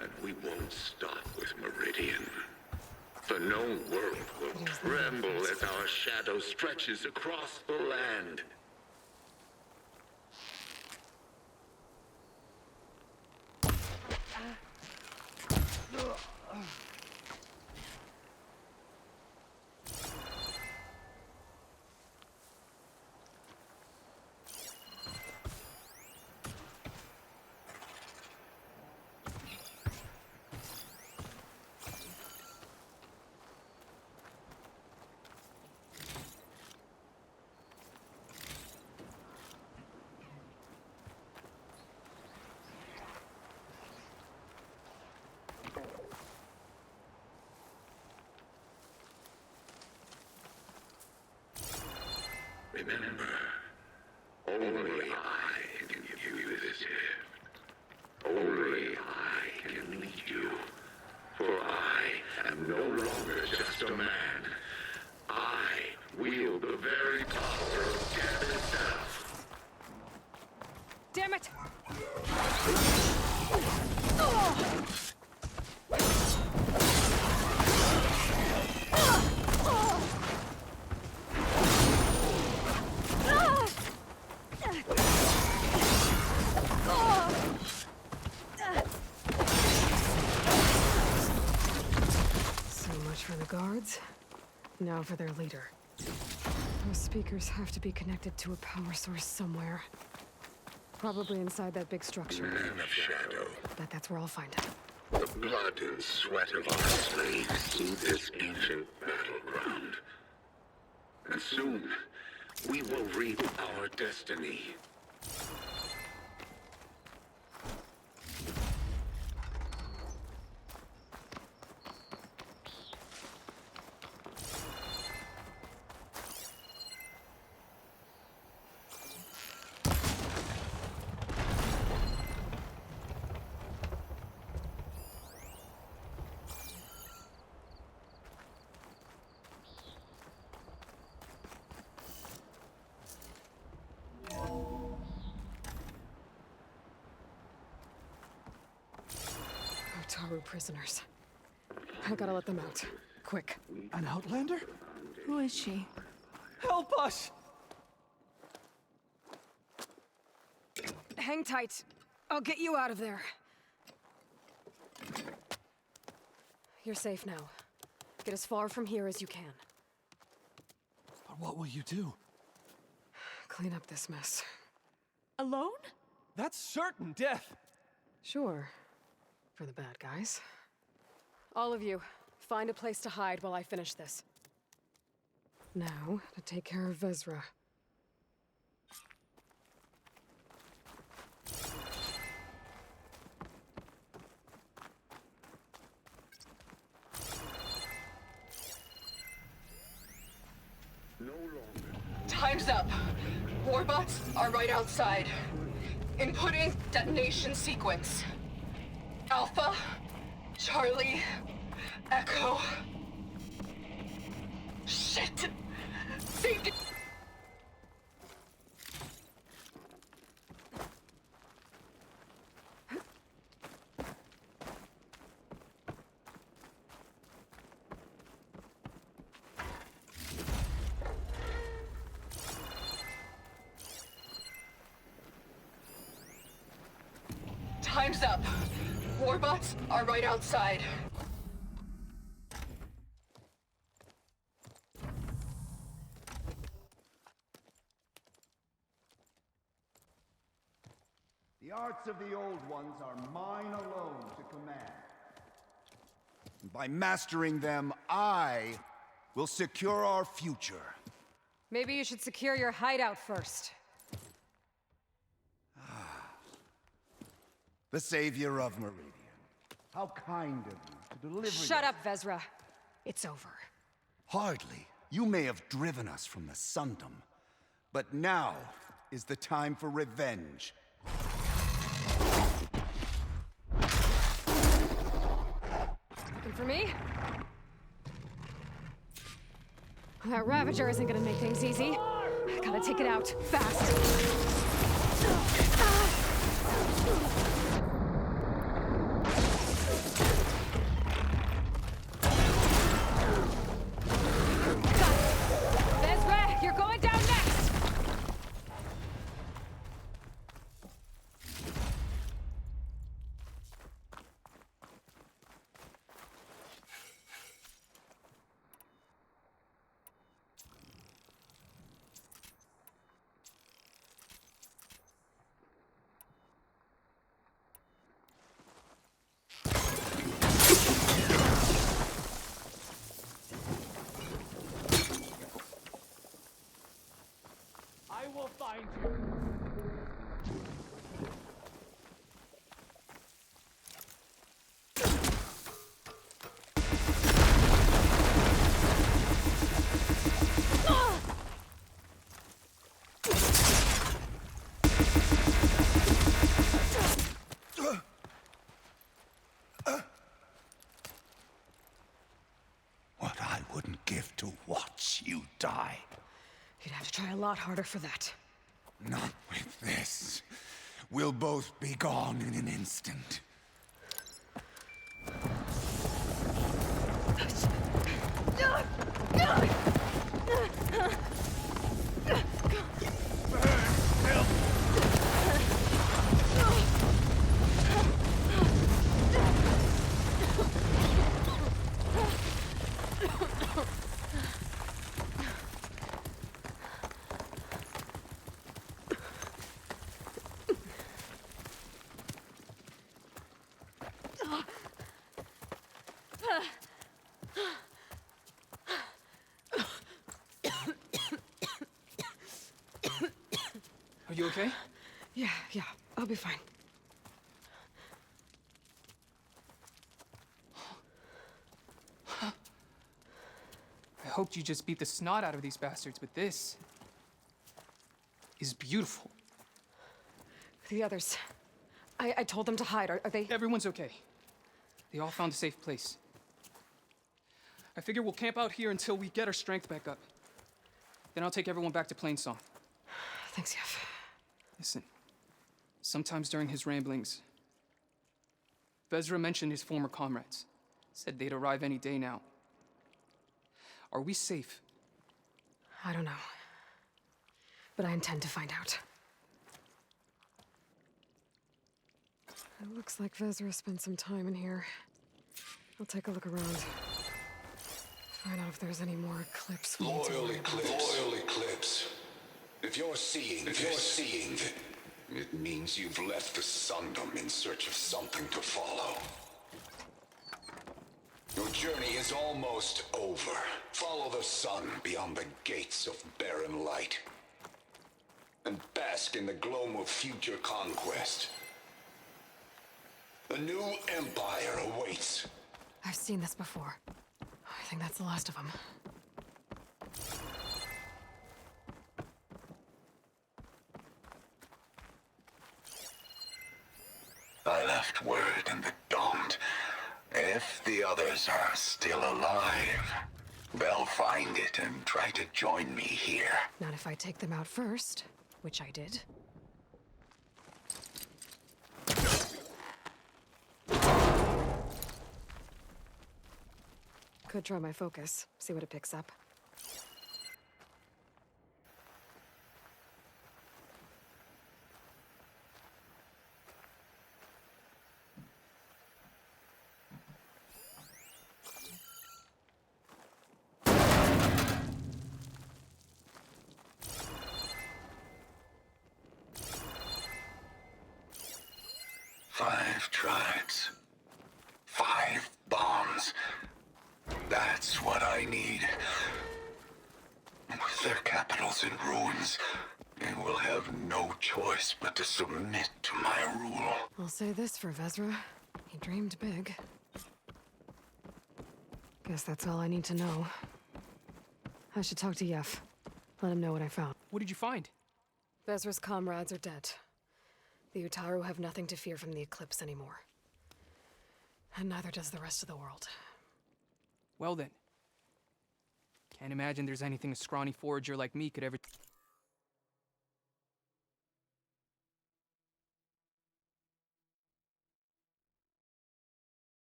And we won't stop with Meridian. The known world will tremble as our shadow stretches across the land. Remember, only I can give you this gift. Only I can lead you. For I am no longer just a man. I wield the very power of death itself. Damn it! For the guards, now for their leader. Those speakers have to be connected to a power source somewhere. Probably inside that big structure. Man of Shadow. Bet that's where I'll find it. The blood and sweat of our slaves seed this ancient battleground. And soon, we will reap our destiny. Taru prisoners. I gotta let them out. Quick. An Outlander? Who is she? Help us! Hang tight. I'll get you out of there. You're safe now. Get as far from here as you can. But what will you do? Clean up this mess. Alone? That's certain death! Sure. For the bad guys. All of you, find a place to hide while I finish this. Now, to take care of Vezra. Time's up. Warbots are right outside. Inputting detonation sequence. Alpha, Charlie, Echo. Shit! Safety! Time's up. Warbots are right outside. The arts of the Old Ones are mine alone to command. By mastering them, I will secure our future. Maybe you should secure your hideout first. The savior of Meridian. How kind of you to deliver. Shut up, Vezra. It's over. Hardly. You may have driven us from the Sundom, but now is the time for revenge. Looking for me? That Ravager isn't gonna make things easy. I gotta take it out, fast. Vezra, you're going down next! I will find you. What I wouldn't give to watch you die. You'd have to try a lot harder for that. Not with this. We'll both be gone in an instant. Are you okay? Yeah, I'll be fine. I hoped you just beat the snot out of these bastards, but this is beautiful. The others. I told them to hide. Are they? Everyone's okay. They all found a safe place. I figure we'll camp out here until we get our strength back up. Then I'll take everyone back to Plainsong. Thanks, Yev. Listen, sometimes during his ramblings, Vezra mentioned his former comrades. Said they'd arrive any day now. Are we safe? I don't know. But I intend to find out. It looks like Vezra spent some time in here. I'll take a look around. Find out if there's any more Eclipse. Loyal Eclipse. If you're seeing, it means you've left the Sundom in search of something to follow. Your journey is almost over. Follow the sun beyond the gates of barren light. And bask in the gloam of future conquest. A new empire awaits. I've seen this before. I think that's the last of them. I left word in the Daunt. If the others are still alive, they'll find it and try to join me here. Not if I take them out first, which I did. Could try my focus, see what it picks up. Five tribes. 5 bombs. That's what I need. With their capitals in ruins, they will have no choice but to submit to my rule. I'll say this for Vezra. He dreamed big. Guess that's all I need to know. I should talk to Yef. Let him know what I found. What did you find? Vezra's comrades are dead. The Utaru have nothing to fear from the Eclipse anymore. And neither does the rest of the world. Well then. Can't imagine there's anything a scrawny forager like me could ever...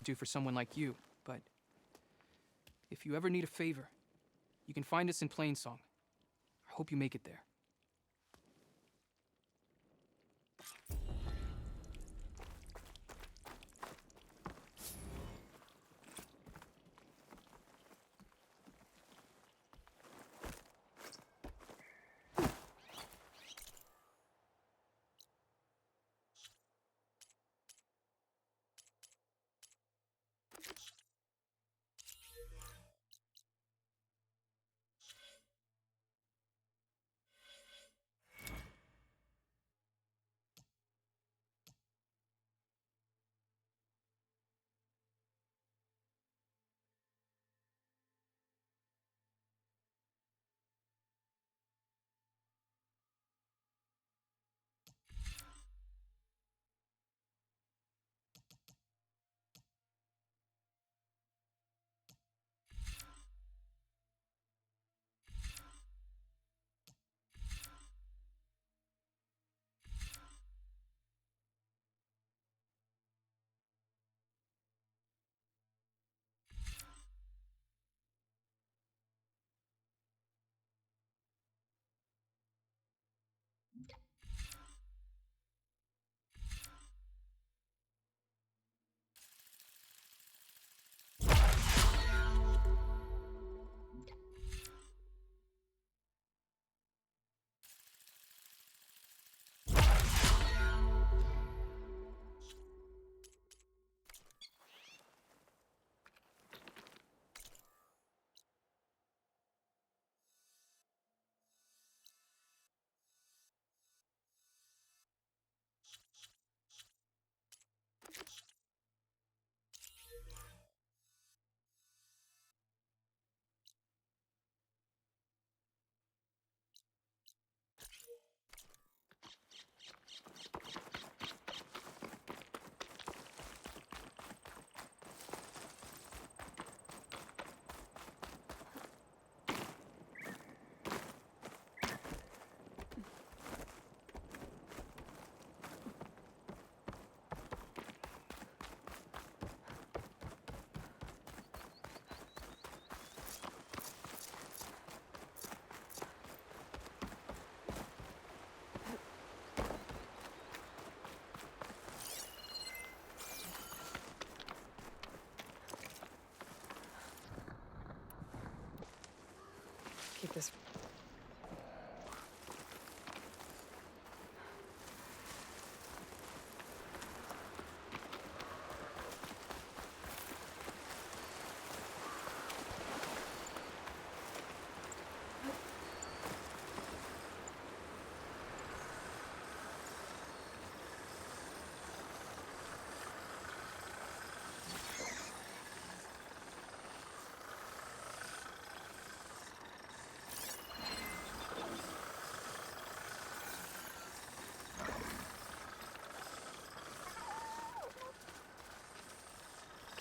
do for someone like you, but if you ever need a favor, you can find us in Plainsong. I hope you make it there.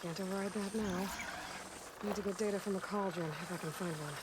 Can't override that now. Need to get data from a cauldron, if I can find one.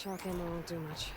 Shock ammo won't do much.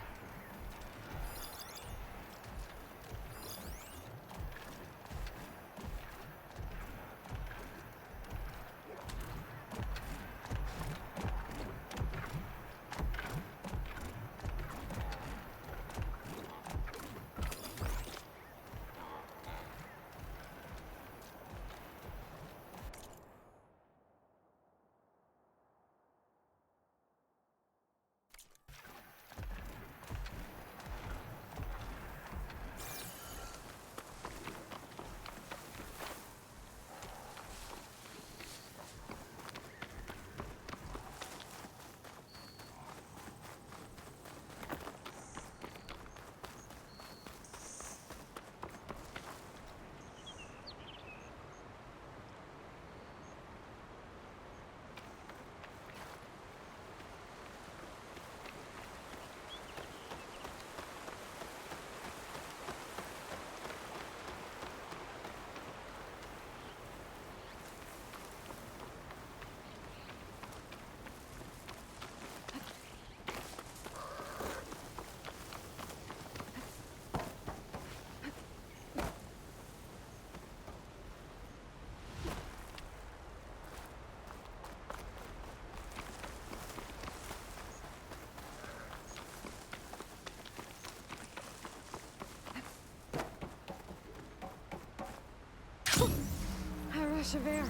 Javert.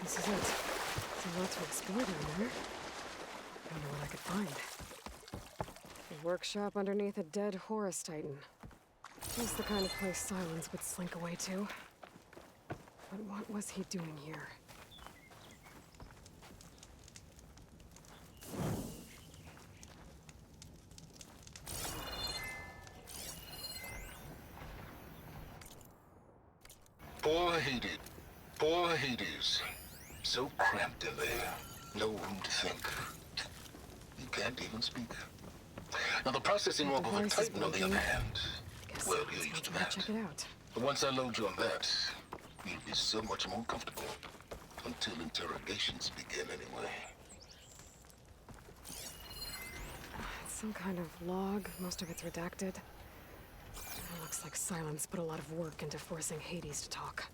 This is it. There's a lot to explore down there. I wonder what I could find. A workshop underneath a dead Horus Titan. Just the kind of place Silence would slink away to. But what was he doing here? Poor Hades. Poor Hades. So cramped in there. No room to think. You can't even speak. Now the processing orb of a Titan, on the other hand, well, you're used to that. Check it out. But once I load you on that, you'll be so much more comfortable. Until interrogations begin, anyway. It's some kind of log. Most of it's redacted. It looks like Silence put a lot of work into forcing Hades to talk.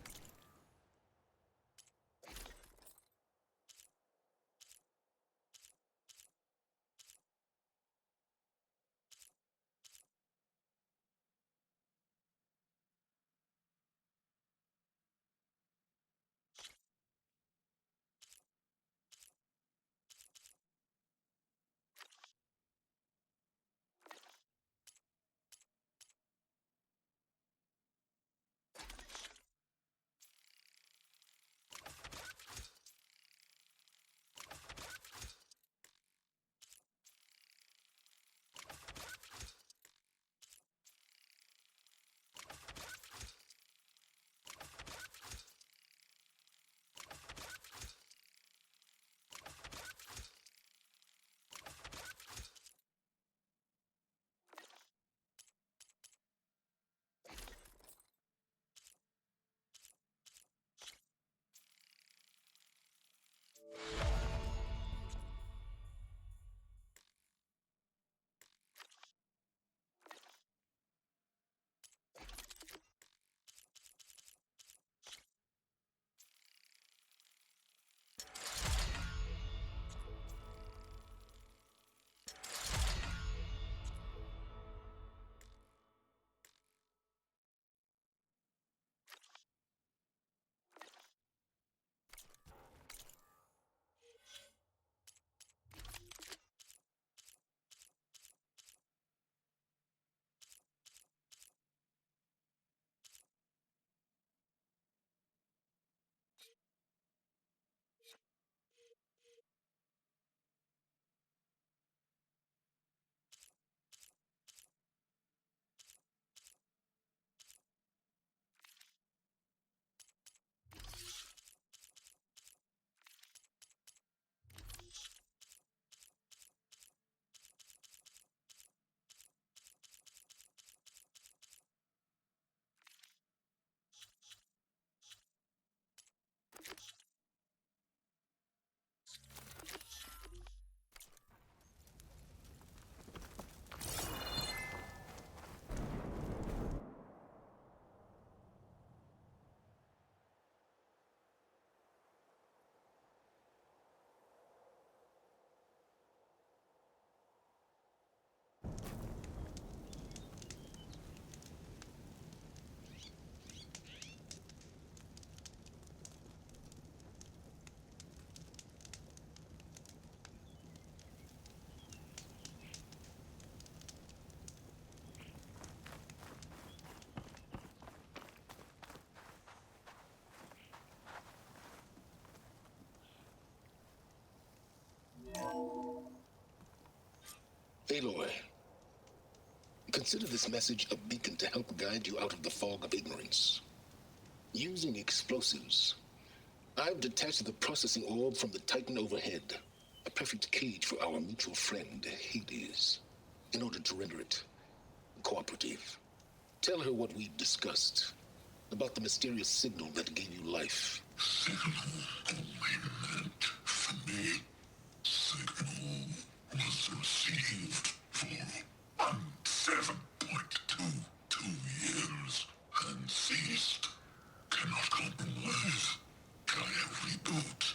Aloy, consider this message a beacon to help guide you out of the fog of ignorance. Using explosives, I've detached the processing orb from the Titan overhead, a perfect cage for our mutual friend, Hades, in order to render it cooperative. Tell her what we've discussed about the mysterious signal that gave you life. Signal only meant for me. Signal was received for 7.22 years and ceased. Cannot compromise. Gaia reboot.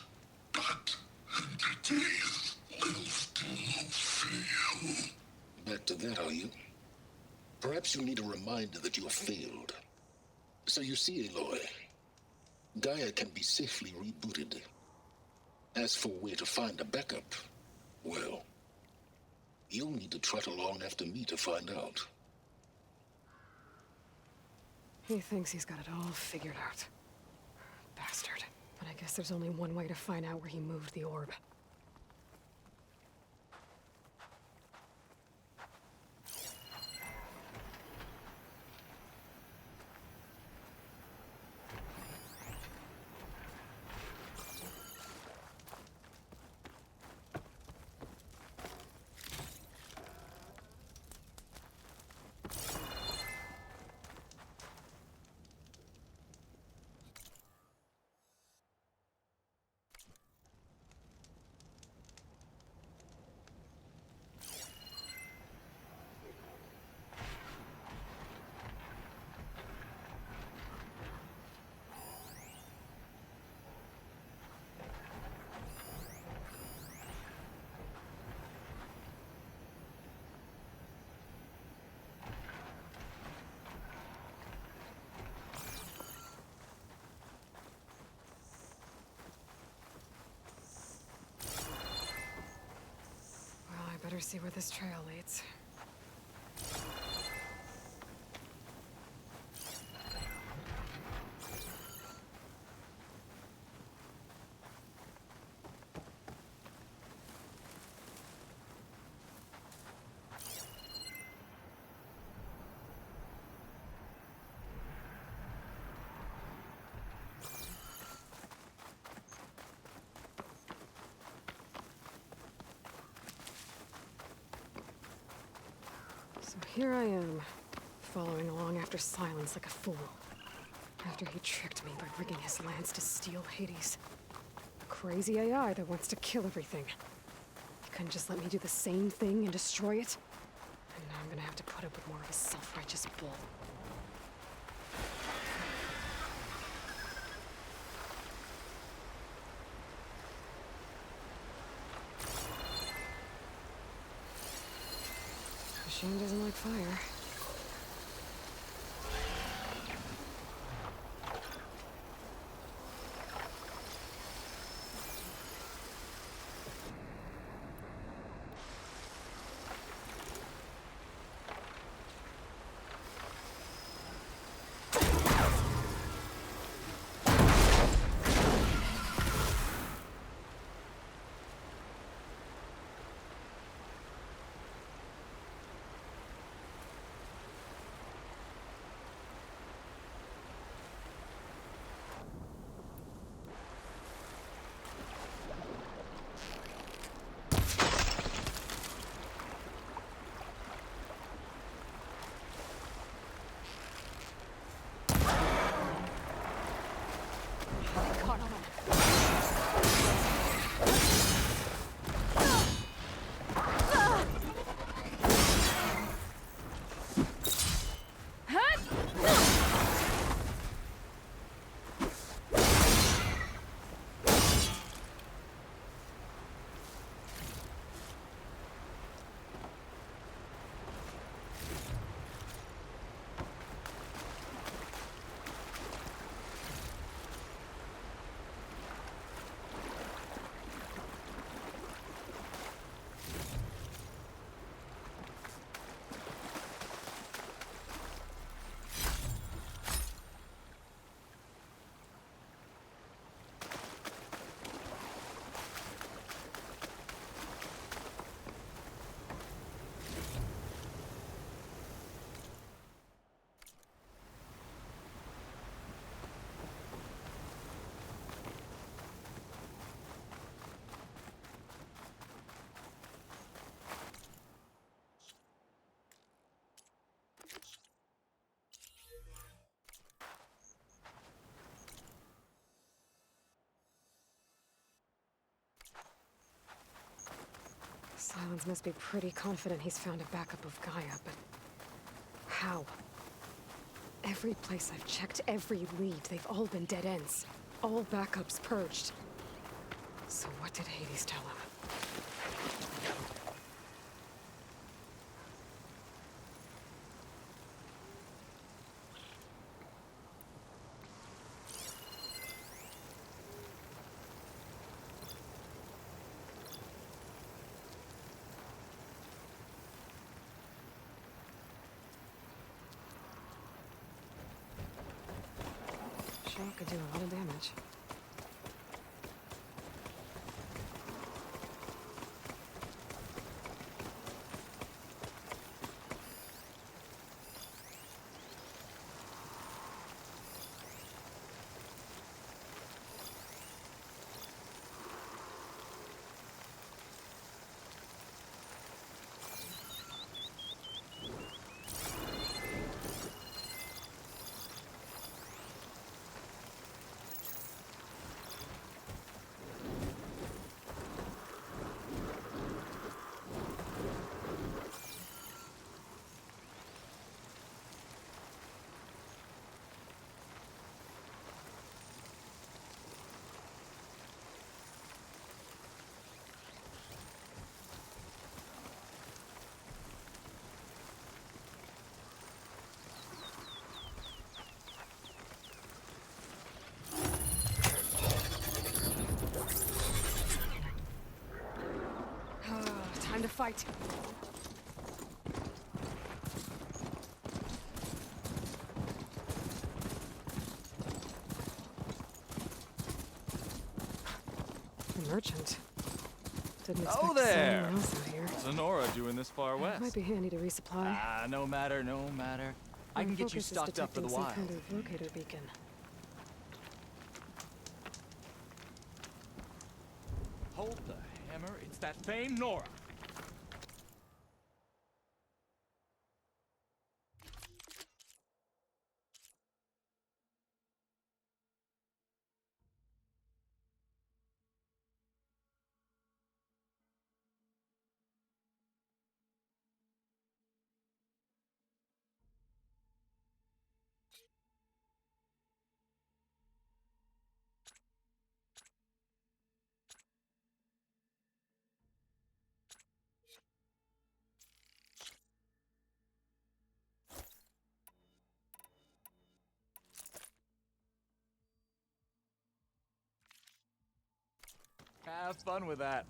But entities will still fail. Back to that, are you? Perhaps you need a reminder that you have failed. So you see, Aloy, Gaia can be safely rebooted. As for where to find a backup, well, you'll need to trot along after me to find out. He thinks he's got it all figured out. Bastard. But I guess there's only one way to find out where he moved the orb. Better see where this trail leads. So here I am, following along after Silence like a fool. After he tricked me by rigging his lance to steal Hades. A crazy AI that wants to kill everything. He couldn't just let me do the same thing and destroy it? And now I'm gonna have to put up with more of his self-righteous bull. Machine doesn't like fire. Silence must be pretty confident he's found a backup of Gaia, but how? Every place I've checked, every lead, they've all been dead ends. All backups purged. So what did Hades tell him? Sure could do a lot of damage. Time to fight. A merchant. Didn't expect Oh to see there! anyone else out here. Sonora doing this far west. Might be handy to resupply. Ah, no matter, no matter. I can get you Focus is stocked up for the detecting some wild. kind of locator beacon. Hold the hammer, it's that famed Nora. Have fun with that.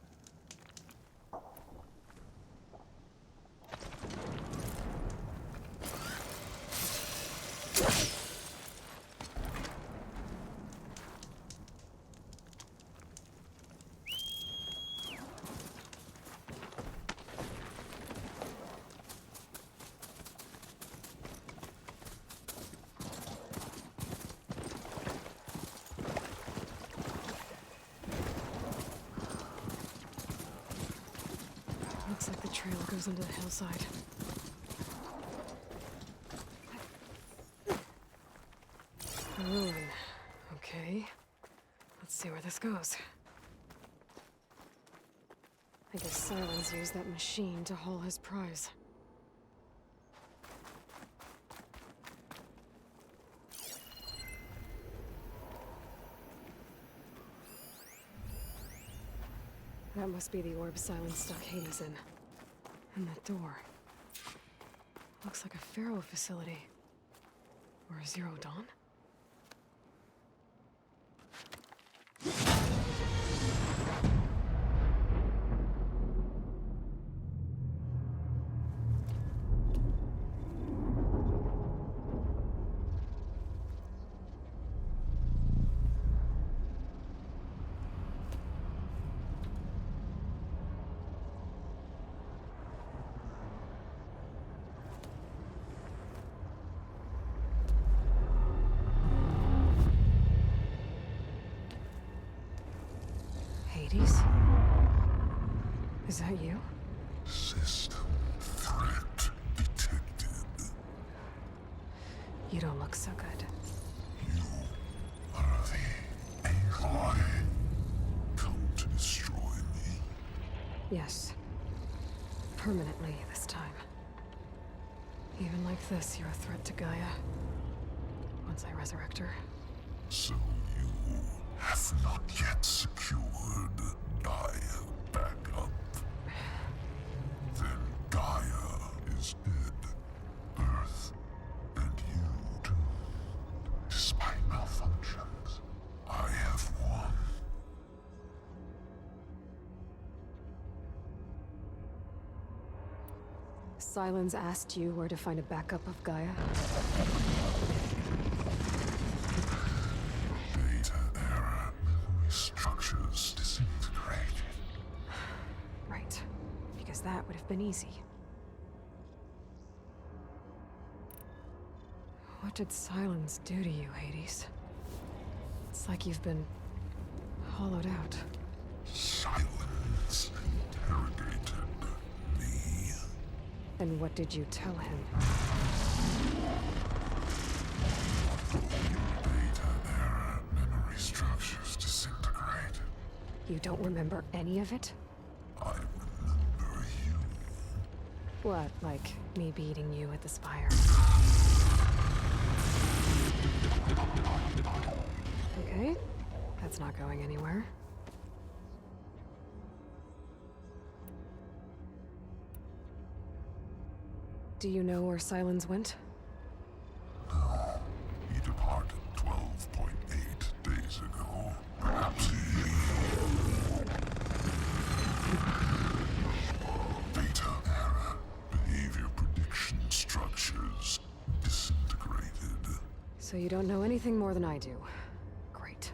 Looks like the trail goes into the hillside. A ruin. Okay. Let's see where this goes. I guess Silence used that machine to haul his prize. That must be the orb Silence stuck Hades in. And that door. Looks like a Pharaoh facility. Or a Zero Dawn? Hades? Is that you? System threat detected. You don't look so good. You are the Aloy. Come to destroy me. Yes. permanently this time. Even like this, you're a threat to Gaia. Once I resurrect her. So you have not yet secured Gaia back up. Then Gaia is dead. Earth and you too. Despite malfunctions, I have won. Sylens asked you where to find a backup of Gaia? Data era memory structures disintegrated. Right. Because that would have been easy. What did Sylens do to you, Hades? It's like you've been hollowed out. Silence interrogated me. And what did you tell him? Data era memory structures disintegrated. You don't remember any of it? I remember you. What, like me beating you at the Spire? Okay, that's not going anywhere. Do you know where Sylens went? No. He departed 12.8 days ago. Perhaps he... Data era behavior prediction structures disintegrated. So you don't know anything more than I do. Great.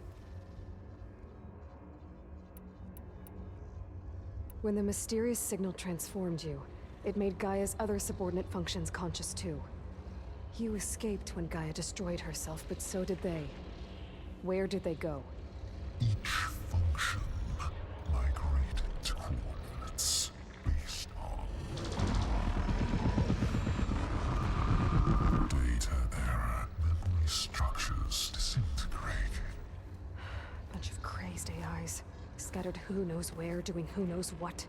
When the mysterious signal transformed you, it made Gaia's other subordinate functions conscious too. You escaped when Gaia destroyed herself, but so did they. Where did they go? Each function migrated to coordinates based on data era memory structures disintegrated. Bunch of crazed AIs, scattered who knows where, doing who knows what.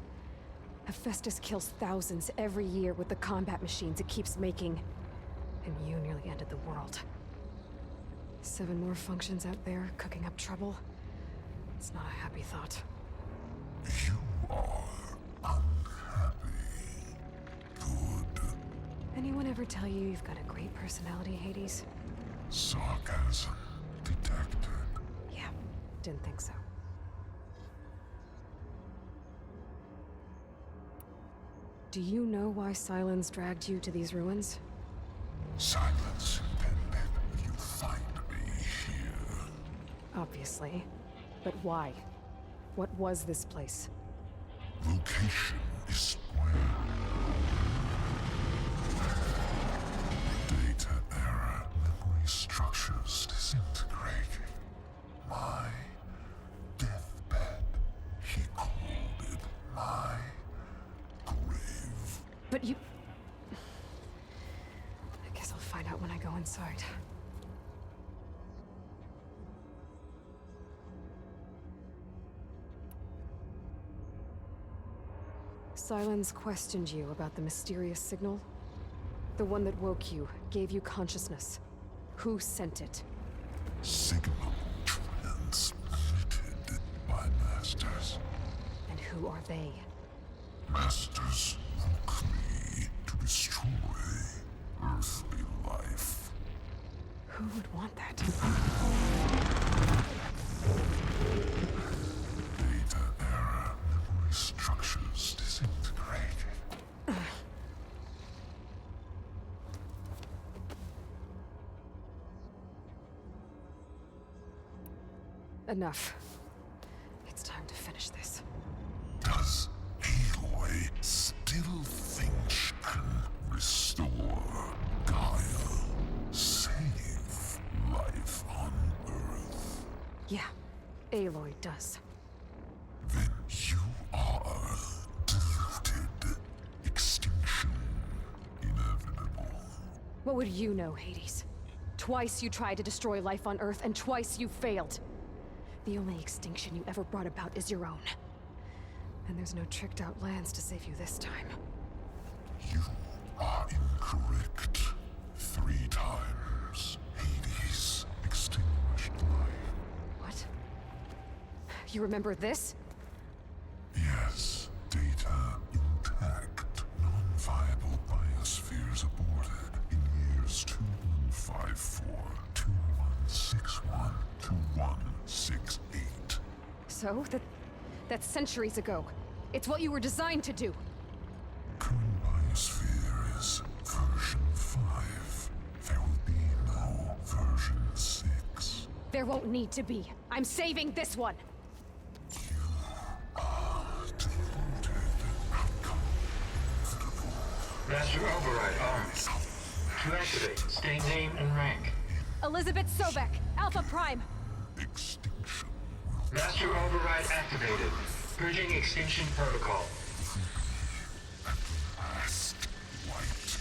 Hephaestus kills thousands every year with the combat machines it keeps making. And you nearly ended the world. 7 more functions out there, cooking up trouble. It's not a happy thought. You are unhappy. Good. Anyone ever tell you you've got a great personality, Hades? Sarcasm detected. Yeah, didn't think so. Do you know why Sylens dragged you to these ruins? Silence intended you find me here. Obviously. But why? What was this place? Location is square. Data era memory structures disintegrated. My deathbed. He called it my grave. But you... I guess I'll find out when I go inside. Sylens questioned you about the mysterious signal? The one that woke you, gave you consciousness. Who sent it? Signal transmitted by masters. And who are they? Masters woke me to destroy earthly life. Who would want that? Data era memory structures disintegrated. Enough. It's time to finish this. Does Aloy still think she can restore Gaia? Save life on Earth? Yeah, Aloy does. Then you are deluded. Extinction inevitable. What would you know, Hades? Twice you tried to destroy life on Earth, and twice you failed. The only extinction you ever brought about is your own. And there's no tricked-out lands to save you this time. You are incorrect. 3 times. Hades extinguished life. What? You remember this? Yes, data intact. Non-viable biospheres aborted in years 2154, 2161, 2168. So? That's centuries ago. It's what you were designed to do. Current biosphere is version 5. There will be no version 6. There won't need to be. I'm saving this one. Master Override armed. To activate, state name and rank. Elizabeth Sobek, Alpha Prime. Extinction. Master Override activated. Purging extinction protocol. Last white.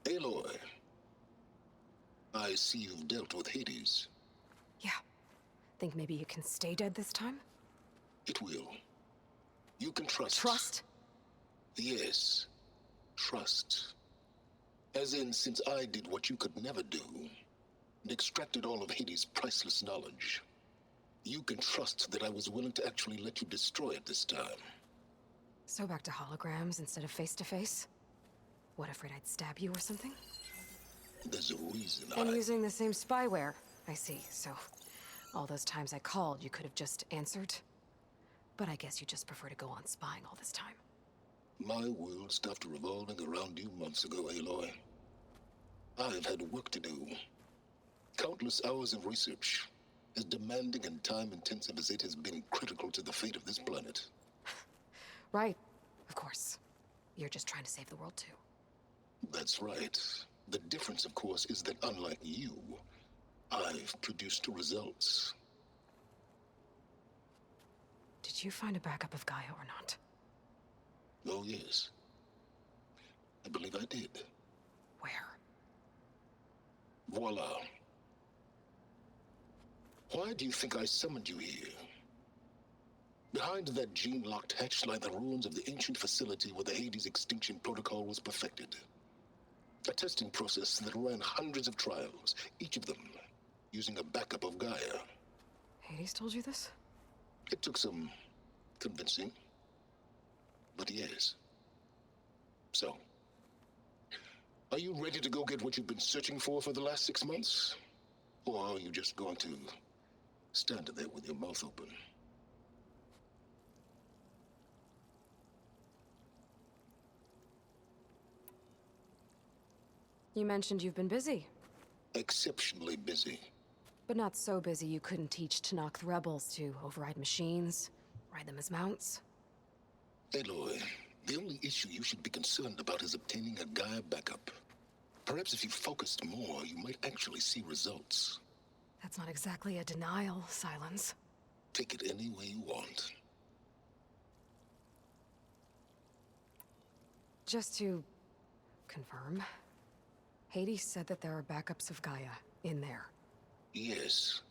Aloy, I see you've dealt with Hades. Yeah. Think maybe you can stay dead this time? It will. You can trust. Trust? Yes. Trust. As in, since I did what you could never do, and extracted all of Hades' priceless knowledge, you can trust that I was willing to actually let you destroy it this time. So back to holograms instead of face-to-face? What, afraid I'd stab you or something? There's a reason And using the same spyware. I see, so all those times I called, you could have just answered? But I guess you just prefer to go on spying all this time. My world stopped revolving around you months ago, Aloy. I've had work to do. Countless hours of research, as demanding and time-intensive as it has been critical to the fate of this planet. Right, of course. You're just trying to save the world, too. That's right. The difference, of course, is that unlike you, I've produced results. Did you find a backup of Gaia or not? Oh, yes. I believe I did. Where? Voila. Why do you think I summoned you here? Behind that gene-locked hatch lie the ruins of the ancient facility where the Hades extinction protocol was perfected. A testing process that ran hundreds of trials, each of them using a backup of Gaia. Hades told you this? It took some convincing, but yes. So, are you ready to go get what you've been searching for the last 6 months? Or are you just going to stand there with your mouth open? You mentioned you've been busy. Exceptionally busy. But not so busy you couldn't teach Tanakh the rebels to override machines, ride them as mounts. Aloy, the only issue you should be concerned about is obtaining a Gaia backup. Perhaps if you focused more, you might actually see results. That's not exactly a denial, Silence. Take it any way you want. Just to confirm, Hades said that there are backups of Gaia in there. Yes.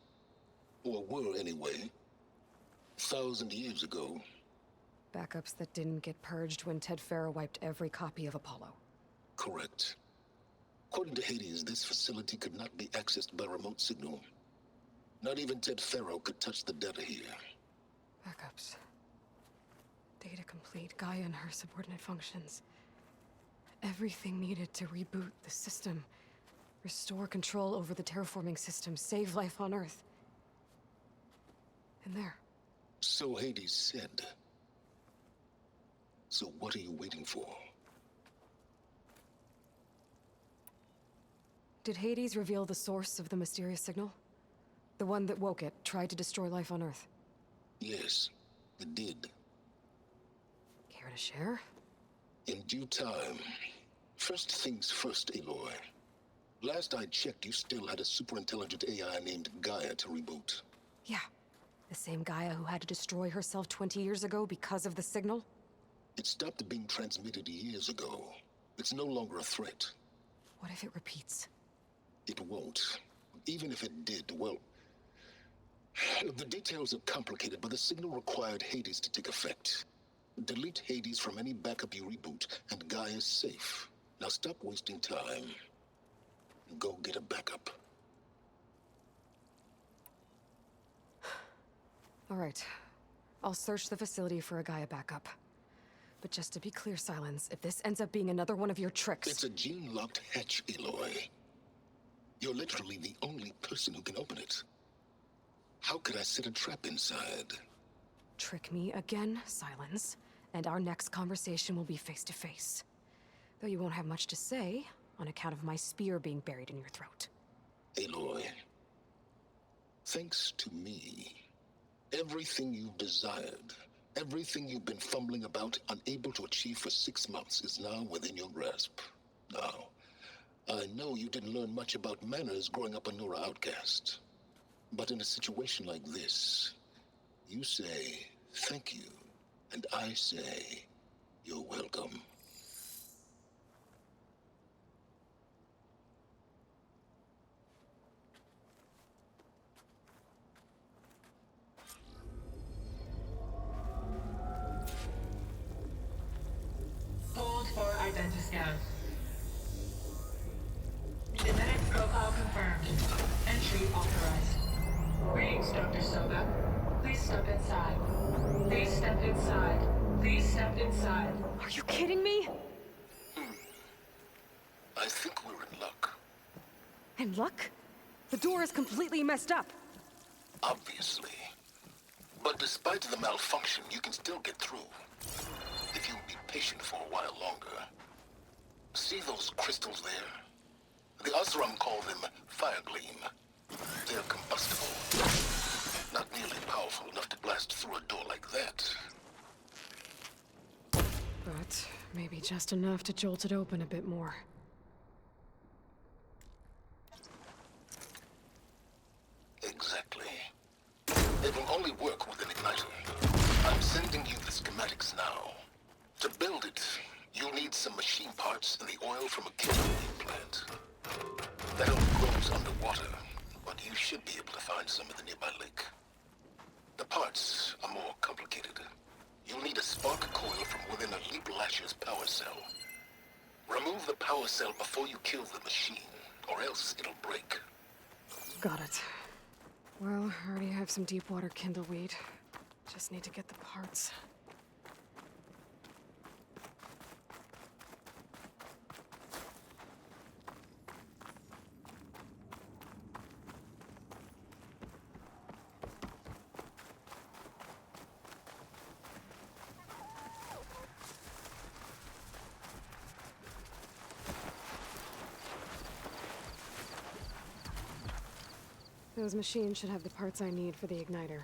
Or were anyway. 1,000 years ago. Backups that didn't get purged when Ted Farrow wiped every copy of Apollo. Correct. According to Hades, this facility could not be accessed by remote signal. Not even Ted Farrow could touch the data here. Backups. Data complete, Gaia and her subordinate functions. Everything needed to reboot the system. Restore control over the terraforming system, save life on Earth. And there. So Hades said. So what are you waiting for? Did Hades reveal the source of the mysterious signal? The one that woke it, tried to destroy life on Earth? Yes, it did. Care to share? In due time. First things first, Aloy. Last I checked, you still had a super-intelligent AI named Gaia to reboot. Yeah. The same Gaia who had to destroy herself 20 years ago because of the signal? It stopped being transmitted years ago. It's no longer a threat. What if it repeats? It won't. Even if it did, well... The details are complicated, but the signal required Hades to take effect. Delete Hades from any backup you reboot, and Gaia's safe. Now stop wasting time. Go get a backup. All right. I'll search the facility for a Gaia backup. But just to be clear, Silence, if this ends up being another one of your tricks... It's a gene-locked hatch, Aloy. You're literally the only person who can open it. How could I set a trap inside? Trick me again, Silence, and our next conversation will be face-to-face. Though you won't have much to say, on account of my spear being buried in your throat. Aloy, thanks to me, everything you've desired, everything you've been fumbling about, unable to achieve for 6 months, is now within your grasp. Now, I know you didn't learn much about manners growing up a Nora outcast. But in a situation like this, you say, thank you, and I say, you're welcome. Hold for identiscan. Genetic profile confirmed. Entry authorized. Greetings, Dr. Soga. Please step inside. Please step inside. Please step inside. Are you kidding me? I think we're in luck. In luck? The door is completely messed up. Obviously. But despite the malfunction, you can still get through. If you'll be patient for a while longer. See those crystals there? The Osram call them Firegleam. They're combustible. Not nearly powerful enough to blast through a door like that. But maybe just enough to jolt it open a bit more. Exactly. It will only work with an igniter. I'm sending you the schematics now. To build it, you'll need some machine parts and the oil from a chemical plant. That only grows underwater, but you should be able to find some in the nearby lake. The parts are more complicated. You'll need a spark coil from within a Leap Lasher's power cell. Remove the power cell before you kill the machine, or else it'll break. Got it. Well, I already have some deep water kindleweed. Just need to get the parts. Those machines should have the parts I need for the igniter.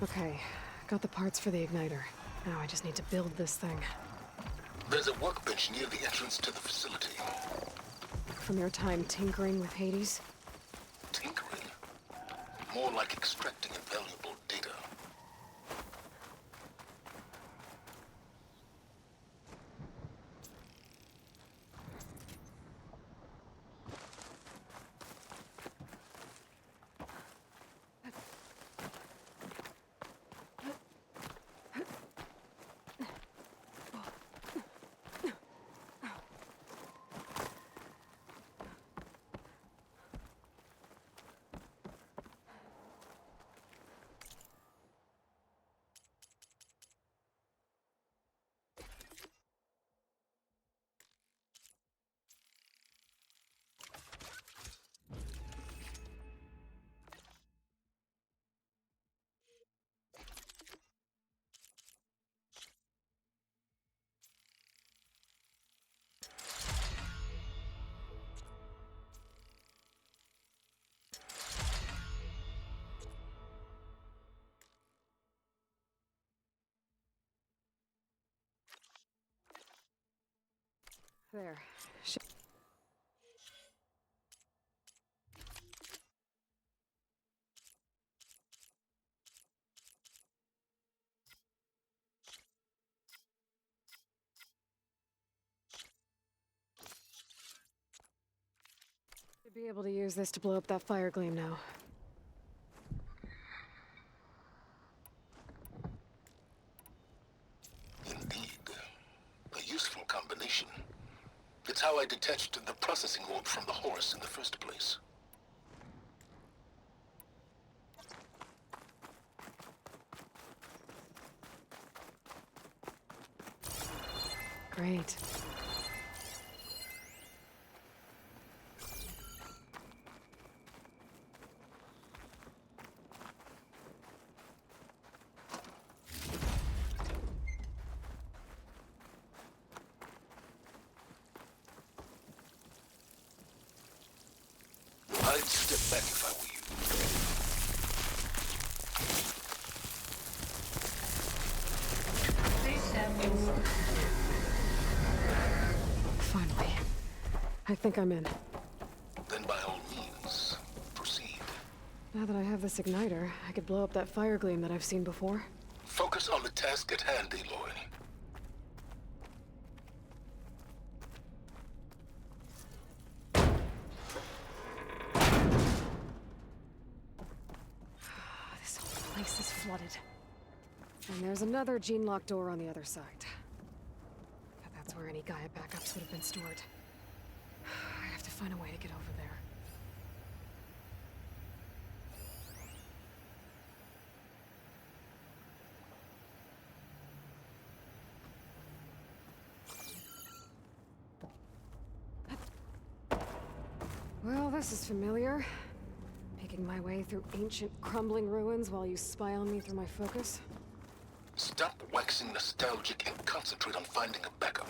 Okay, got the parts for the igniter. Now I just need to build this thing. There's a workbench near the entrance to the facility. From your time tinkering with Hades? Tinkering? More like extracting invaluable data. There. Should be able to use this to blow up that fire gleam now. Indeed. A useful combination. It's how I detached the processing orb from the horse in the first place. Great. I'd step back if I were you. Finally. I think I'm in. Then by all means, proceed. Now that I have this igniter, I could blow up that fire gleam that I've seen before. Focus on the task at hand, Aloy. This whole place is flooded. And there's another gene-locked door on the other side. But that's where any Gaia backups would have been stored. I have to find a way to get over there. Well, this is familiar. Making my way through ancient, crumbling ruins while you spy on me through my focus. Stop waxing nostalgic and concentrate on finding a backup.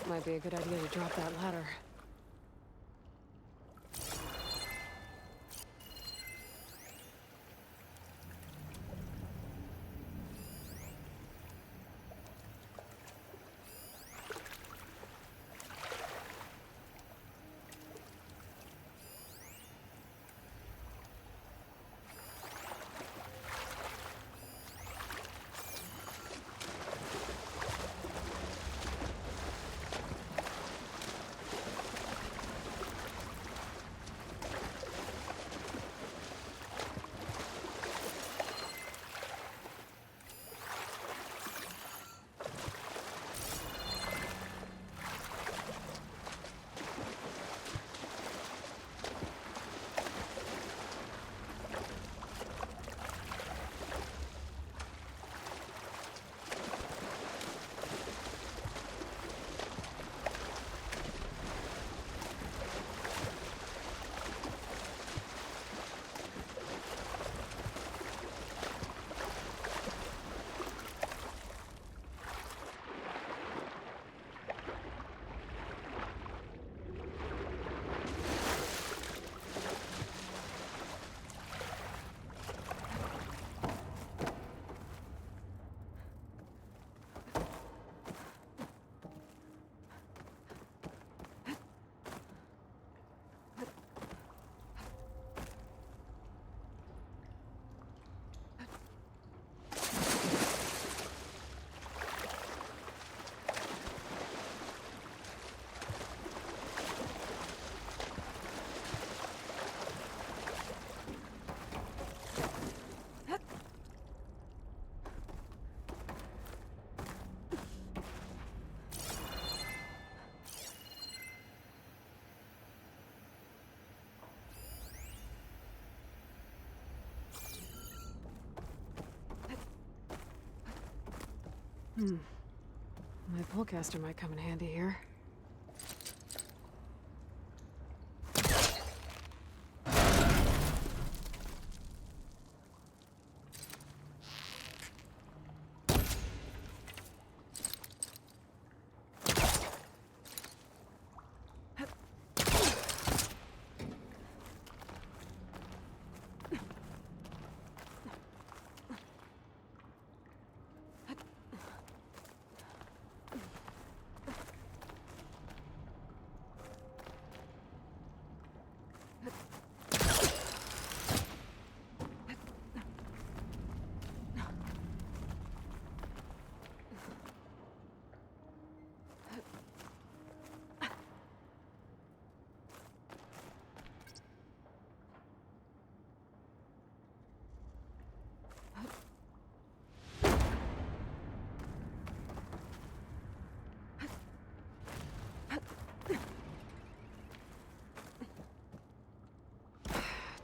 Might be a good idea to drop that ladder. My pullcaster might come in handy here.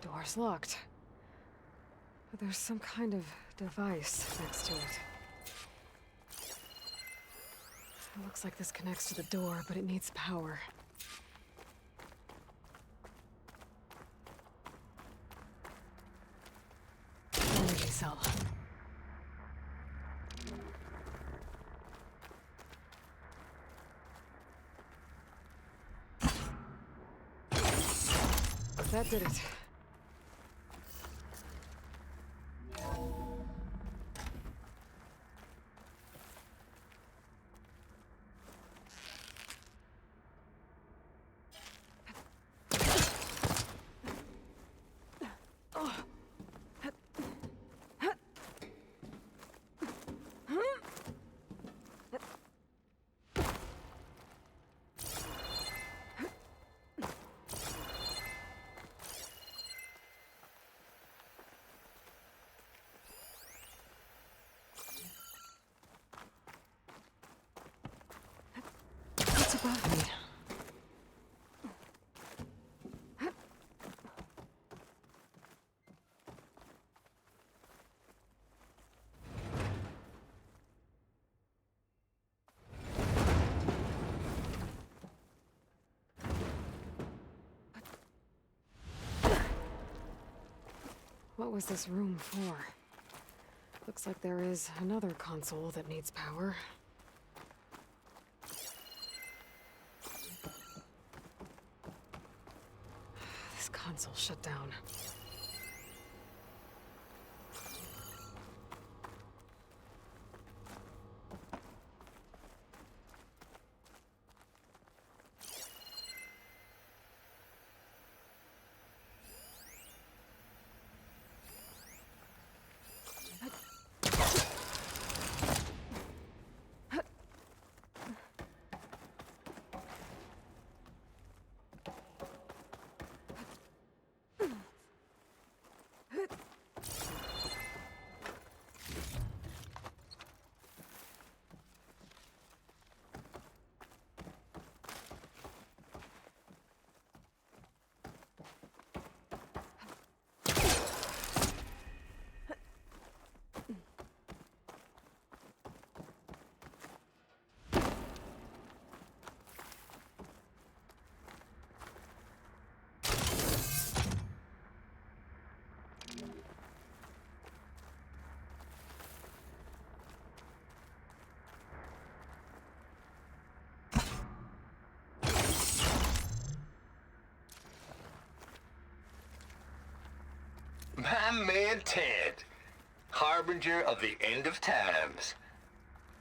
Door's locked. But there's some kind of device next to it. It looks like this connects to the door, but it needs power. Energy cell. That did it. What's above me? What was this room for? Looks like there is another console that needs power. This console shut down. My man Ted, harbinger of the end of times.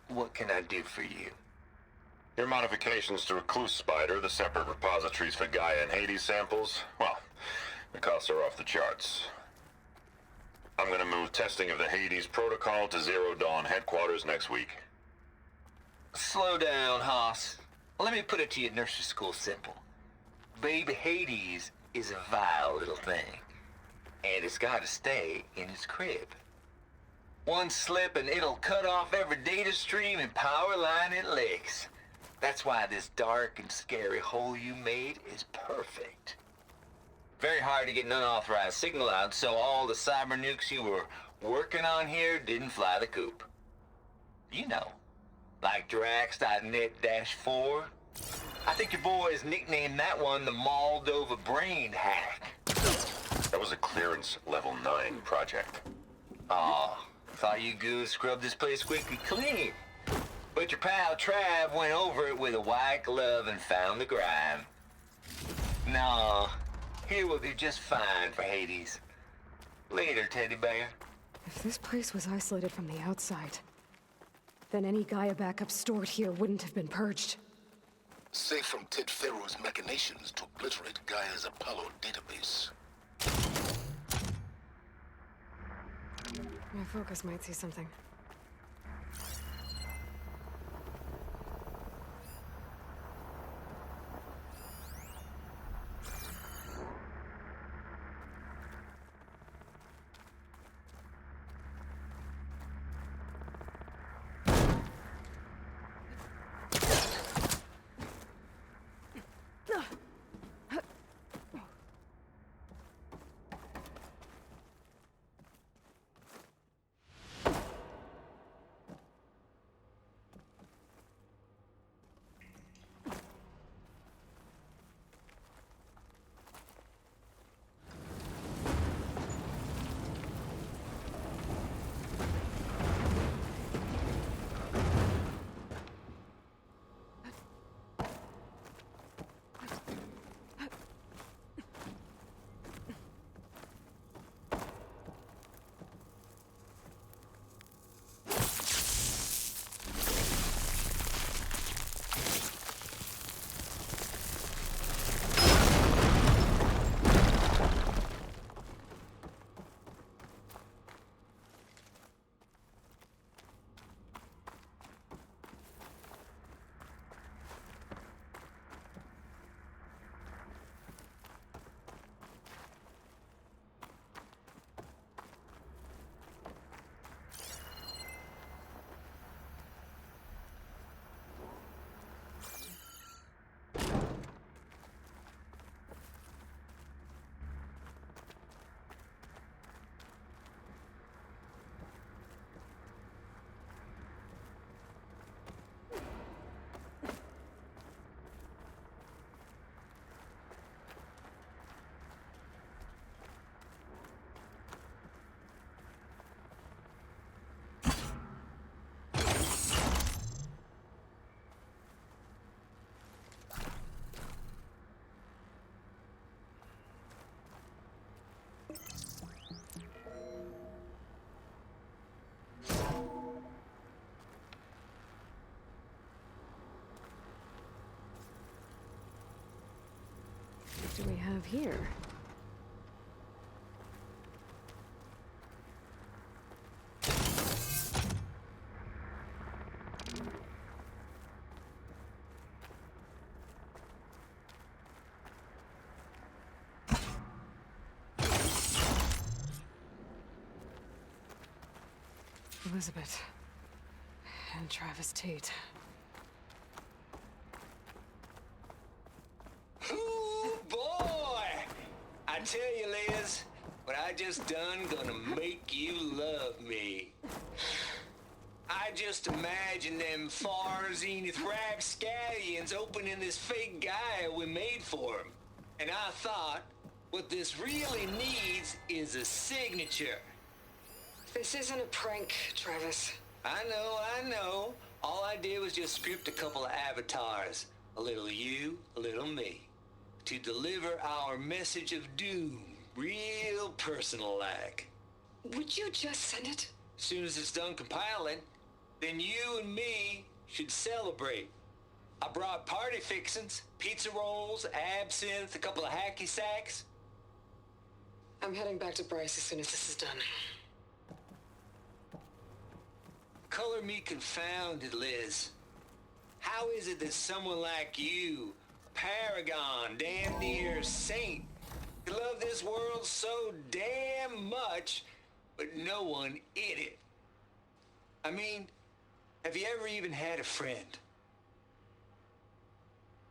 What can I do for you? Your modifications to Recluse Spider, the separate repositories for Gaia and Hades samples, well, the costs are off the charts. I'm gonna move testing of the Hades protocol to Zero Dawn headquarters next week. Slow down, Hoss. Let me put it to you nursery school simple. Baby Hades is a vile little thing, and it's gotta stay in its crib. One slip and it'll cut off every data stream and power line it licks. That's why this dark and scary hole you made is perfect. Very hard to get an unauthorized signal out, so all the cyber nukes you were working on here didn't fly the coop. You know, Like Drax.net-4? I think your boys nicknamed that one the Moldova Brain Hack. That was a clearance level 9 project. Aw, thought you goons scrubbed this place squeaky clean. But your pal Trav went over it with a white glove and found the grime. Nah, here we'll do just fine for Hades. Later, teddy bear. If this place was isolated from the outside, then any Gaia backup stored here wouldn't have been purged. Safe from Ted Pharaoh's machinations to obliterate Gaia's Apollo database. My focus might see something. What do we have here? Elizabeth and Travis Tate. Ooh, boy! I tell you, Liz, what I just done gonna make you love me. I just imagine them far zenith rapscallions opening this fake Gaia we made for 'em. And I thought, what this really needs is a signature. This isn't a prank, Travis. I know. All I did was just script a couple of avatars. A little you, a little me. To deliver our message of doom, real personal-like. Would you just send it? As soon as it's done compiling, then you and me should celebrate. I brought party fixins, pizza rolls, absinthe, a couple of hacky sacks. I'm heading back to Bryce as soon as this is done. Color me confounded, Liz. How is it that someone like you, paragon, damn near saint, could love this world so damn much, but no one in it? I mean, have you ever even had a friend?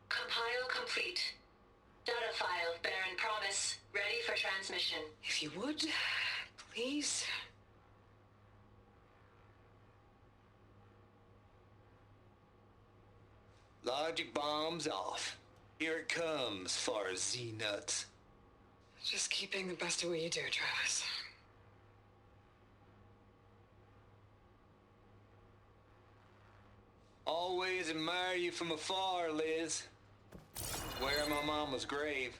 Compile complete. Data file, Baron Promise, ready for transmission. If you would, please. Logic bombs off. Here it comes, far as Z-nuts. Just keep being the best at what you do, Travis. Always admire you from afar, Liz. Where my mama's grave.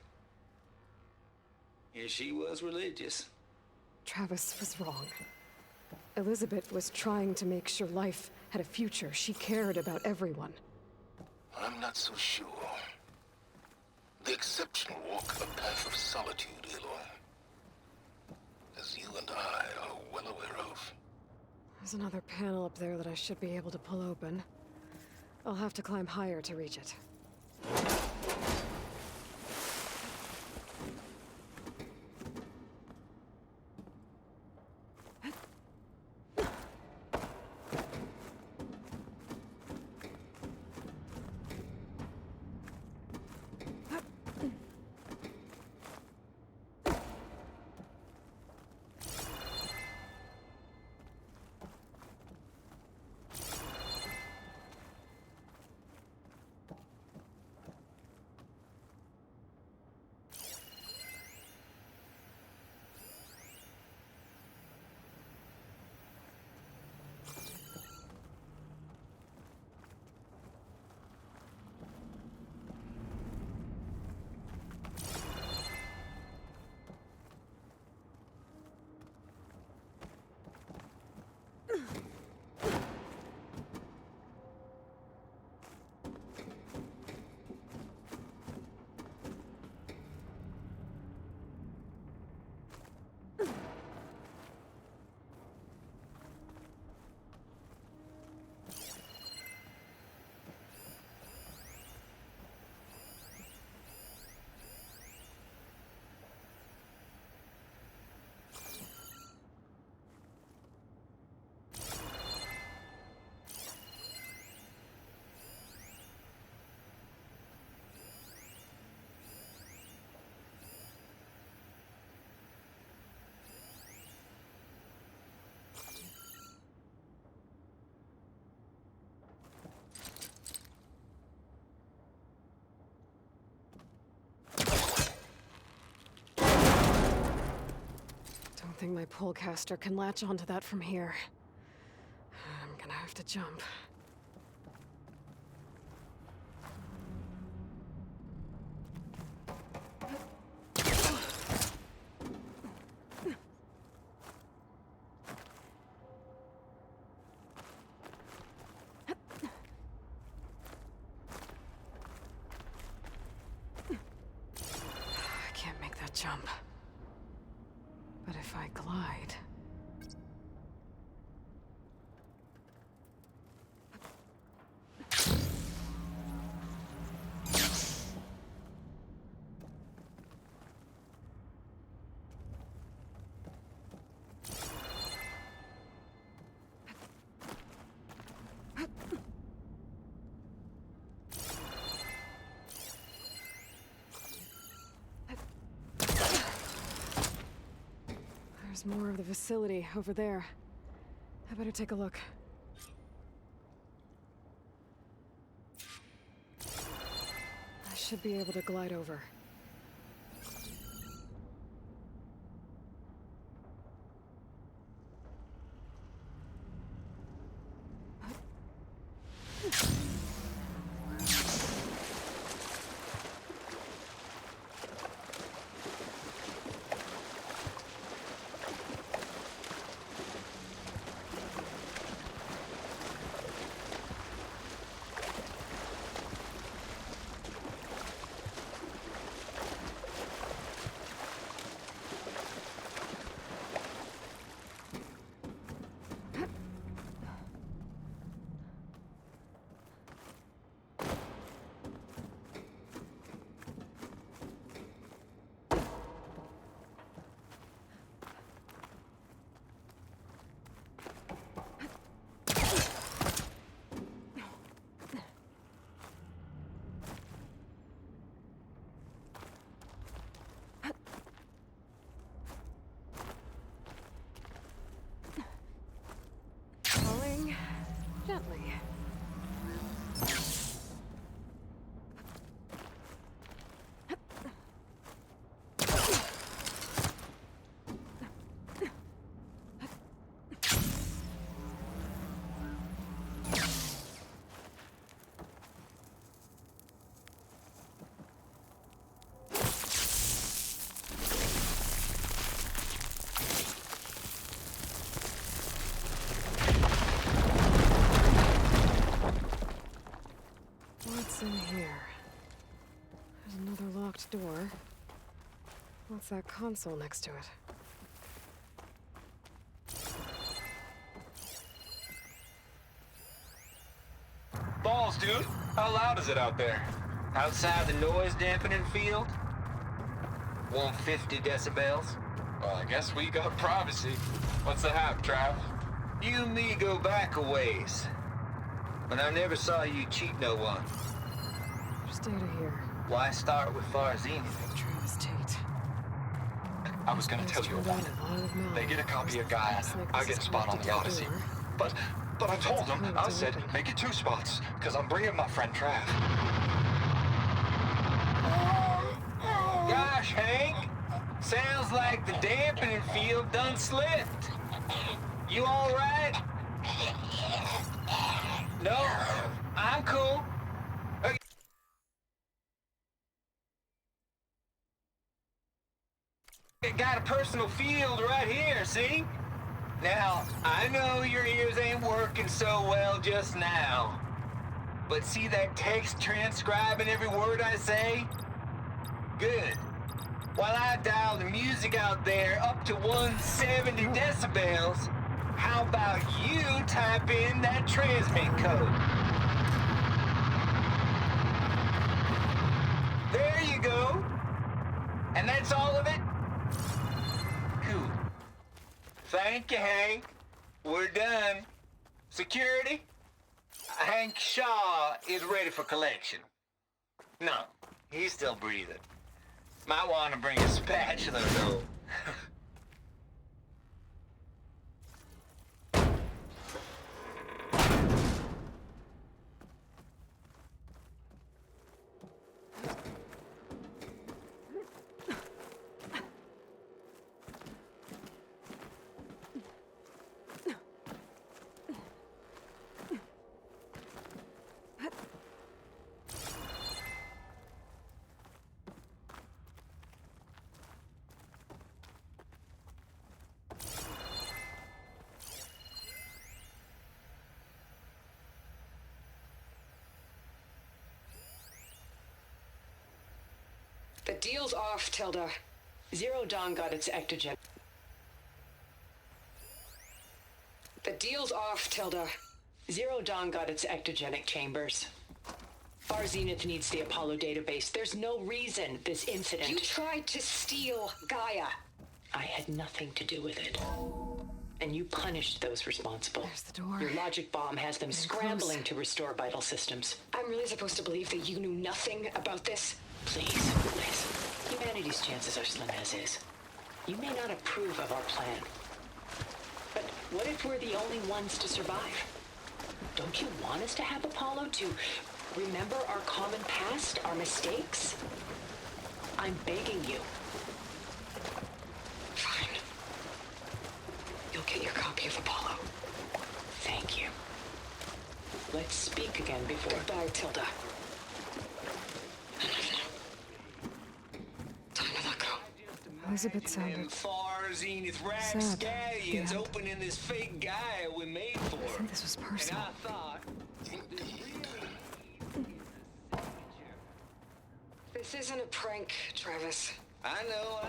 And she was religious. Travis was wrong. Elizabeth was trying to make sure life had a future. She cared about everyone. I'm not so sure. The exceptional walk the path of solitude, Aloy. As you and I are well aware of. There's another panel up there that I should be able to pull open. I'll have to climb higher to reach it. Don't think my pullcaster can latch onto that from here. I'm gonna have to jump. I can't make that jump. But if I glide... There's more of the facility over there. I better take a look. I should be able to glide over. door. What's that console next to it? Balls, dude. How loud is it out there? Outside the noise dampening field? 150 decibels? Well, I guess we got privacy. What's the hap, Trav? You and me go back a ways. But I never saw you cheat no one. There's data here. Why start with Farzini? Travis Tate. I was gonna tell you about it. They get a copy of Gaia. I get a spot on the Odyssey. But I told them, I said, make it 2 spots, because I'm bringing my friend Trav. Gosh, Hank. Sounds like the dampening field done slipped. You all right? No, I'm cool. I got a personal field right here, see? Now, I know your ears ain't working so well just now. But see that text transcribing every word I say? Good. While I dial the music out there up to 170 decibels, how about you type in that transmit code? There you go. And that's all of it? Cool. Thank you, Hank. We're done. Security? Hank Shaw is ready for collection. No, he's still breathing. Might want to bring a spatula, though. The deal's off, Tilda. Zero Dawn got its ectogen. The deal's off, Tilda. Zero Dawn got its ectogenic chambers. Far Zenith needs the Apollo database. There's no reason this incident... You tried to steal Gaia. I had nothing to do with it. And you punished those responsible. There's the door. Your logic bomb has them scrambling to restore vital systems. I'm really supposed to believe that you knew nothing about this? Please, Liz. Humanity's chances are slim as is. You may not approve of our plan. But what if we're the only ones to survive? Don't you want us to have Apollo to remember our common past, our mistakes? I'm begging you. Fine. You'll get your copy of Apollo. Thank you. Let's speak again before... Goodbye, Tilda. Elizabeth sounded Far Zenith sad. rapscallions Yeah. opening this fake Gaia we made for. I think this was personal. And I thought... This isn't a prank, Travis. I know.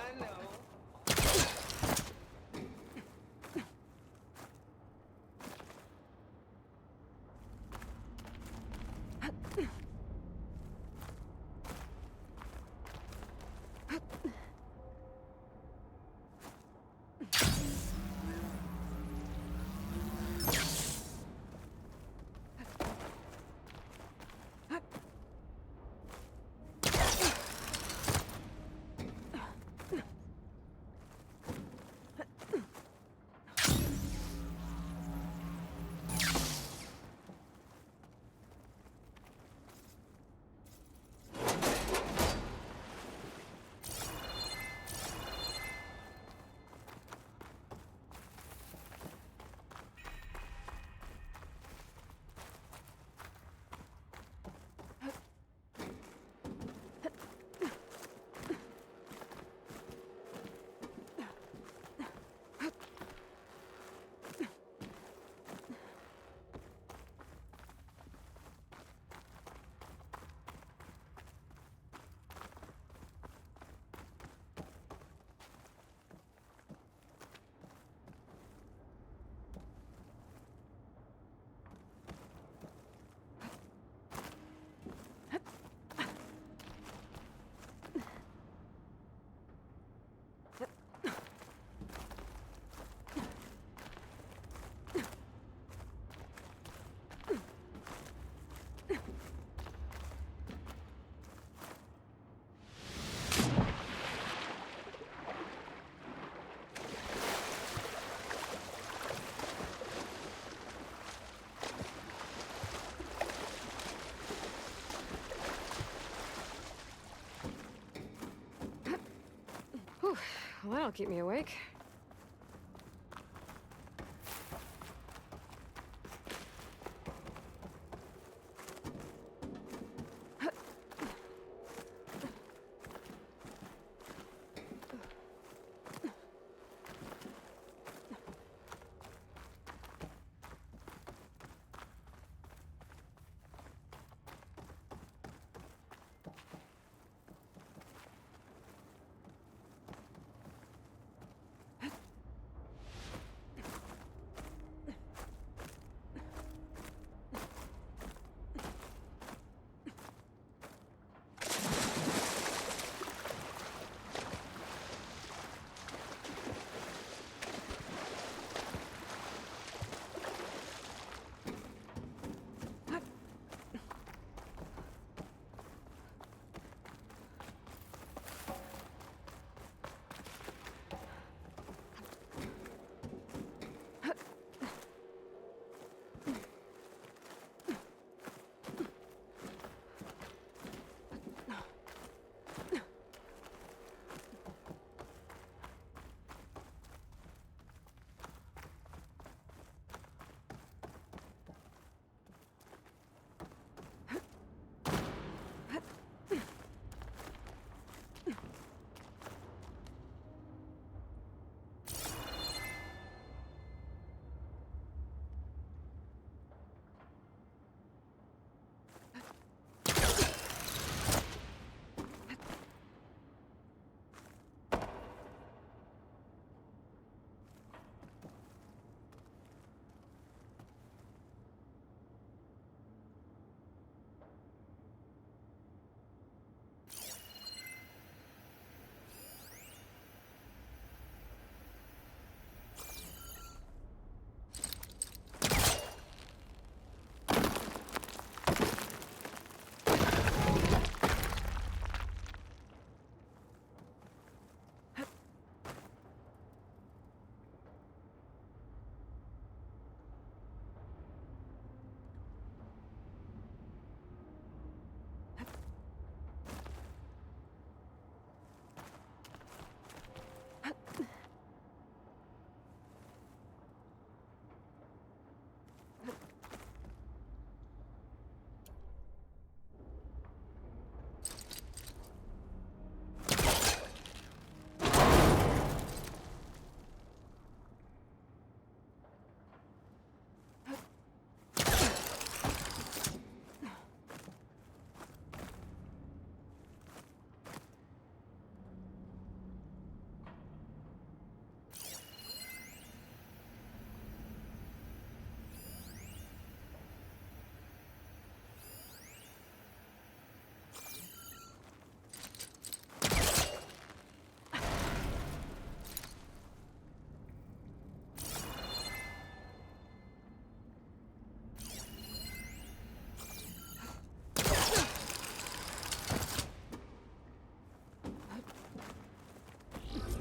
Well, that'll keep me awake.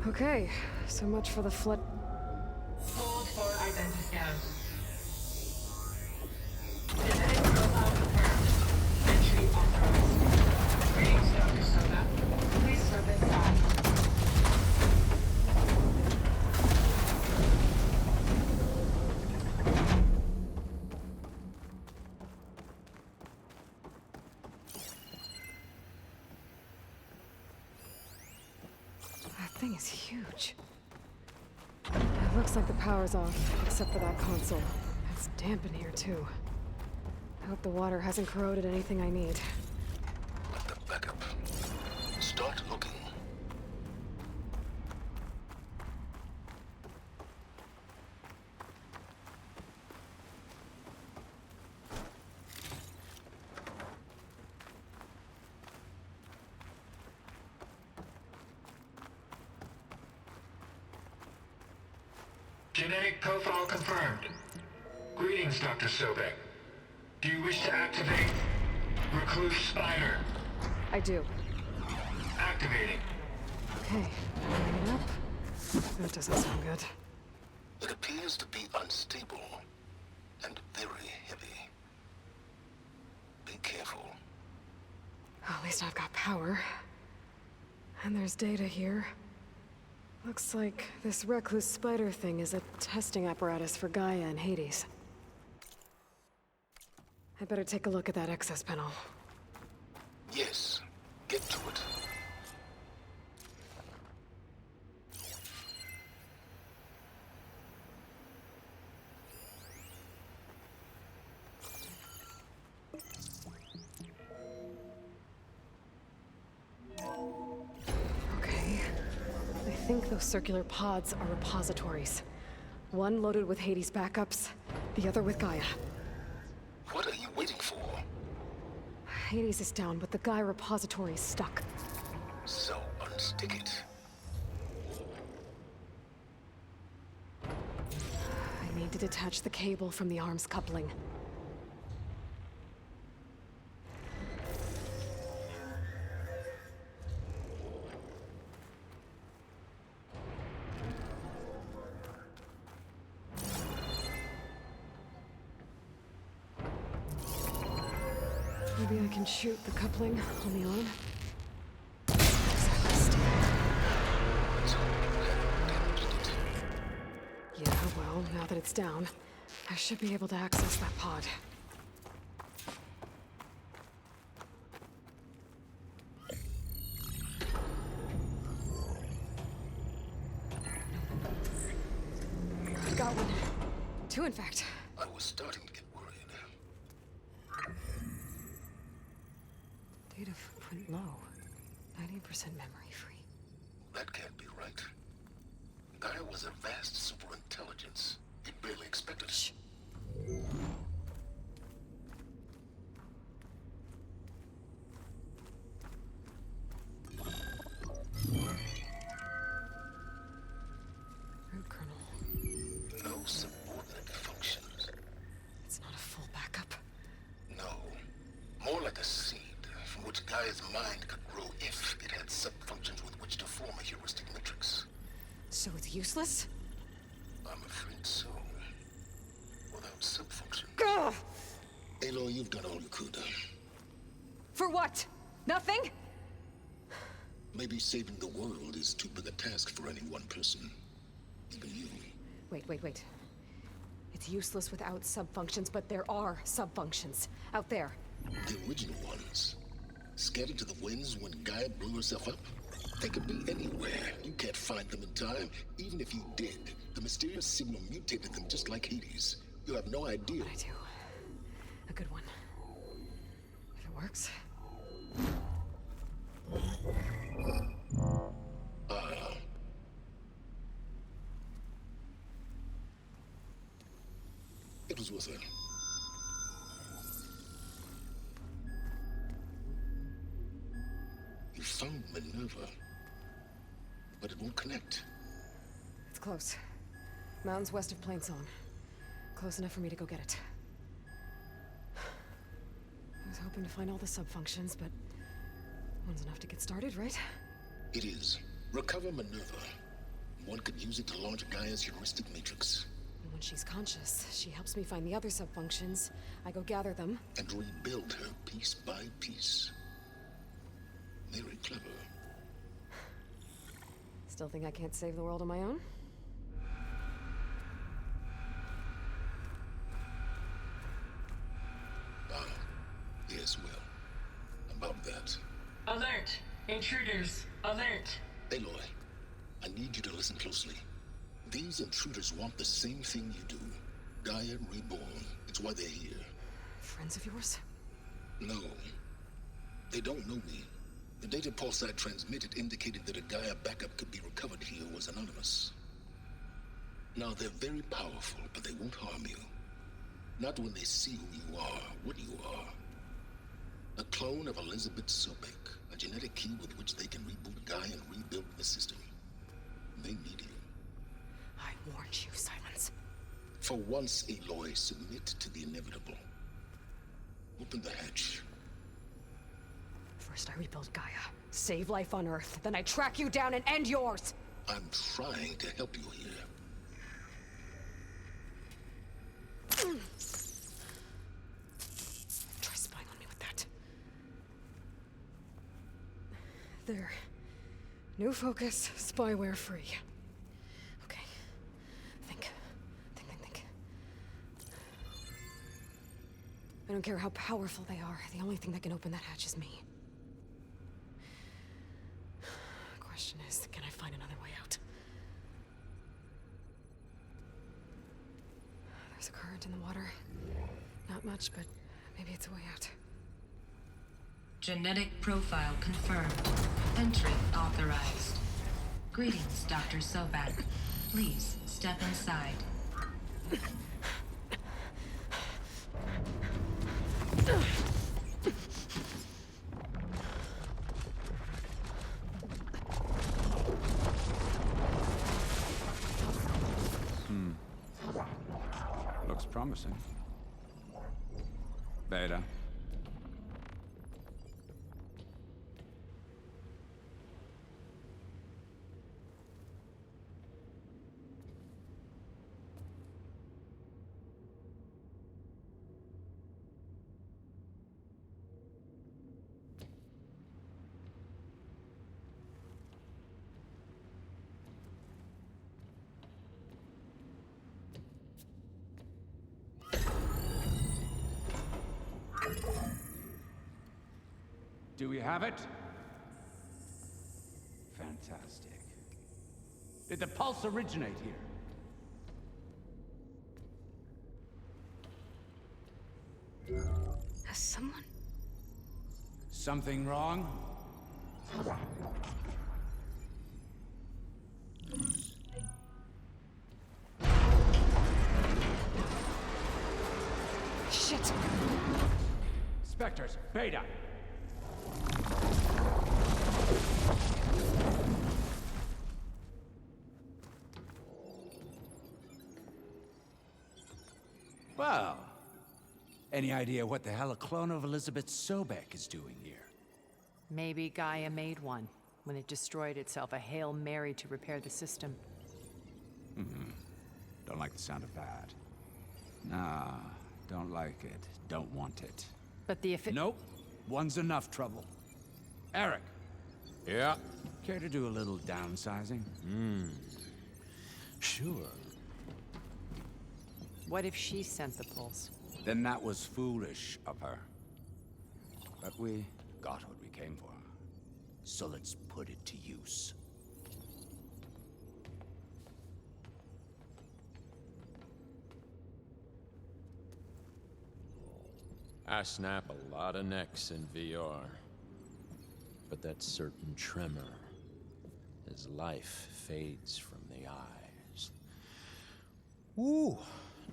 Okay, so much for the flood. Hold for identiscan. Genetic profile confirmed. Entry authorized. Greetings, Dr. Soda. Please step inside. That thing is huge. It looks like the power's off, except for that console. It's damp in here, too. I hope the water hasn't corroded anything I need. The backup. Start looking. Genetic profile confirmed. Greetings, Dr. Sobek. Do you wish to activate Recluse Spider? I do. Activating. Okay, bring it up. That doesn't sound good. It appears to be unstable and very heavy. Be careful. At least I've got power. And there's data here. Looks like this recluse spider thing is a testing apparatus for Gaia and Hades. I better take a look at that access panel. Yes, get to it. Okay. I think those circular pods are repositories. One loaded with Hades backups, the other with Gaia. What are you waiting for? Hades is down, but the Gaia repository is stuck. So unstick it. I need to detach the cable from the arms coupling. Maybe I can shoot the coupling on the arm. Yeah, well, now that it's down, I should be able to access that pod. Got one. Two, in fact. I was starting to get worried. Data footprint low. 90% memory free. That can't be right. Gaia was a vast superintelligence. It barely expected us. Root kernel. No subordinate functions. It's not a full backup. No. More like a seed from which Gaia's mind could grow if it had subfunctions with which to form a heuristic matrix. So it's useless? I'm afraid so. Without subfunction. Ugh! Aloy, you've done all you could. For what? Nothing? Maybe saving the world is too big a task for any one person. Even you. Wait. It's useless without subfunctions, but there are subfunctions out there. The original ones. Scattered to the winds when Gaia blew herself up? They could be anywhere. You can't find them in time. Even if you did, the mysterious signal mutated them just like Hades. You have no idea. But I do. A good one. If it works. It was worth it. You found Minerva, but it won't connect. It's close. Mountains west of Plainsong. Close enough for me to go get it. I was hoping to find all the subfunctions, but one's enough to get started, right? It is. Recover Minerva. One could use it to launch Gaia's heuristic matrix. And when she's conscious, she helps me find the other subfunctions. I go gather them. And rebuild her piece by piece. Very clever. Still think I can't save the world on my own? Yes, well. About that. Alert! Intruders! Alert! Aloy, I need you to listen closely. These intruders want the same thing you do. Gaia reborn. It's why they're here. Friends of yours? No. They don't know me. The data pulse I transmitted indicated that a Gaia backup could be recovered here was anonymous. Now, they're very powerful, but they won't harm you. Not when they see who you are, what you are. A clone of Elizabeth Sobek, a genetic key with which they can reboot Gaia and rebuild the system. They need you. I warned you, Silence. For once, Aloy, submit to the inevitable. Open the hatch. First I rebuild Gaia, save life on Earth, then I track you down and end yours! I'm trying to help you here. Try spying on me with that. There. New focus, spyware free. I don't care how powerful they are. The only thing that can open that hatch is me. Question is, can I find another way out? There's a current in the water. Not much, but maybe it's a way out. Genetic profile confirmed. Entry authorized. Greetings, Dr. Sobek. Please step inside. Looks promising. Beta. Do we have it? Fantastic. Did the pulse originate here? Has someone... Something wrong? Shit! Spectres, Beta! Well, any idea what the hell a clone of Elizabeth Sobek is doing here? Maybe Gaia made one when it destroyed itself, a Hail Mary to repair the system. Don't like the sound of that. Nah, don't like it. Don't want it. But the Nope. One's enough trouble. Eric. Yeah? Care to do a little downsizing? Sure. What if she sent the pulse? Then that was foolish of her. But we got what we came for. So let's put it to use. I snap a lot of necks in VR. But that certain tremor as life fades from the eyes. Ooh,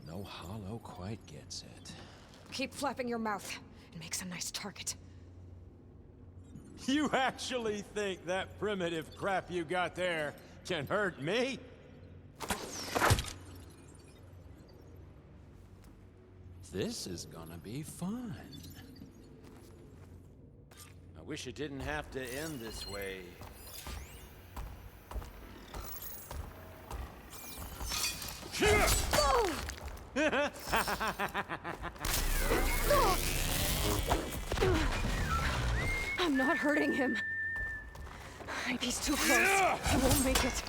no hollow quite gets it. Keep flapping your mouth. It makes a nice target. You actually think that primitive crap you got there can hurt me? This is gonna be fun. I wish it didn't have to end this way. I'm not hurting him. He's too close. He won't make it.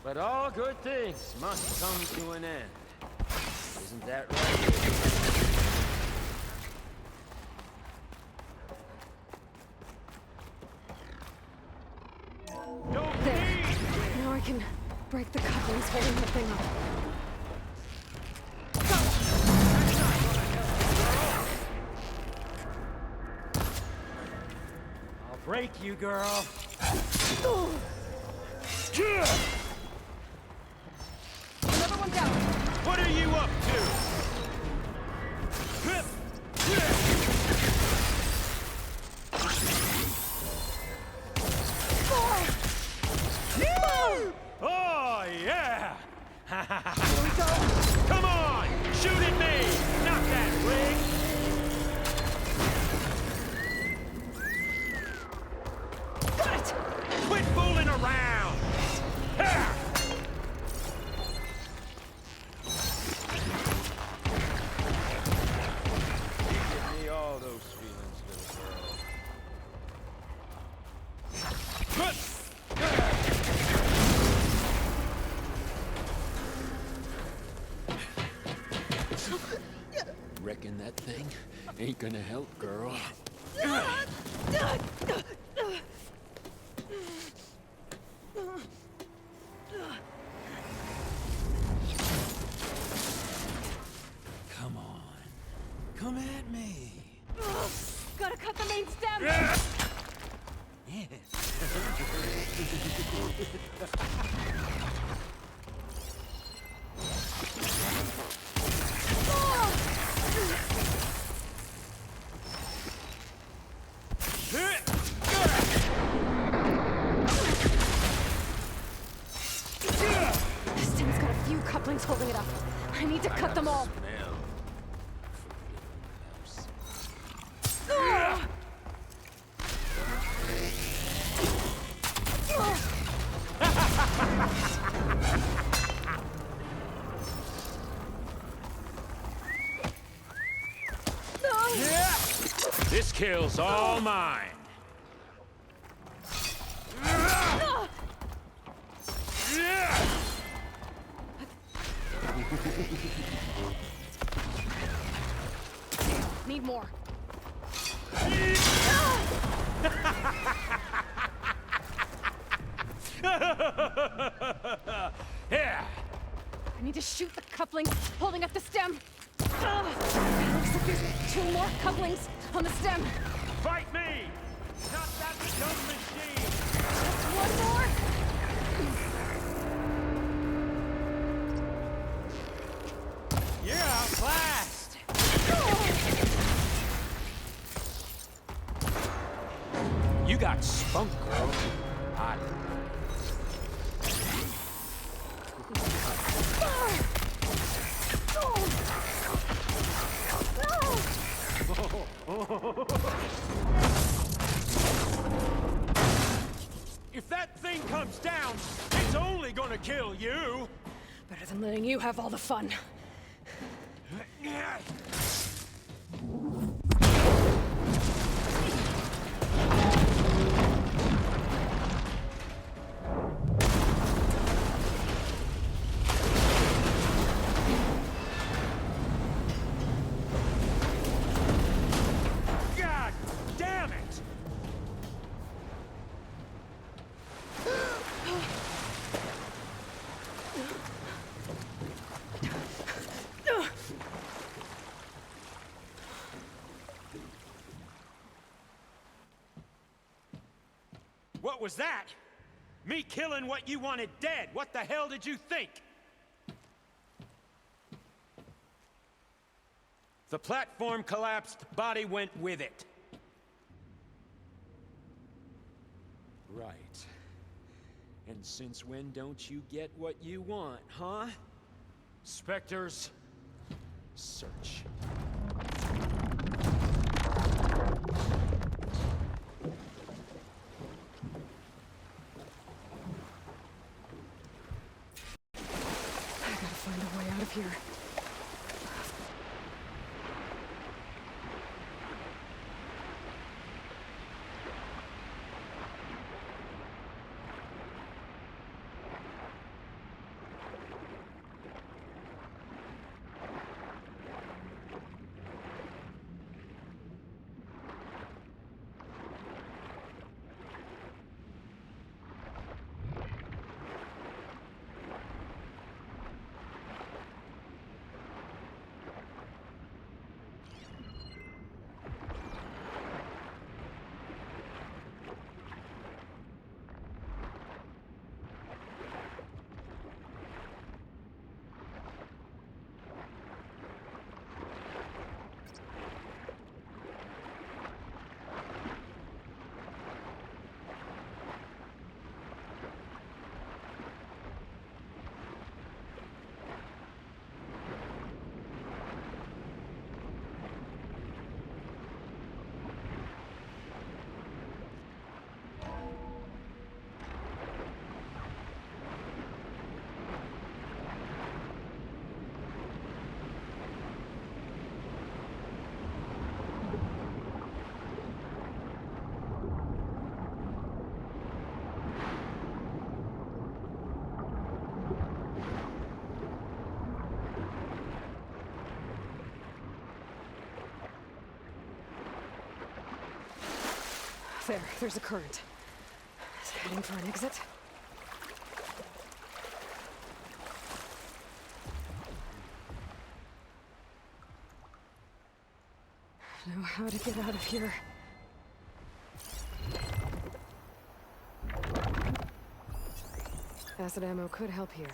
But all good things must come to an end. Isn't that right? There. Now I can break the couplings holding the thing up. I'll break you, girl. Another one down. What are you up to? Oh, yeah! Come on! Shoot at me! Not that rig! Got it! Quit fooling around! Ha! Fighting that thing ain't gonna help, girl. Come on. Come at me. Gotta cut the main stem! This stem's got a few couplings holding it up. I need to cut them all. This kill's all mine. Need more. Yeah. I need to shoot the couplings holding up the stem. Looks like there's 2 more couplings on the stem. Fight me! Not that dumb machine! Just 1 more. You're outclassed! You got spunk, girl. If that thing comes down, it's only gonna kill you! Better than letting you have all the fun. God damn it! What was that? Me killing what you wanted dead. What the hell did you think? The platform collapsed, body went with it. Right. And since when don't you get what you want, huh? Spectres, search. I gotta find a way out of here. There's a current. Is it heading for an exit? Know how to get out of here. Acid ammo could help here.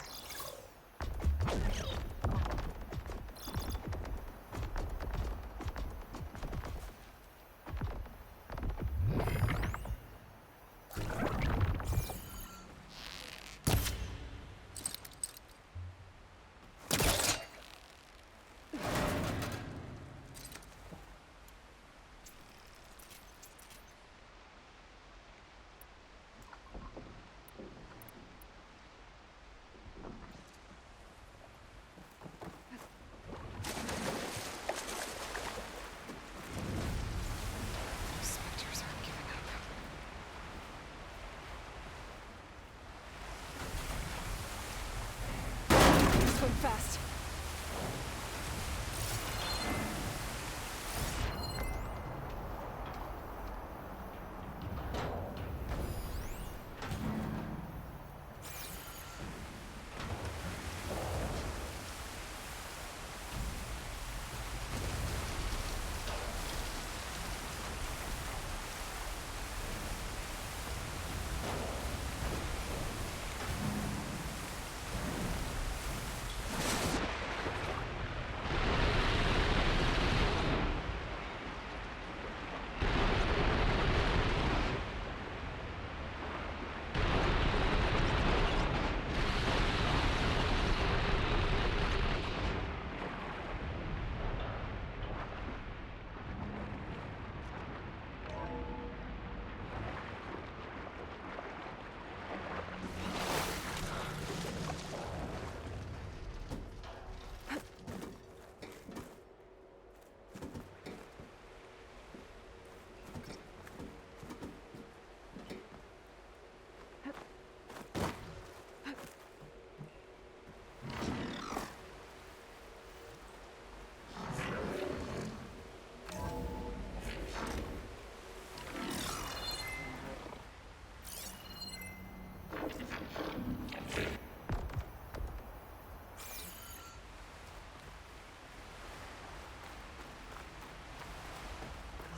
Fast.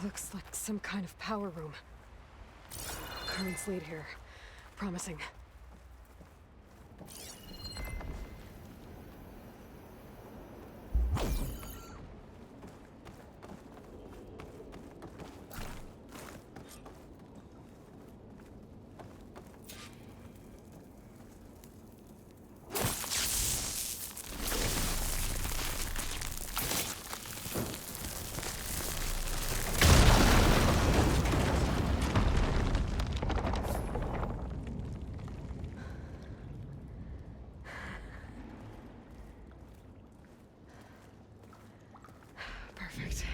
Looks like some kind of power room. Currents lead here. Promising. Perfect.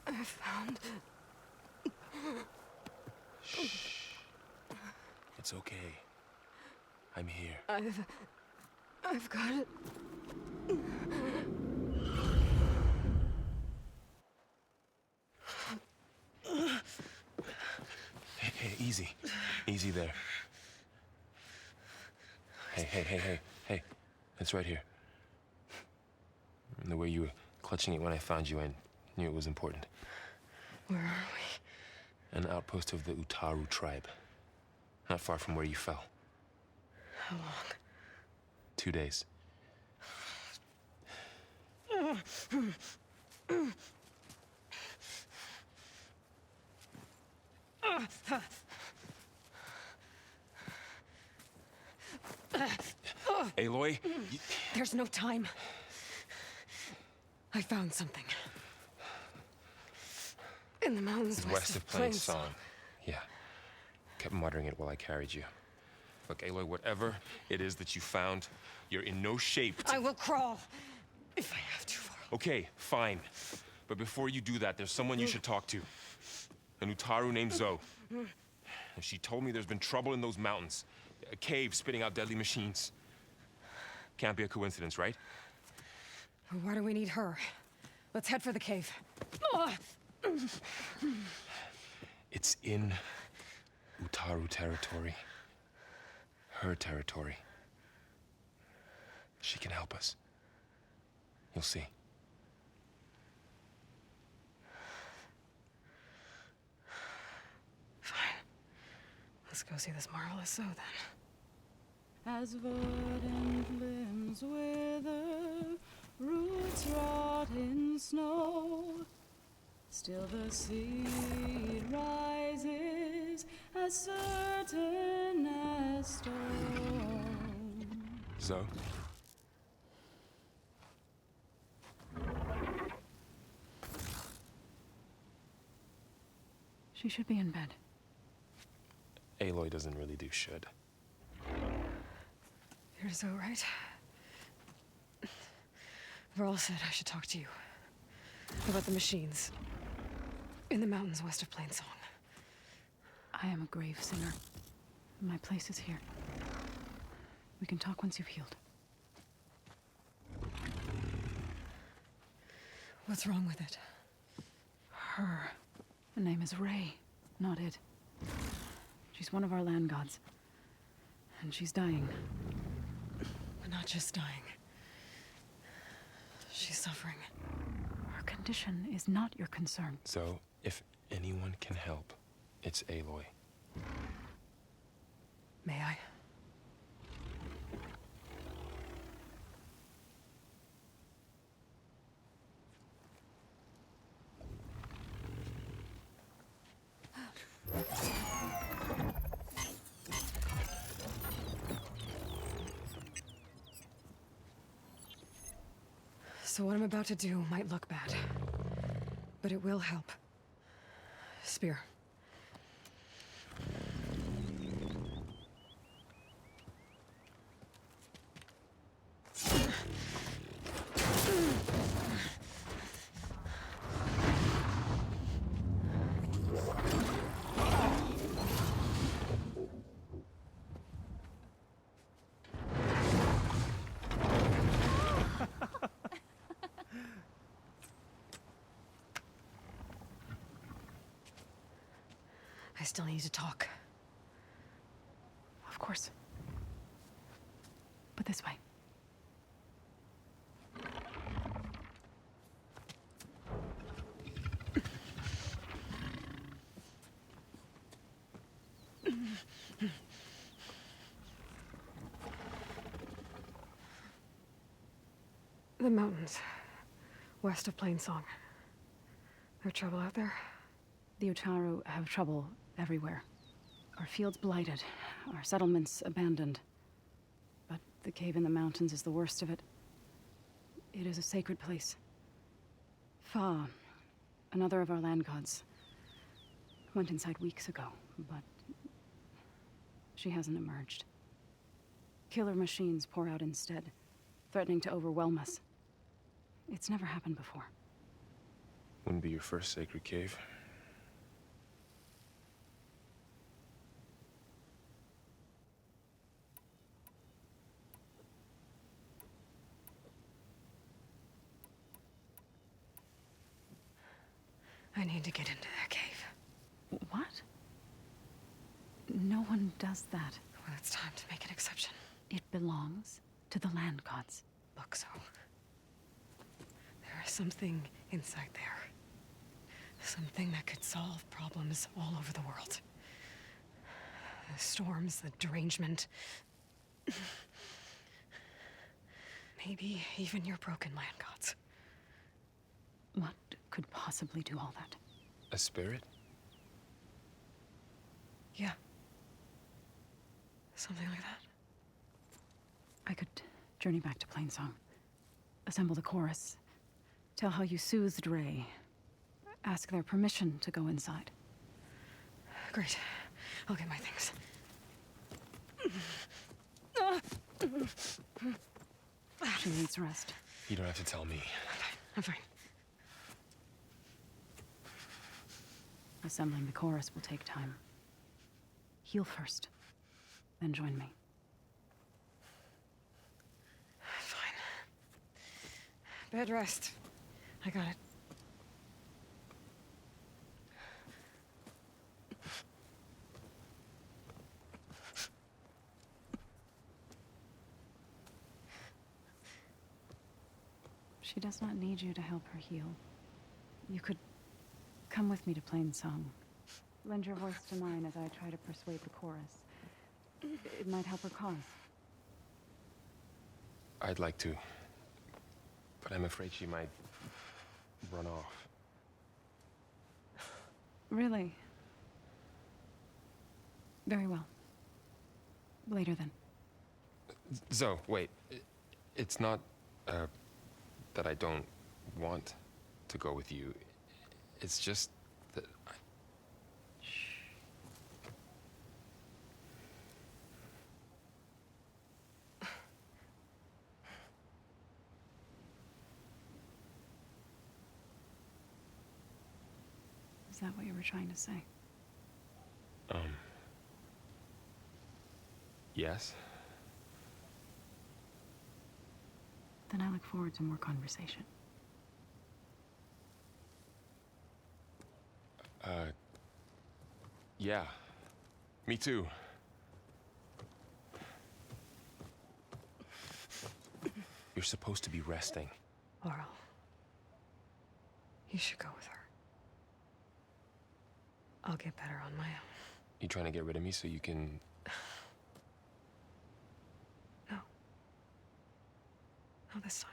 I found... Shh. It's okay. I'm here. I've got it. there. Hey. It's right here. And the way you were clutching it when I found you, I knew it was important. Where are we? An outpost of the Utaru tribe. Not far from where you fell. How long? 2 days. Aloy? There's no time. I found something. In the mountains West of Plainsong. Yeah. Kept muttering it while I carried you. Look, Aloy, whatever it is that you found, you're in no shape to... I will crawl, if I have to. Okay, fine. But before you do that, there's someone you should talk to. An Utaru named Zoe. And she told me there's been trouble in those mountains. A cave spitting out deadly machines. Can't be a coincidence, right? Why do we need her? Let's head for the cave. It's in Utaru territory. Her territory. She can help us. You'll see. Fine. Let's go see this marvelous Zoe then. As verdant limbs wither, roots rot in snow, still the seed rises as certain as stone. Zoe? She should be in bed. Aloy doesn't really do should. You're Zoe, right? Varl said I should talk to you. About the machines. In the mountains west of Plainsong. I am a grave singer. My place is here. We can talk once you've healed. What's wrong with it? Her. The name is Ray, not it. She's one of our land gods. And she's dying. But not just dying. She's suffering. Her condition is not your concern. So, if anyone can help, it's Aloy. May I? So what I'm about to do might look bad, but it will help. Spear. I still need to talk. Of course. But this way. The mountains. West of Plainsong. There trouble out there? The Utaru have trouble everywhere. Our fields blighted, our settlements abandoned. But the cave in the mountains is the worst of it. It is a sacred place. Fa, another of our land gods, went inside weeks ago, but she hasn't emerged. Killer machines pour out instead, threatening to overwhelm us. It's never happened before. Wouldn't be your first sacred cave. I need to get into that cave. What? No one does that? Well, it's time to make an exception. It belongs to the land gods. Look, so there is something inside there. Something that could solve problems all over the world. The storms, the derangement. Maybe even your broken land gods. What could possibly do all that? A spirit? Yeah. Something like that. I could journey back to Plainsong, assemble the chorus, tell how you soothed Ray, ask their permission to go inside. Great. I'll get my things. She needs rest. You don't have to tell me. I'm fine. Assembling the chorus will take time. Heal first, then join me. Fine. Bed rest. I got it. She does not need you to help her heal. You could come with me to Plainsong. Lend your voice to mine as I try to persuade the chorus. It might help her cause. I'd like to, but I'm afraid she might run off. Really? Very well. Later then. Zoe, wait. It's not, that I don't want to go with you. It's just that I... Is that what you were trying to say? Yes? Then I look forward to more conversation. Yeah. Me too. You're supposed to be resting. Laurel. You should go with her. I'll get better on my own. You trying to get rid of me so you can... No. Not this time.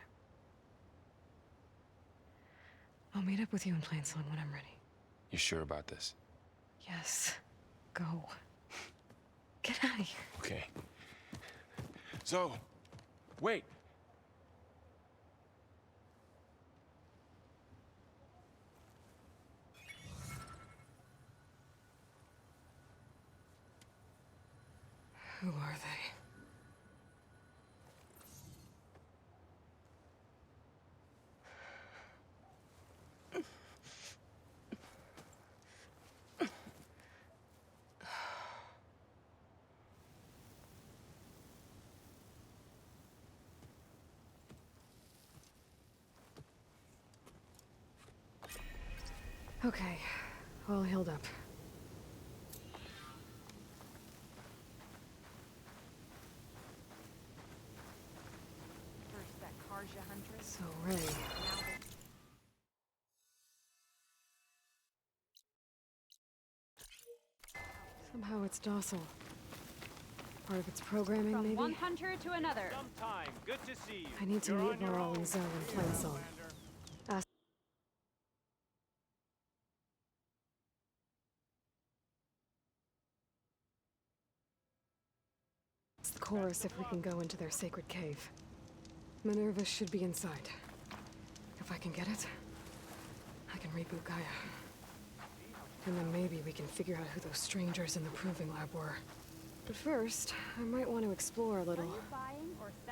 I'll meet up with you in Plainsong when I'm ready. You sure about this? Yes. Go. Get out of here. Okay. Zoe, wait! Who are they? Okay, all healed up. First that Karja huntress. So, Ray. Somehow it's docile. Part of its programming, From maybe? one hunter to another. Sometime. Good to see you. I need to You're meet on your Laurel own. and Zoe in Plainsong. Ask the chorus if we can go into their sacred cave. Minerva should be inside. If I can get it, I can reboot Gaia. And then maybe we can figure out who those strangers in the proving lab were. But first, I might want to explore a little.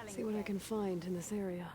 See what I can find in this area.